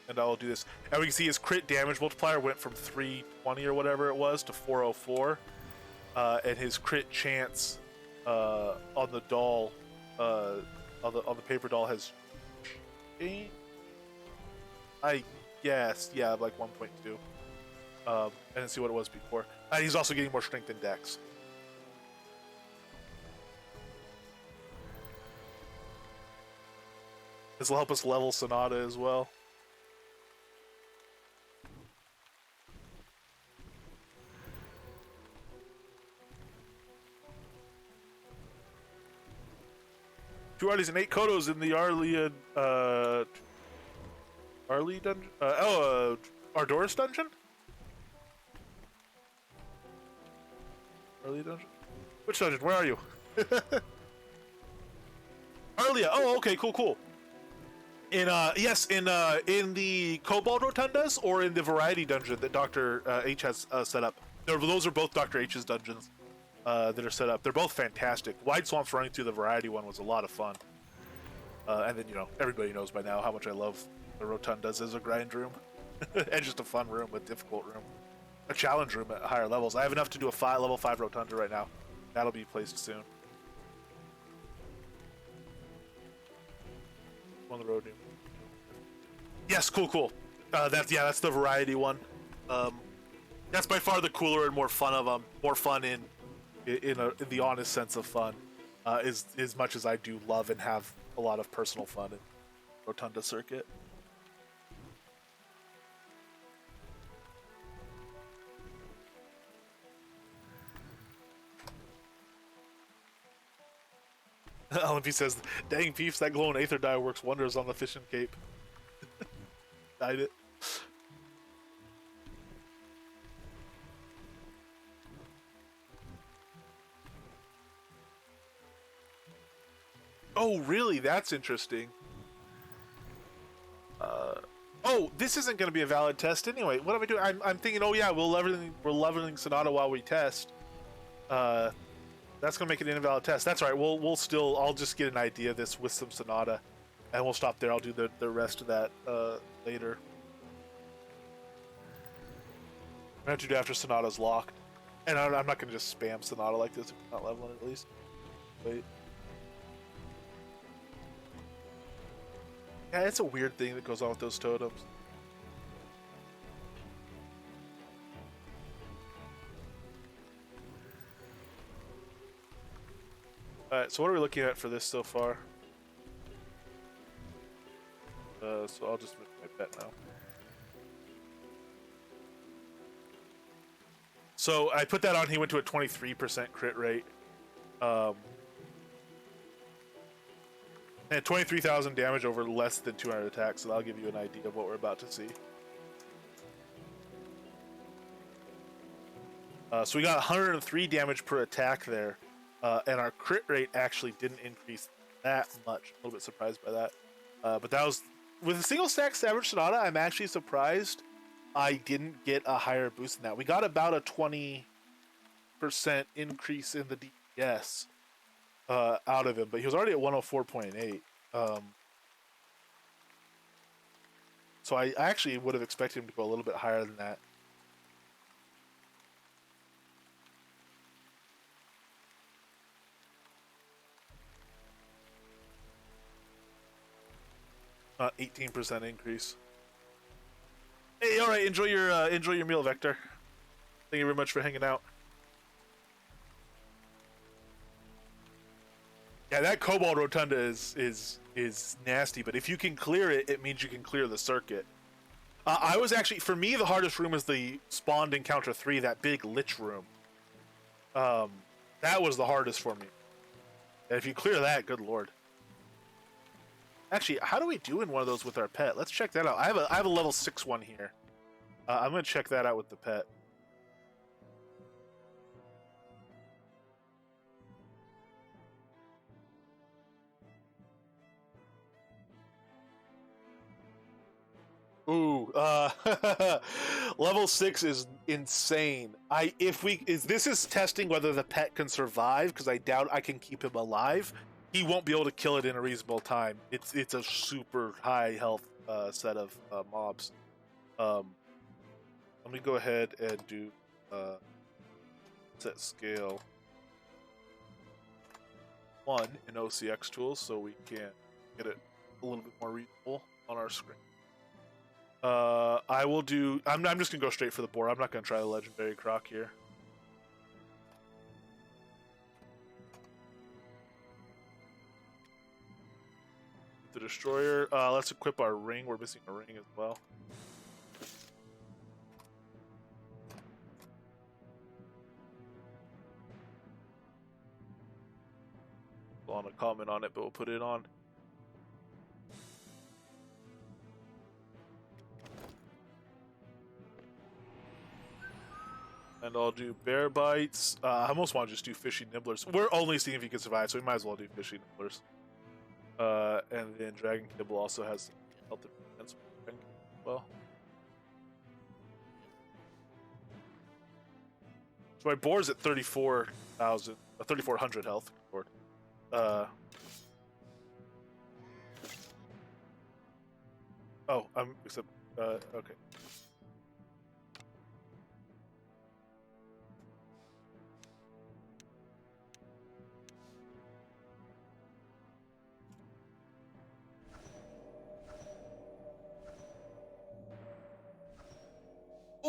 And I will do this. And we can see his crit damage multiplier went from 320 or whatever it was to 404. And his crit chance on the doll, on the paper doll has changed. I guess, yeah, like 1.2. I didn't see what it was before. He's also getting more strength and dex. This will help us level Sonata as well. Two Arlies and 8 Kodos in the Arlian, Arlie dungeon? Ardoris dungeon? Arlie dungeon? Which dungeon? Where are you? Arlia. Oh, okay, cool. In in the Cobalt Rotundas or in the Variety Dungeon that Dr. H has set up. Those are both Dr. H's dungeons that are set up. They're both fantastic. Wide Swamps running through the Variety one was a lot of fun. And then, everybody knows by now how much I love the Rotundas as a grind room. And just a fun room, a difficult room. a challenge room at higher levels. I have enough to do a level 5 rotunda right now. That'll be placed soon. On the road. Yes, cool. That's the variety one. That's by far the cooler and more fun of them. More fun in the honest sense of fun. As much as I do love and have a lot of personal fun in Rotunda Circuit. LMP says, "Dang peeps, that glowing aether dye works wonders on the fishing cape." Dyed it. Oh, really? That's interesting. Oh, this isn't going to be a valid test anyway. What am I doing? I'm thinking, oh yeah, we're leveling Sonata while we test. That's going to make it an invalid test. That's right. I'll just get an idea of this with some Sonata, and we'll stop there. I'll do the rest of that later. I have to do after Sonata's locked, and I'm not going to just spam Sonata like this if I'm not leveling at least. Wait. Yeah, it's a weird thing that goes on with those totems. Alright, so what are we looking at for this so far? So I'll just make my bet now. So I put that on, he went to a 23% crit rate. And 23,000 damage over less than 200 attacks, so that'll give you an idea of what we're about to see. So we got 103 damage per attack there, and our crit rate actually didn't increase that much. A little bit surprised by that. But that was, with a single stack Savage Sonata, I'm actually surprised I didn't get a higher boost than that. We got about a 20% increase in the DPS out of him, but he was already at 104.8. So I actually would have expected him to go a little bit higher than that. 18% increase. Hey, all right, enjoy your meal, Vector. Thank you very much for hanging out. Yeah, that Cobalt Rotunda is nasty, but if you can clear it, it means you can clear the circuit. I was actually, for me, the hardest room is the spawned encounter 3, that big lich room. That was the hardest for me. And if you clear that, good lord. Actually, how do we do in one of those with our pet? Let's check that out. I have a level 6 one here. I'm gonna check that out with the pet. Ooh, level 6 is insane. This is testing whether the pet can survive, because I doubt I can keep him alive. He won't be able to kill it in a reasonable time. It's a super high health set of mobs. Let me go ahead and do set scale 1 in OCX tools so we can get it a little bit more readable on our screen. I will do. I'm just gonna go straight for the boar. I'm not gonna try the legendary croc here. The destroyer. Let's equip our ring. We're missing a ring as well. I'll want to comment on it, but we'll put it on. And I'll do bear bites. I almost want to just do fishy nibblers. We're only seeing if he can survive, so we might as well do fishy nibblers. And then dragon kibble also has health defense as well. So my boar's at 3,400 health. Okay.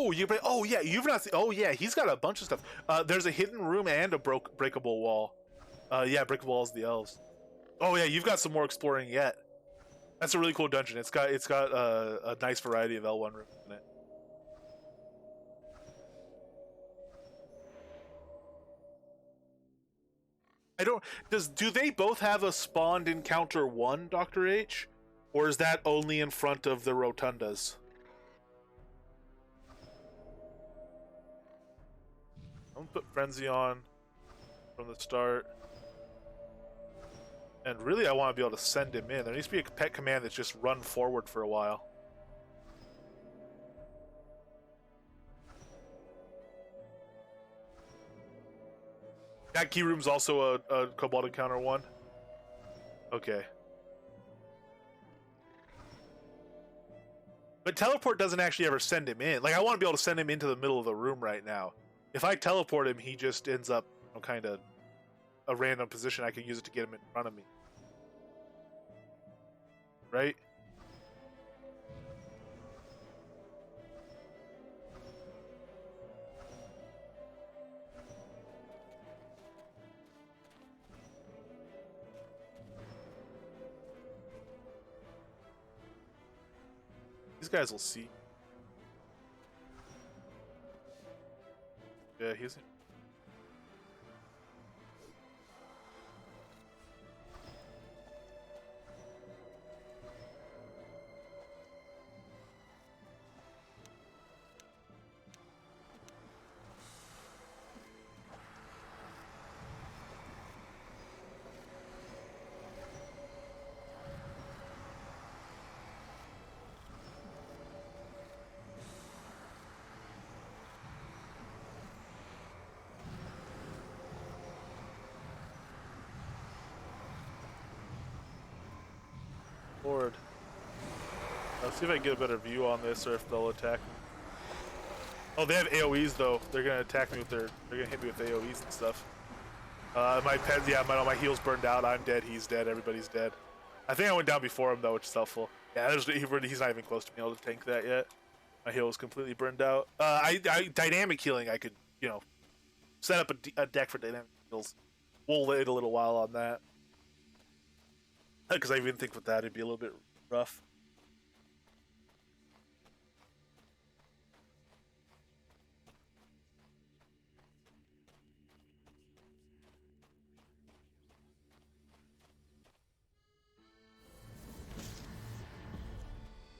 Oh, you play. Oh yeah, you've not seen. Oh yeah, he's got a bunch of stuff. There's a hidden room and a breakable wall. Yeah, breakable walls, the elves. Oh yeah, you've got some more exploring yet. That's a really cool dungeon. It's got a nice variety of L1 rooms in it. I don't. Do they both have a spawned encounter 1, Dr. H, or is that only in front of the rotundas? I'm gonna put frenzy on from the start. And really, I want to be able to send him in. There needs to be a pet command that's just run forward for a while. That key room's also a Cobalt Encounter 1? Okay. But teleport doesn't actually ever send him in. Like, I want to be able to send him into the middle of the room right now. If I teleport him, he just ends up, kind of a random position. I can use it to get him in front of me. Right? These guys will see. Yeah, he's... Lord. Let's see if I can get a better view on this, or if they'll attack me. Oh, they have AoEs though. They're gonna attack me with their. They're gonna hit me with AoEs and stuff. My pet, yeah, my heal's burned out. I'm dead. He's dead. Everybody's dead. I think I went down before him though, which is helpful. Yeah, he's not even close to being able to tank that yet. My heal is completely burned out. Dynamic healing. I could, set up a deck for dynamic heals. We'll wait a little while on that. Because I even think with that it'd be a little bit rough.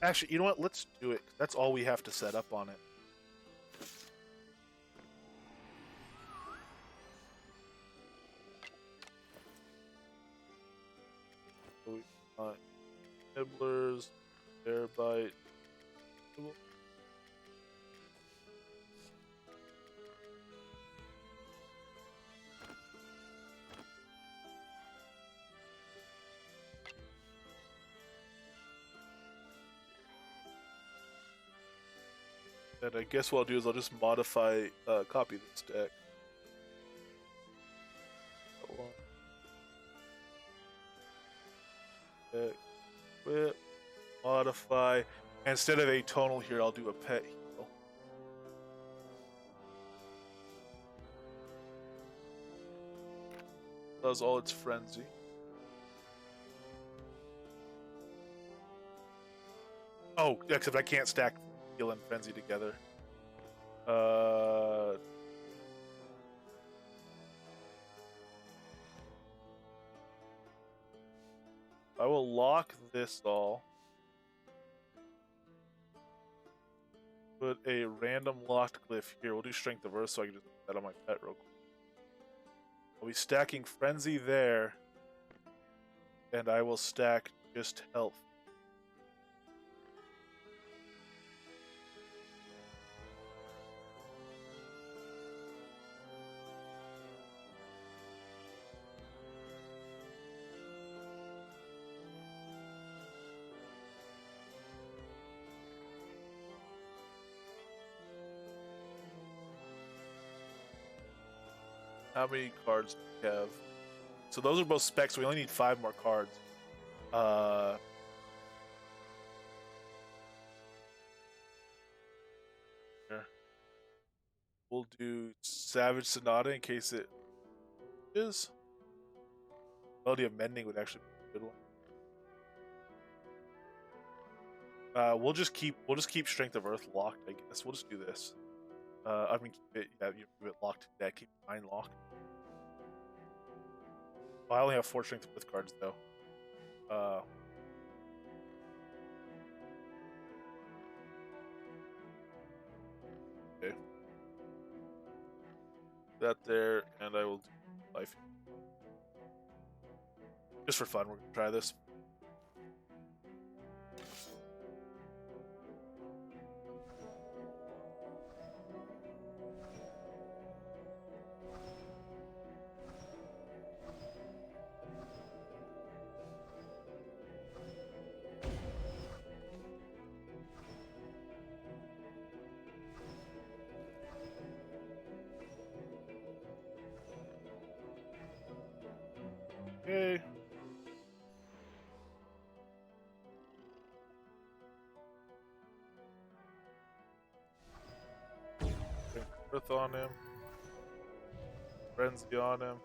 Actually, you know what? Let's do it. That's all we have to set up on it. Nibblers, Airbite. And I guess what I'll do is I'll just modify, copy this deck. Equip, modify. Instead of a tonal here, I'll do a pet heal. Does all its frenzy. Oh, except I can't stack heal and frenzy together. I will lock this all. Put a random locked glyph here. We'll do Strength of Earth so I can just put that on my pet real quick. I'll be stacking Frenzy there. And I will stack just Health. How many cards do we have? So those are both specs. So we only need 5 more cards. Here. We'll do Savage Sonata in case it is. Melody of Mending would actually be a good one. We'll just keep Strength of Earth locked, I guess. We'll just do this. I mean, keep it locked to that. Keep mine locked. I only have 4 Strength with cards though. Okay. That there, and I will do life. Just for fun, we're gonna try this. Okay. Earth on him. Frenzy on him.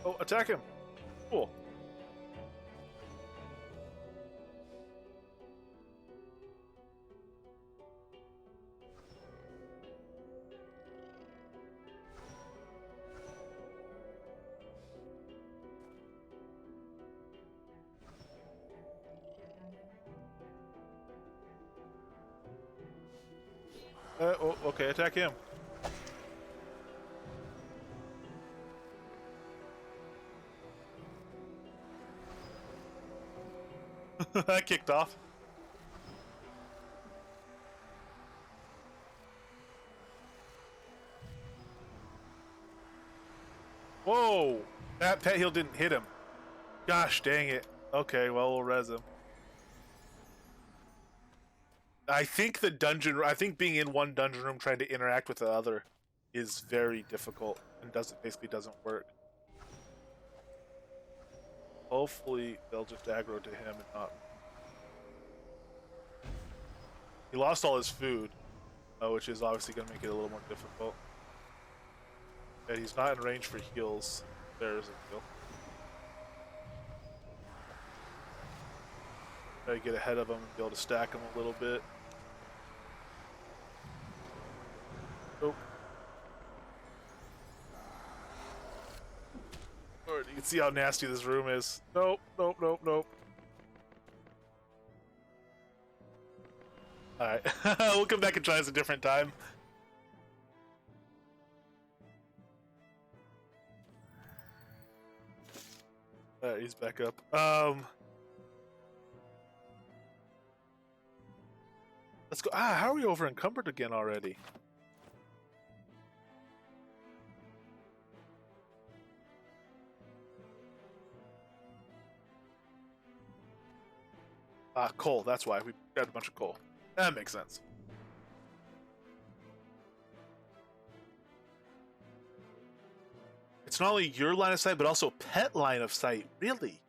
Oh, attack him! Cool. Oh, okay, attack him. That kicked off. Whoa! That pet heal didn't hit him. Gosh dang it. Okay, well, we'll res him. I think being in one dungeon room trying to interact with the other is very difficult and basically doesn't work. Hopefully they'll just aggro to him and not. He lost all his food, which is obviously going to make it a little more difficult. And he's not in range for heals. There's a heal. Try to get ahead of him and be able to stack him a little bit. Nope. Alright, you can see how nasty this room is. Nope, nope, nope, nope. Alright, we'll come back and try this a different time. Alright, he's back up. Let's go. How are we over encumbered again already? Coal, that's why. We grabbed a bunch of coal. That makes sense. It's not only your line of sight, but also pet line of sight. Really?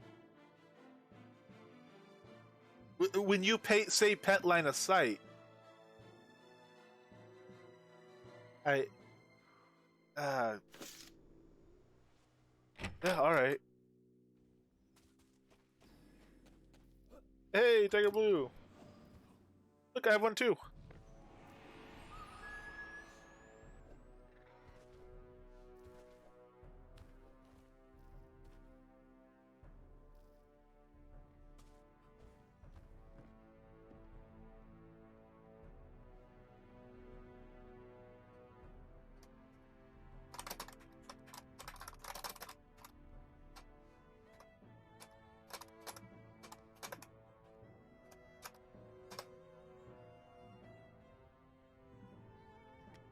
When you say pet line of sight, yeah, alright. Hey, Tiger Blue! Look, I have one too.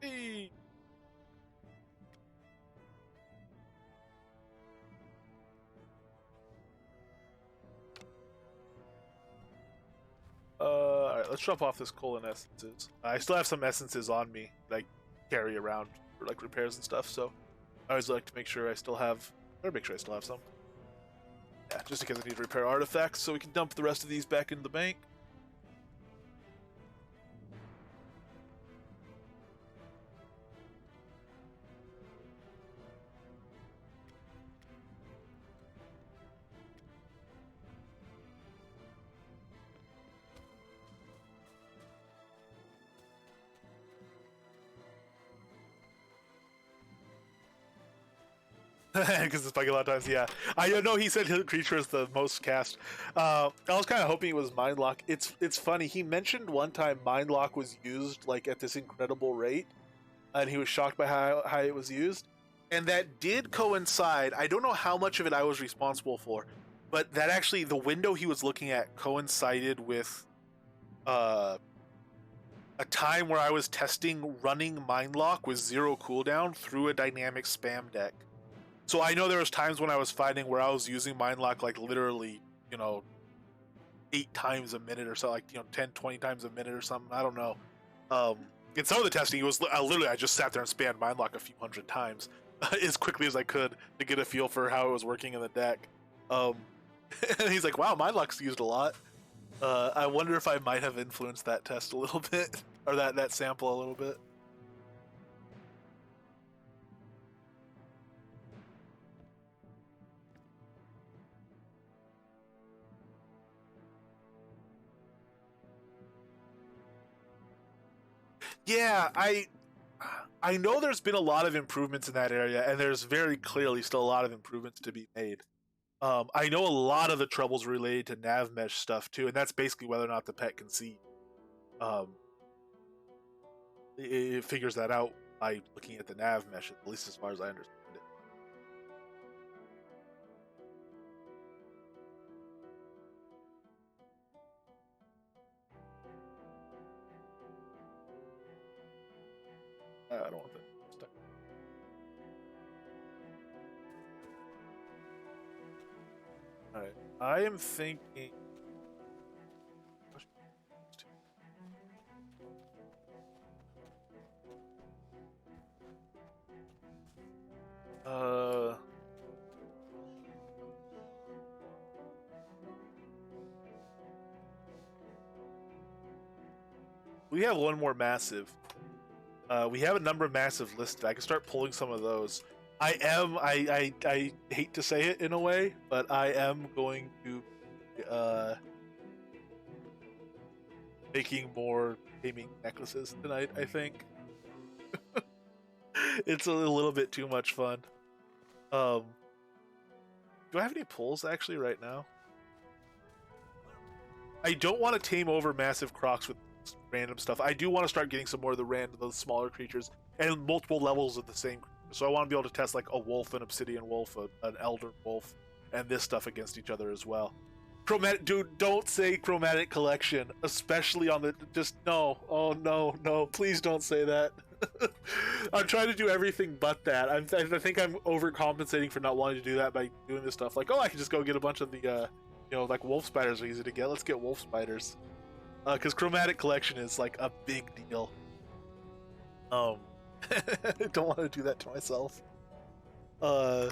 Hey. Alright, let's drop off this coal and essences. I still have some essences on me that I carry around for like repairs and stuff, so I always like to make sure I still have, or make sure I still have some. Yeah, just in case I need to repair artifacts, so we can dump the rest of these back into the bank. Because it's like a lot of times, yeah. I know he said his creature is the most cast. I was kind of hoping it was Mind Lock. It's funny. He mentioned one time Mind Lock was used like at this incredible rate, and he was shocked by how high it was used. And that did coincide. I don't know how much of it I was responsible for, but that actually the window he was looking at coincided with uh, a time where I was testing running Mind Lock with 0 cooldown through a dynamic spam deck. So I know there was times when I was fighting where I was using Mind Lock like literally, 8 times a minute or so, like 10, 20 times a minute or something. I don't know. In some of the testing, it was I just sat there and spammed Mind Lock a few hundred times as quickly as I could to get a feel for how it was working in the deck. And he's like, "Wow, Mind Lock's used a lot." I wonder if I might have influenced that test a little bit, or that sample a little bit. Yeah, I know there's been a lot of improvements in that area, and there's very clearly still a lot of improvements to be made. I know a lot of the troubles related to nav mesh stuff too, and that's basically whether or not the pet can see. Um, it figures that out by looking at the nav mesh, at least as far as I understand it. I don't want that stuck. All right, I am thinking. Uh, we have one more massive. We have a number of massive listed. I can start pulling some of those. I hate to say it in a way, but I am going to making more taming necklaces tonight, I think. It's a little bit too much fun. Um, do I have any pulls actually right now? I don't want to tame over massive crocs with random stuff. I do want to start getting some more of the smaller creatures and multiple levels of the same creature. So I want to be able to test like a wolf, an obsidian wolf, an elder wolf, and this stuff against each other as well. Chromatic, dude, don't say chromatic collection, especially on the just no. Oh no, please don't say that. I'm trying to do everything but that. I think I'm overcompensating for not wanting to do that by doing this stuff. Like, oh, I can just go get a bunch of the, like wolf spiders are easy to get. Let's get wolf spiders. Because chromatic collection is like a big deal. I don't want to do that to myself. I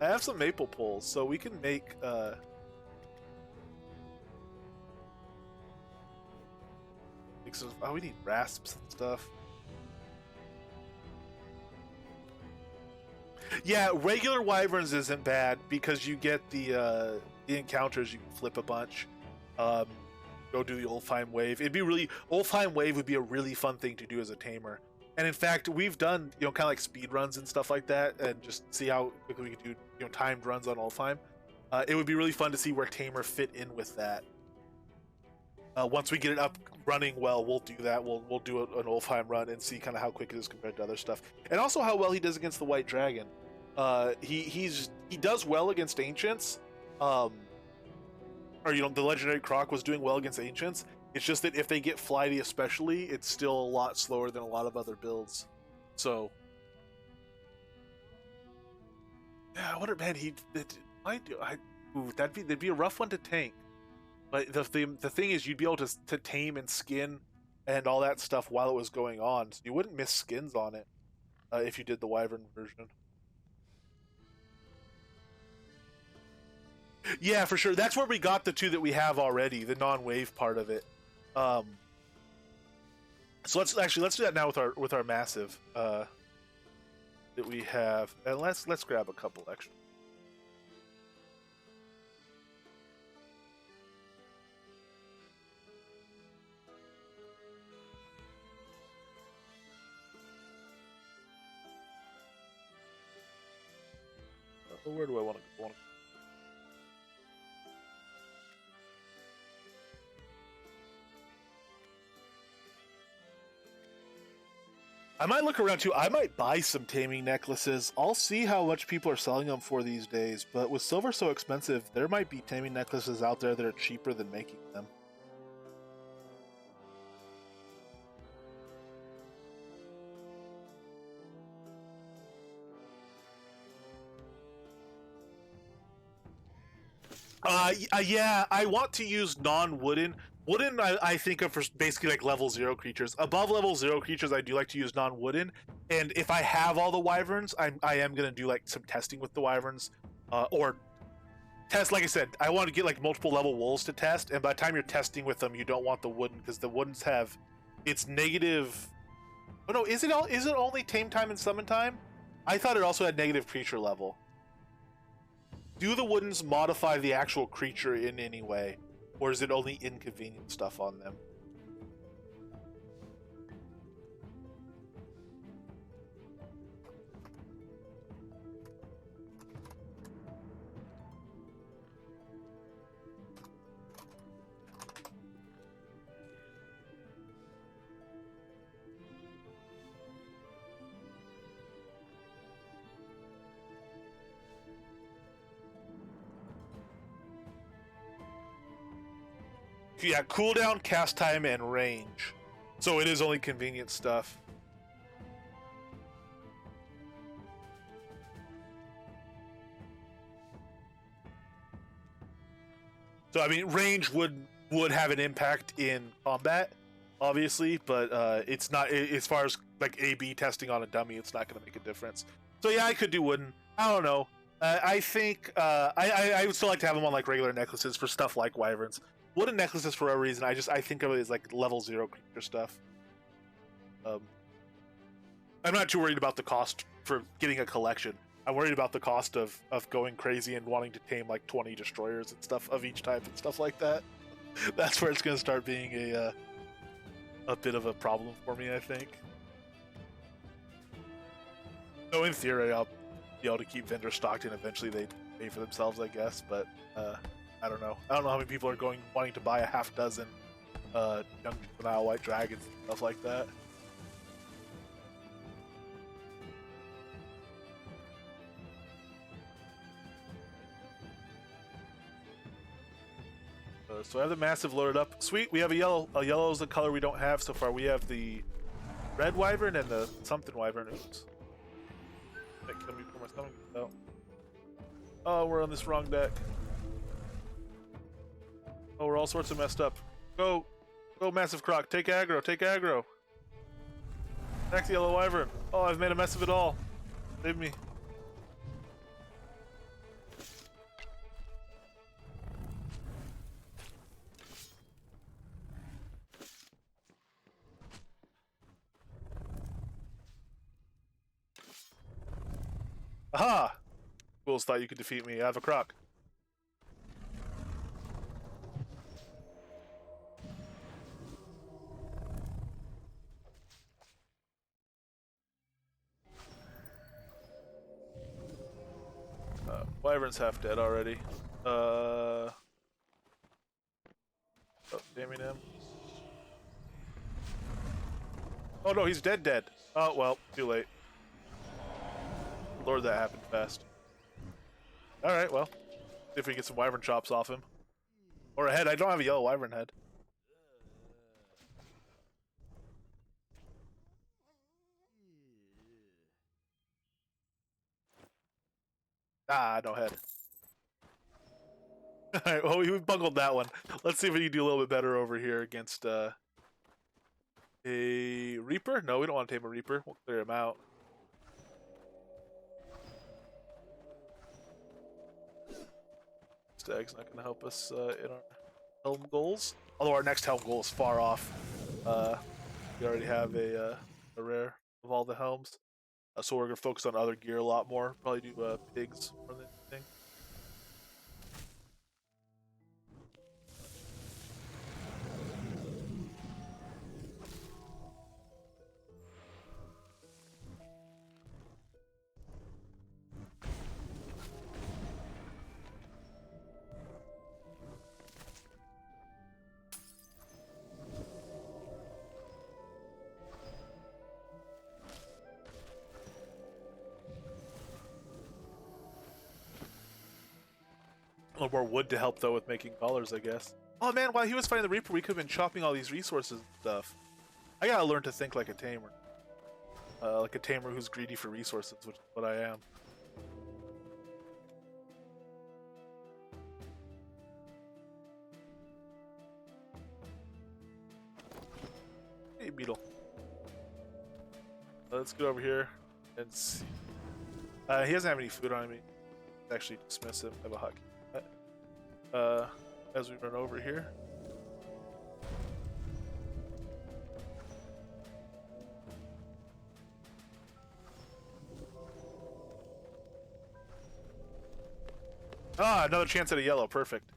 have some maple poles, so we can make some. Oh, we need rasps and stuff. Yeah, regular wyverns isn't bad because you get the encounters. You can flip a bunch. Go do the Ulfheim wave. It'd be really Ulfheim wave would be a really fun thing to do as a tamer. And in fact, we've done kind of like speed runs and stuff like that, and just see how quickly we can do timed runs on Ulfheim. It would be really fun to see where tamer fit in with that. Once we get it up running well, we'll do that. We'll do an Ulfheim run and see kind of how quick it is compared to other stuff, and also how well he does against the White Dragon. He does well against Ancients. Or the legendary Croc was doing well against Ancients. It's just that if they get flighty, especially, it's still a lot slower than a lot of other builds. So, yeah, I wonder, man, that'd be a rough one to tank. But the thing is, you'd be able to tame and skin and all that stuff while it was going on. So you wouldn't miss skins on it if you did the Wyvern version. Yeah, for sure. That's where we got the two that we have already, the non-wave part of it. Um, so let's do that now with our massive that we have, and let's grab a couple extra. Where do I want to go? I might look around too. I might buy some taming necklaces. I'll see how much people are selling them for these days. But with silver so expensive, there might be taming necklaces out there that are cheaper than making them. Yeah, I want to use non-wooden. Wooden, I think of for basically like level 0 creatures. Above level 0 creatures, I do like to use non-wooden. And if I have all the wyverns, I am gonna do like some testing with the wyverns, or test. Like I said, I want to get like multiple level wolves to test. And by the time you're testing with them, you don't want the wooden because the woodens have it's negative. Oh no, is it only tame time and summon time? I thought it also had negative creature level. Do the woodens modify the actual creature in any way? Or is it only inconvenient stuff on them? Yeah, cooldown, cast time, and range. So it is only convenient stuff. So I mean, range would have an impact in combat, obviously, but it's not as far as like A/B testing on a dummy. It's not going to make a difference. So yeah, I could do wooden. I don't know. I think I would still like to have them on like regular necklaces for stuff like wyverns. Wooden necklaces for a reason. I think of it as like level 0 creature stuff. I'm not too worried about the cost for getting a collection. I'm worried about the cost of going crazy and wanting to tame like 20 destroyers and stuff of each type and stuff like that. That's where it's going to start being a bit of a problem for me, I think. So in theory, I'll be able to keep vendors stocked and eventually they pay for themselves, I guess. But I don't know. I don't know how many people are wanting to buy a half dozen young juvenile white dragons and stuff like that. So I have the massive loaded up. Sweet, we have a yellow. A yellow is the color we don't have so far. We have the red wyvern and the something wyvern. Oops. That killed me before my stomach gets out. Oh, we're on this wrong deck. Oh, we're all sorts of messed up. Go, massive croc. Take aggro. Take aggro. Attack the yellow wyvern. Oh, I've made a mess of it all. Save me. Aha! Fools thought you could defeat me. I have a croc. Wyvern's half dead already. Oh, damning him. Oh no, he's dead. Oh well, too late. Lord, that happened fast. Alright, well. See if we can get some wyvern chops off him. Or a head. I don't have a yellow wyvern head. Ah, no head. Alright, well, we bungled that one. Let's see if we can do a little bit better over here against a Reaper. No, we don't want to tame a Reaper. We'll clear him out. Stag's not going to help us in our Helm goals. Although our next Helm goal is far off. We already have a rare of all the Helms. So we're going to focus on other gear a lot more. Probably do pigs more than anything. A little more wood to help though with making collars, I guess. Oh man, while he was fighting the Reaper, we could have been chopping all these resources and stuff. I gotta learn to think like a tamer. Like a tamer who's greedy for resources, which is what I am. Hey, beetle. Let's get over here and see. He doesn't have any food on me. Actually, dismiss him. I have a hotkey. As we run over here. Ah, another chance at a yellow. Perfect.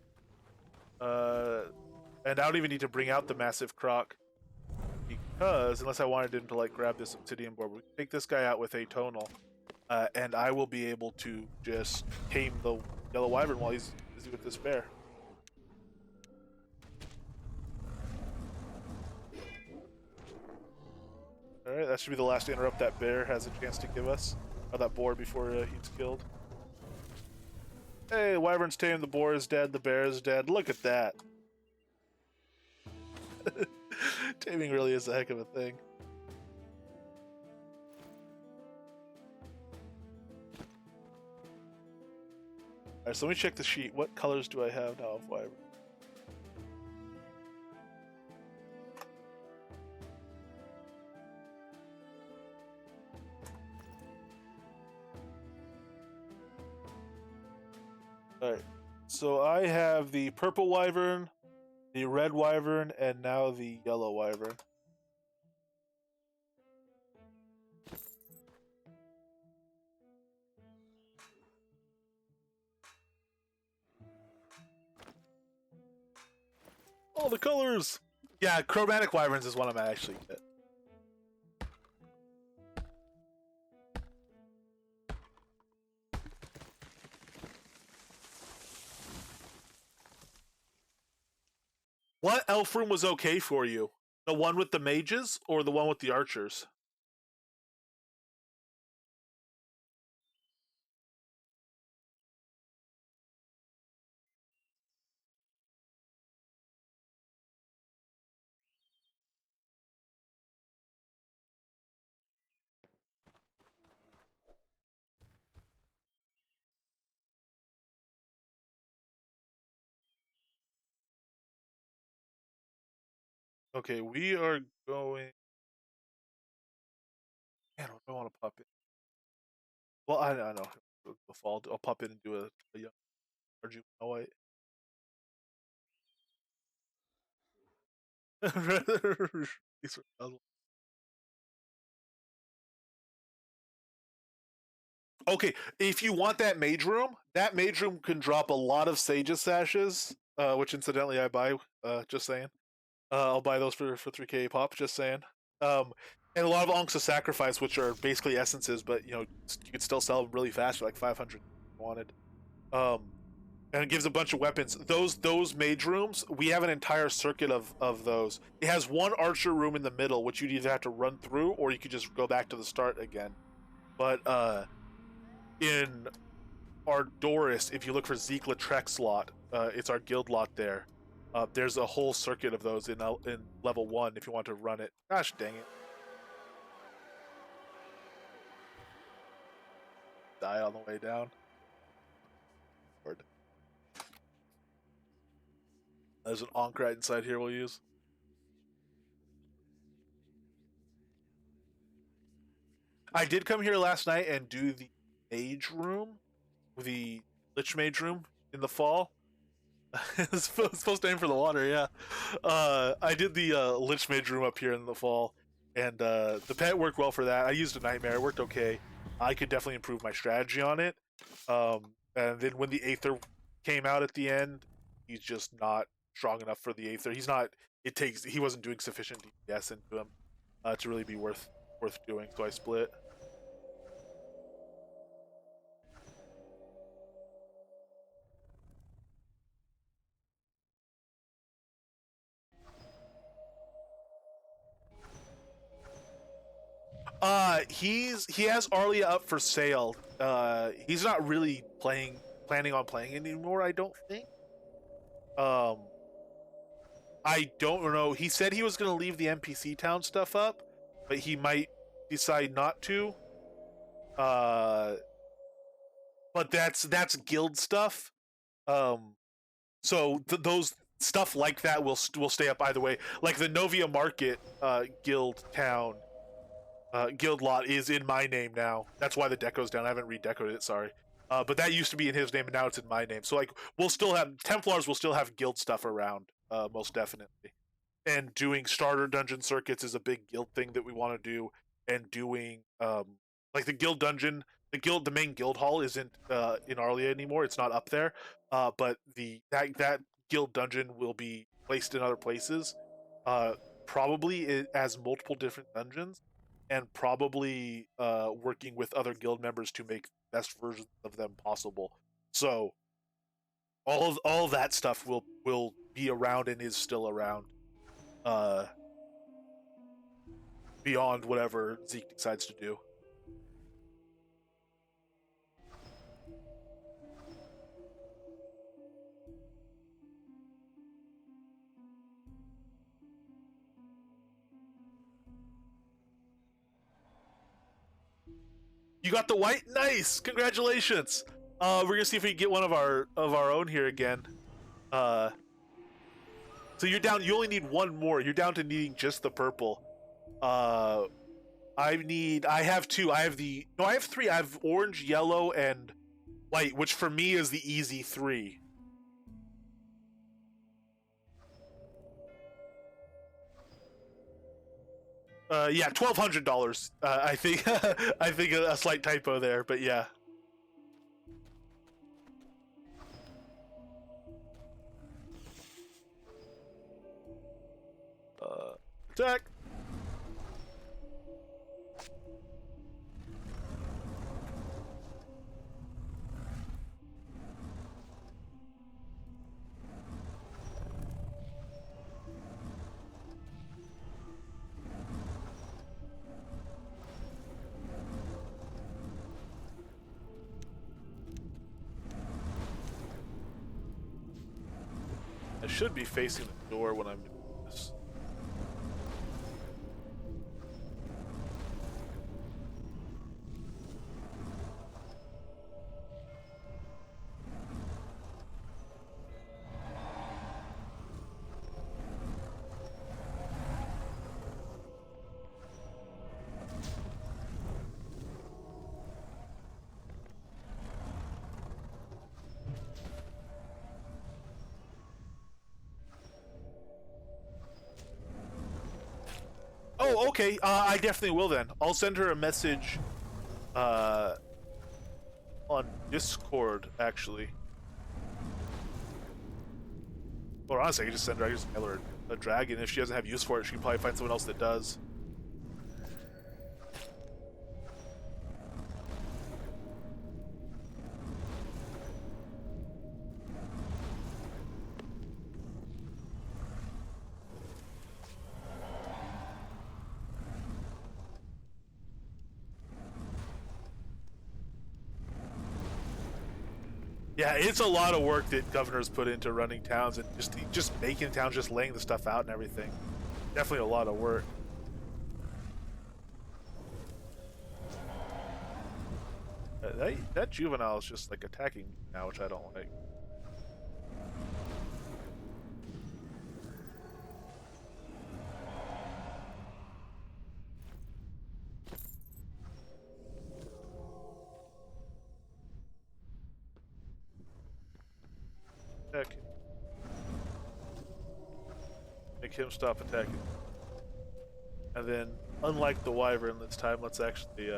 And I don't even need to bring out the massive croc. Because, unless I wanted him to like grab this obsidian board, we can take this guy out with a tonal. And I will be able to just tame the yellow wyvern while he's busy with this bear. Alright, that should be the last interrupt that bear has a chance to give us. Or that boar before he's killed. Hey, wyvern's tamed, the boar is dead, the bear is dead. Look at that. Taming really is a heck of a thing. Alright, so let me check the sheet. What colors do I have now of wyvern? Alright, so I have the purple wyvern, the red wyvern, and now the yellow wyvern. All the colors! Yeah, chromatic wyverns is one I'm actually get. What elf room was okay for you? The one with the mages or the one with the archers? Okay, we are going. Man, what do I want to pop in? Well, I know. The fall. I'll pop in and do a young Arjun white. Okay, if you want that mage room can drop a lot of Sage's sashes, which incidentally I buy. Just saying. I'll buy those for 3k pop. Just saying. And a lot of Ankhs of Sacrifice, which are basically essences, but you could still sell them really fast for like 500 if you wanted. And it gives a bunch of weapons. Those mage rooms, we have an entire circuit of those. It has one archer room in the middle, which you'd either have to run through or you could just go back to the start again. But in Ardoris, if you look for Zeke Latrex's lot, it's our guild lot there. There's a whole circuit of those in level 1 if you want to run it. Gosh dang it. Die on the way down. There's an Ankh right inside here we'll use. I did come here last night and do the mage room, the Lich Mage room in the fall. It's supposed to aim for the water, yeah. I did the Lich Mage room up here in the fall, and the pet worked well for that. I used a Nightmare, it worked okay. I could definitely improve my strategy on it. And then when the Aether came out at the end, he's just not strong enough for the Aether. He's not. He wasn't doing sufficient DPS into him to really be worth doing. So I split. He has Arlia up for sale. He's not really planning on playing anymore, I don't think. Um, I don't know. He said he was going to leave the NPC town stuff up, but he might decide not to. But that's guild stuff. So those stuff like that will stay up either way. Like the Novia Market guild town guild lot is in my name now. That's why the deco's down. I haven't redecoed it, sorry. But that used to be in his name, and now it's in my name. So like, we'll still have Templars will still have guild stuff around, most definitely. And doing starter dungeon circuits is a big guild thing that we want to do. And doing like the guild dungeon, the main guild hall isn't in Arlia anymore. It's not up there. But that guild dungeon will be placed in other places. Probably it as multiple different dungeons, and probably working with other guild members to make the best versions of them possible. So all of that stuff will be around and is still around beyond whatever Zeke decides to do. You got the white? Nice! Congratulations! We're gonna see if we can get one of our own here again. So you're down. You only need one more. You're down to needing just the purple. I have two. I have three. I have orange, yellow, and white, which for me is the easy three. Yeah, $1,200. I think I think a slight typo there, but yeah. Attack. I should be facing the door when I'm doing this. Oh, okay. I definitely will then. I'll send her a message uh, on Discord, actually. Or honestly, I could just send her, I could just mail her a dragon. If she doesn't have use for it, she can probably find someone else that does. Yeah, it's a lot of work that governors put into running towns and just making towns, just laying the stuff out and everything. Definitely a lot of work. That juvenile is just like attacking me now, which I don't like. him stop attacking. And then, unlike the wyvern this time, let's actually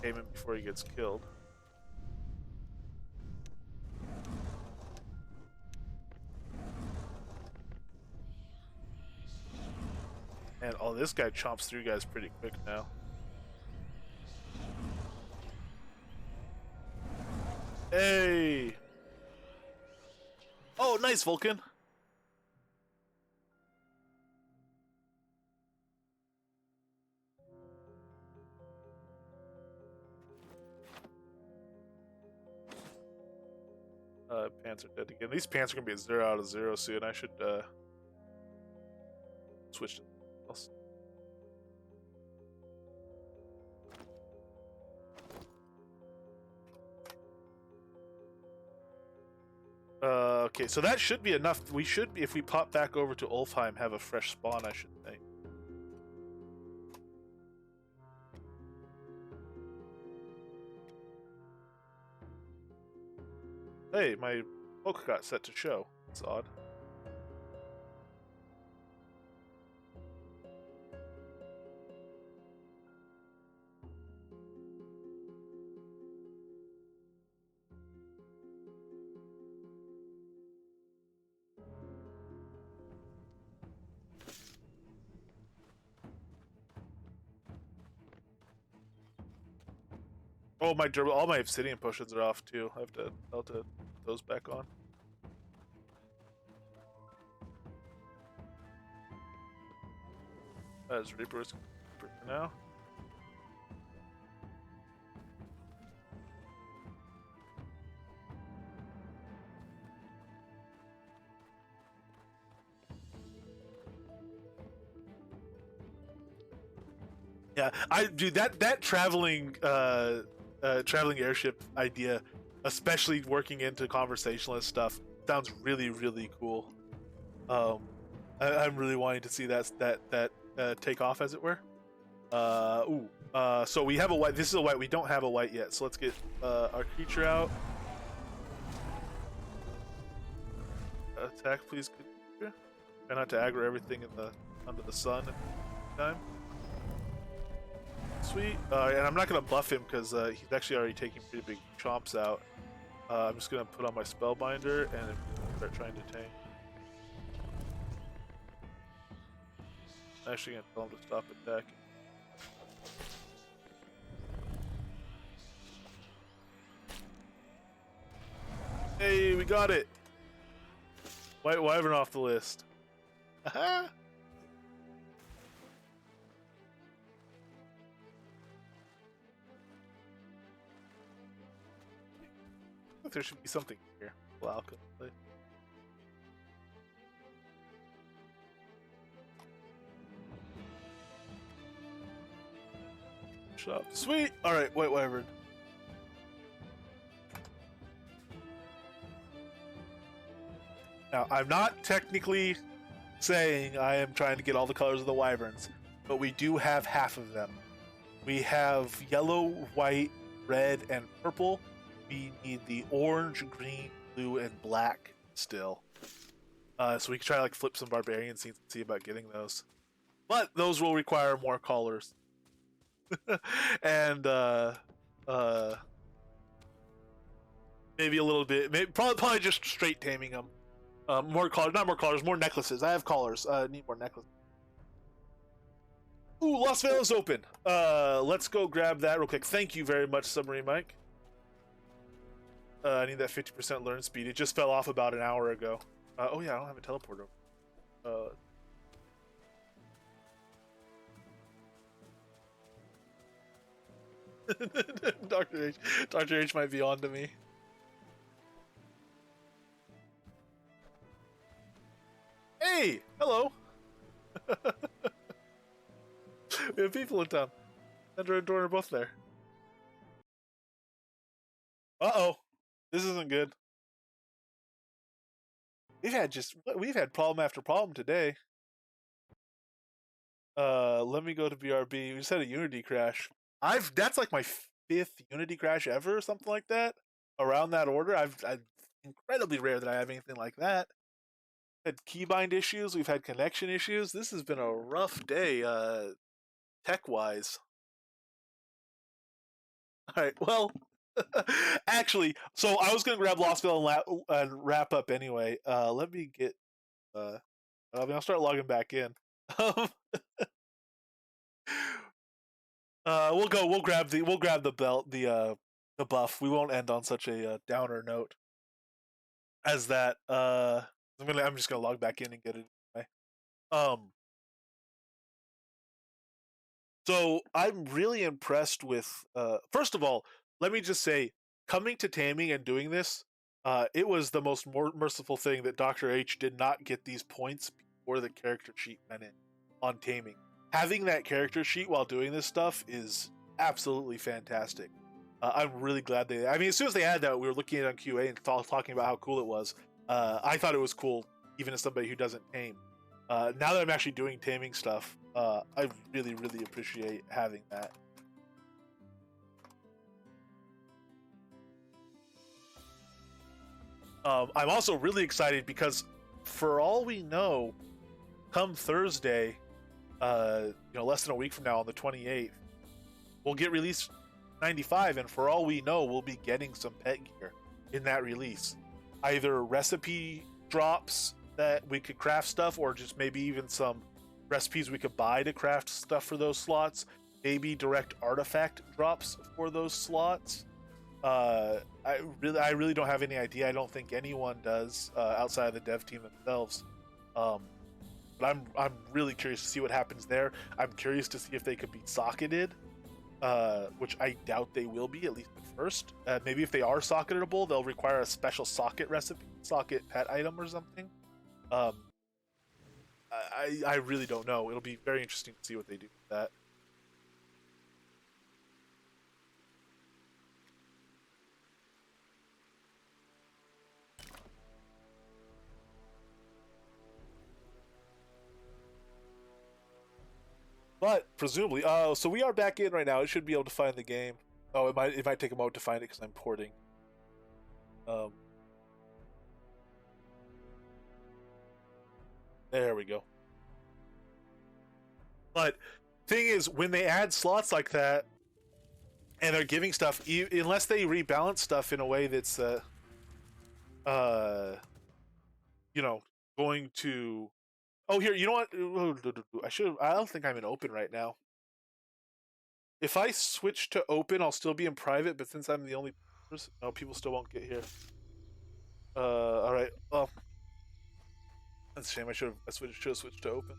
aim him before he gets killed. And oh, this guy chomps through guys pretty quick now. Hey! Oh, nice, Vulcan! Pants are dead again. These pants are gonna be a 0 out of 0 soon. I should switch to something else. Okay, so that should be enough. We should be, if we pop back over to Ulfheim, have a fresh spawn, I should think. Hey, my poke got set to show. That's odd. Oh, my durable, all my obsidian potions are off too. I'll have to put those back on. As Reaper's for now. Yeah, that traveling traveling airship idea, especially working into conversationalist stuff, sounds really really cool. I'm really wanting to see that take off, as it were. So we have a white. This is a white. We don't have a white yet. So let's get our creature out. Attack, please. Try not to aggro everything under the sun at the time. Sweet. And I'm not gonna buff him because he's actually already taking pretty big chomps out. I'm just gonna put on my spellbinder and start trying to tame. I'm actually gonna tell him to stop attacking. Hey, we got it! White Wyvern off the list. Aha! There should be something here. Wow, play. Shut up. Sweet! Alright, White Wyvern. Now, I'm not technically saying I am trying to get all the colors of the wyverns, but we do have half of them. We have yellow, white, red, and purple. We need the orange, green, blue, and black still. So we can try to like flip some barbarian scenes and see about getting those. But those will require more colors. And maybe a little bit, probably just straight taming them. More colors, not more colors, more necklaces. I have collars. Need more necklaces. Ooh, Las Vegas open. Let's go grab that real quick. Thank you very much, Submarine Mike. I need that 50% learn speed. It just fell off about an hour ago. Oh yeah, I don't have a teleporter. Dr. H might be on to me. Hey, hello. We have people in town. Sandra and Dorn are both there. Uh-oh. This isn't good. We've had problem after problem today. Let me go to BRB. We just had a Unity crash. That's like my 5th Unity crash ever, or something like that. Around that order. I've incredibly rare that I have anything like that. had keybind issues. We've had connection issues. This has been a rough day, tech wise. All right. Well, actually, so I was gonna grab Lostville and wrap up anyway. Let me get. I'll start logging back in. Um, we'll go. We'll grab the belt, the buff. We won't end on such a downer note as that. I'm just gonna log back in and get it anyway. Um, so I'm really impressed with. First of all, let me just say, coming to Taming and doing this, it was the most merciful thing that Doctor H did not get these points before the character sheet went in on Taming. Having that character sheet while doing this stuff is absolutely fantastic. I'm really glad they. I mean, as soon as they had that, we were looking at it on QA and talking about how cool it was. I thought it was cool, even as somebody who doesn't tame. Now that I'm actually doing taming stuff, I really, really appreciate having that. I'm also really excited because, for all we know, come Thursday, less than a week from now on the 28th, we'll get release 95, and for all we know, we'll be getting some pet gear in that release. Either recipe drops that we could craft stuff, or just maybe even some recipes we could buy to craft stuff for those slots. Maybe direct artifact drops for those slots. I really don't have any idea. I don't think anyone does outside of the dev team themselves. But I'm really curious to see what happens there. I'm curious to see if they could be socketed, which I doubt they will be, at least at first. Maybe if they are socketable, they'll require a special socket recipe, socket pet item or something. I really don't know. It'll be very interesting to see what they do with that. But presumably, so we are back in right now. It should be able to find the game. Oh, it might take a moment to find it because I'm porting. Um, there we go. But thing is, when they add slots like that, and they're giving stuff, unless they rebalance stuff in a way that's, uh, you know, going to. Oh, here, you know what? I should. I don't think I'm in open right now. If I switch to open, I'll still be in private. But since I'm the only person, no, people still won't get here. All right. Well, that's a shame. I should have switched to open.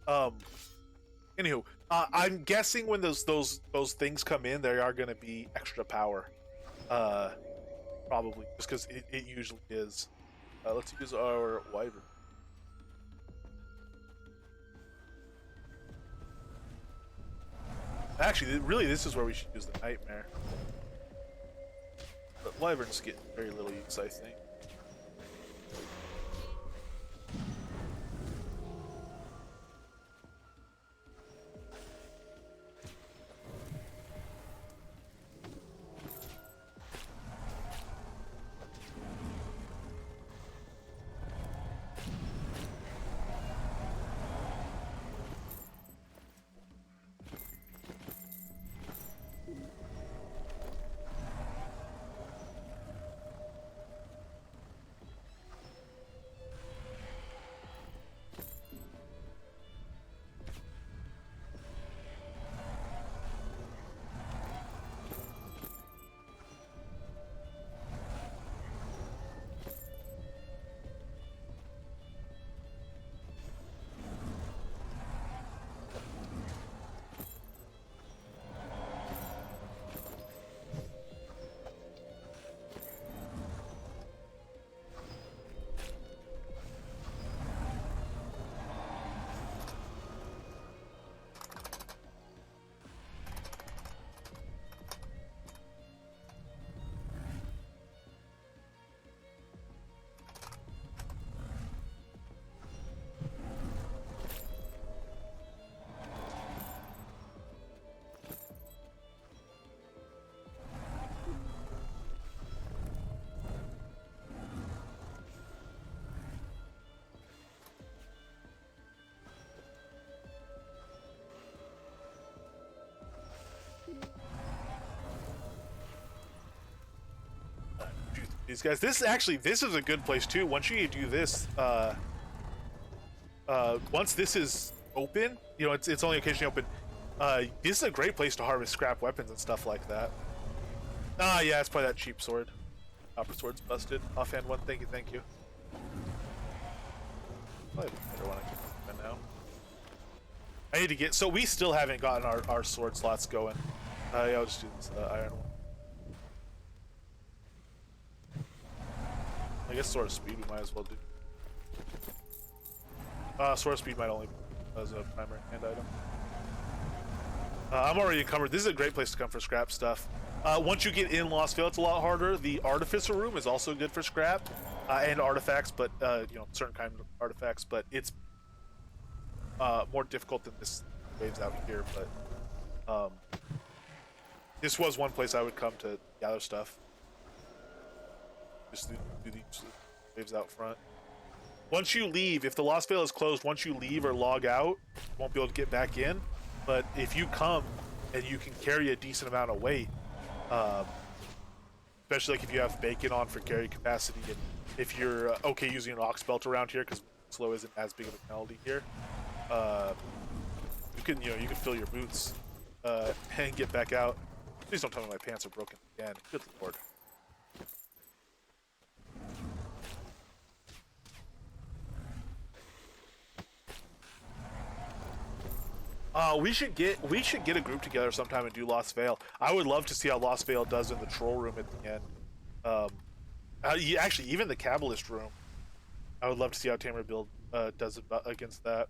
Um. Anywho, I'm guessing when those things come in, there are going to be extra power. Uh, Probably just because it usually is. Let's use our wyvern. Actually, really, this is where we should use the nightmare. But wyverns get very little use, I think. these guys. This is a good place too. Once you do this, once this is open, you know, it's only occasionally open. This is a great place to harvest scrap weapons and stuff like that. Ah, yeah, it's probably that cheap sword. Copper sword's busted. Offhand one, thank you. Probably the better one I can now. I need to get, so we still haven't gotten our sword slots going. Yeah, I'll just do this iron one. I guess sword of speed we might as well do. Sword of speed might only be as a primary hand item. I'm already encumbered. This is a great place to come for scrap stuff. Once you get in Lost Vale, it's a lot harder. The Artificer Room is also good for scrap and artifacts, but you know, certain kind of artifacts. But it's more difficult than this waves out here. But this was one place I would come to gather stuff. Just do these waves out front. Once you leave, if the Lost Vale is closed, once you leave or log out, you won't be able to get back in. But if you come and you can carry a decent amount of weight, especially like if you have bacon on for carry capacity, and if you're okay using an ox belt around here because slow isn't as big of a penalty here, you can fill your boots and get back out. Please don't tell me my pants are broken again. Good lord. We should get a group together sometime and do Lost Vale. I would love to see how Lost Vale does in the troll room at the end. Actually, even the Kabbalist room. I would love to see how Tamer build does it against that.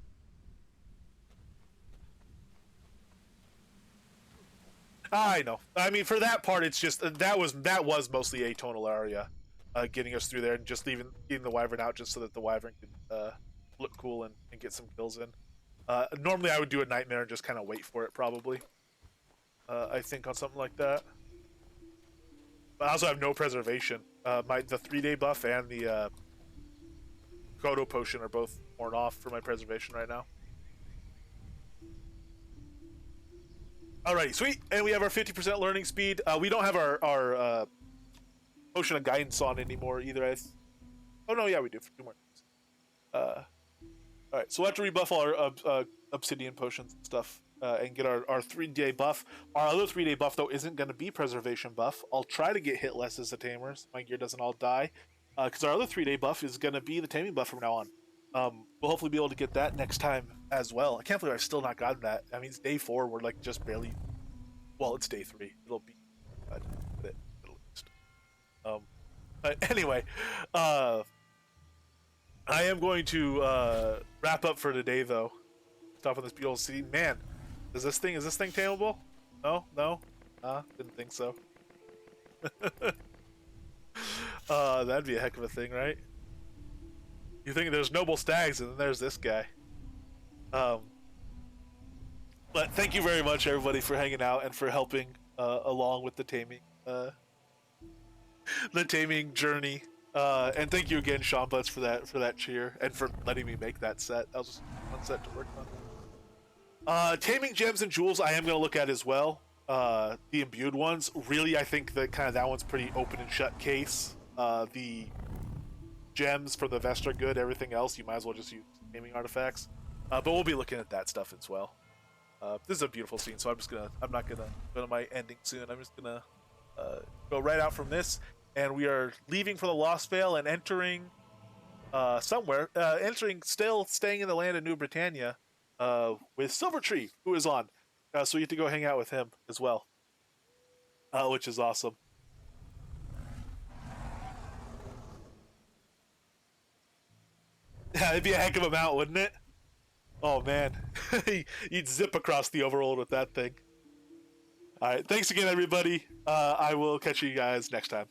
I know. I mean, for that part, it's just that was mostly a tonal area, getting us through there and just leaving the Wyvern out just so that the Wyvern could look cool and get some kills in. Normally I would do a nightmare and just kind of wait for it, probably. I think on something like that. But I also have no preservation. The 3-day buff and the Kodo potion are both worn off for my preservation right now. Alrighty, sweet. And we have our 50% learning speed. We don't have our potion of guidance on anymore either. Oh no, yeah, we do for 2 more days. Alright, so we'll have to rebuff all our obsidian potions and stuff and get our 3-day buff. Our other 3-day buff, though, isn't going to be preservation buff. I'll try to get hit less as a tamer so my gear doesn't all die. Because our other 3-day buff is going to be the taming buff from now on. We'll hopefully be able to get that next time as well. I can't believe I've still not gotten that. I mean, it's day 4. We're like just barely... Well, it's day 3. It'll be... at least. But anyway, I am going to wrap up for today, though. Stop on this beautiful city. Man, is this thing tameable? No? Didn't think so. That'd be a heck of a thing, right? You think there's noble stags, and then there's this guy. But thank you very much, everybody, for hanging out and for helping along with the taming journey. And thank you again, Sean Butts, for that cheer and for letting me make that set. That was a fun set to work on. Taming gems and jewels, I am going to look at as well. The imbued ones, really, I think that one's pretty open and shut case. The gems for the vest are good. Everything else, you might as well just use taming artifacts. But we'll be looking at that stuff as well. This is a beautiful scene, so I'm not gonna go to my ending soon. I'm just gonna go right out from this. And we are leaving for the Lost Vale and entering somewhere. Still staying in the land of New Britannia with Silvertree, who is on. So we get to go hang out with him as well, which is awesome. Yeah, it'd be a heck of a mount, wouldn't it? Oh man, you'd zip across the overworld with that thing. All right, thanks again, everybody. I will catch you guys next time.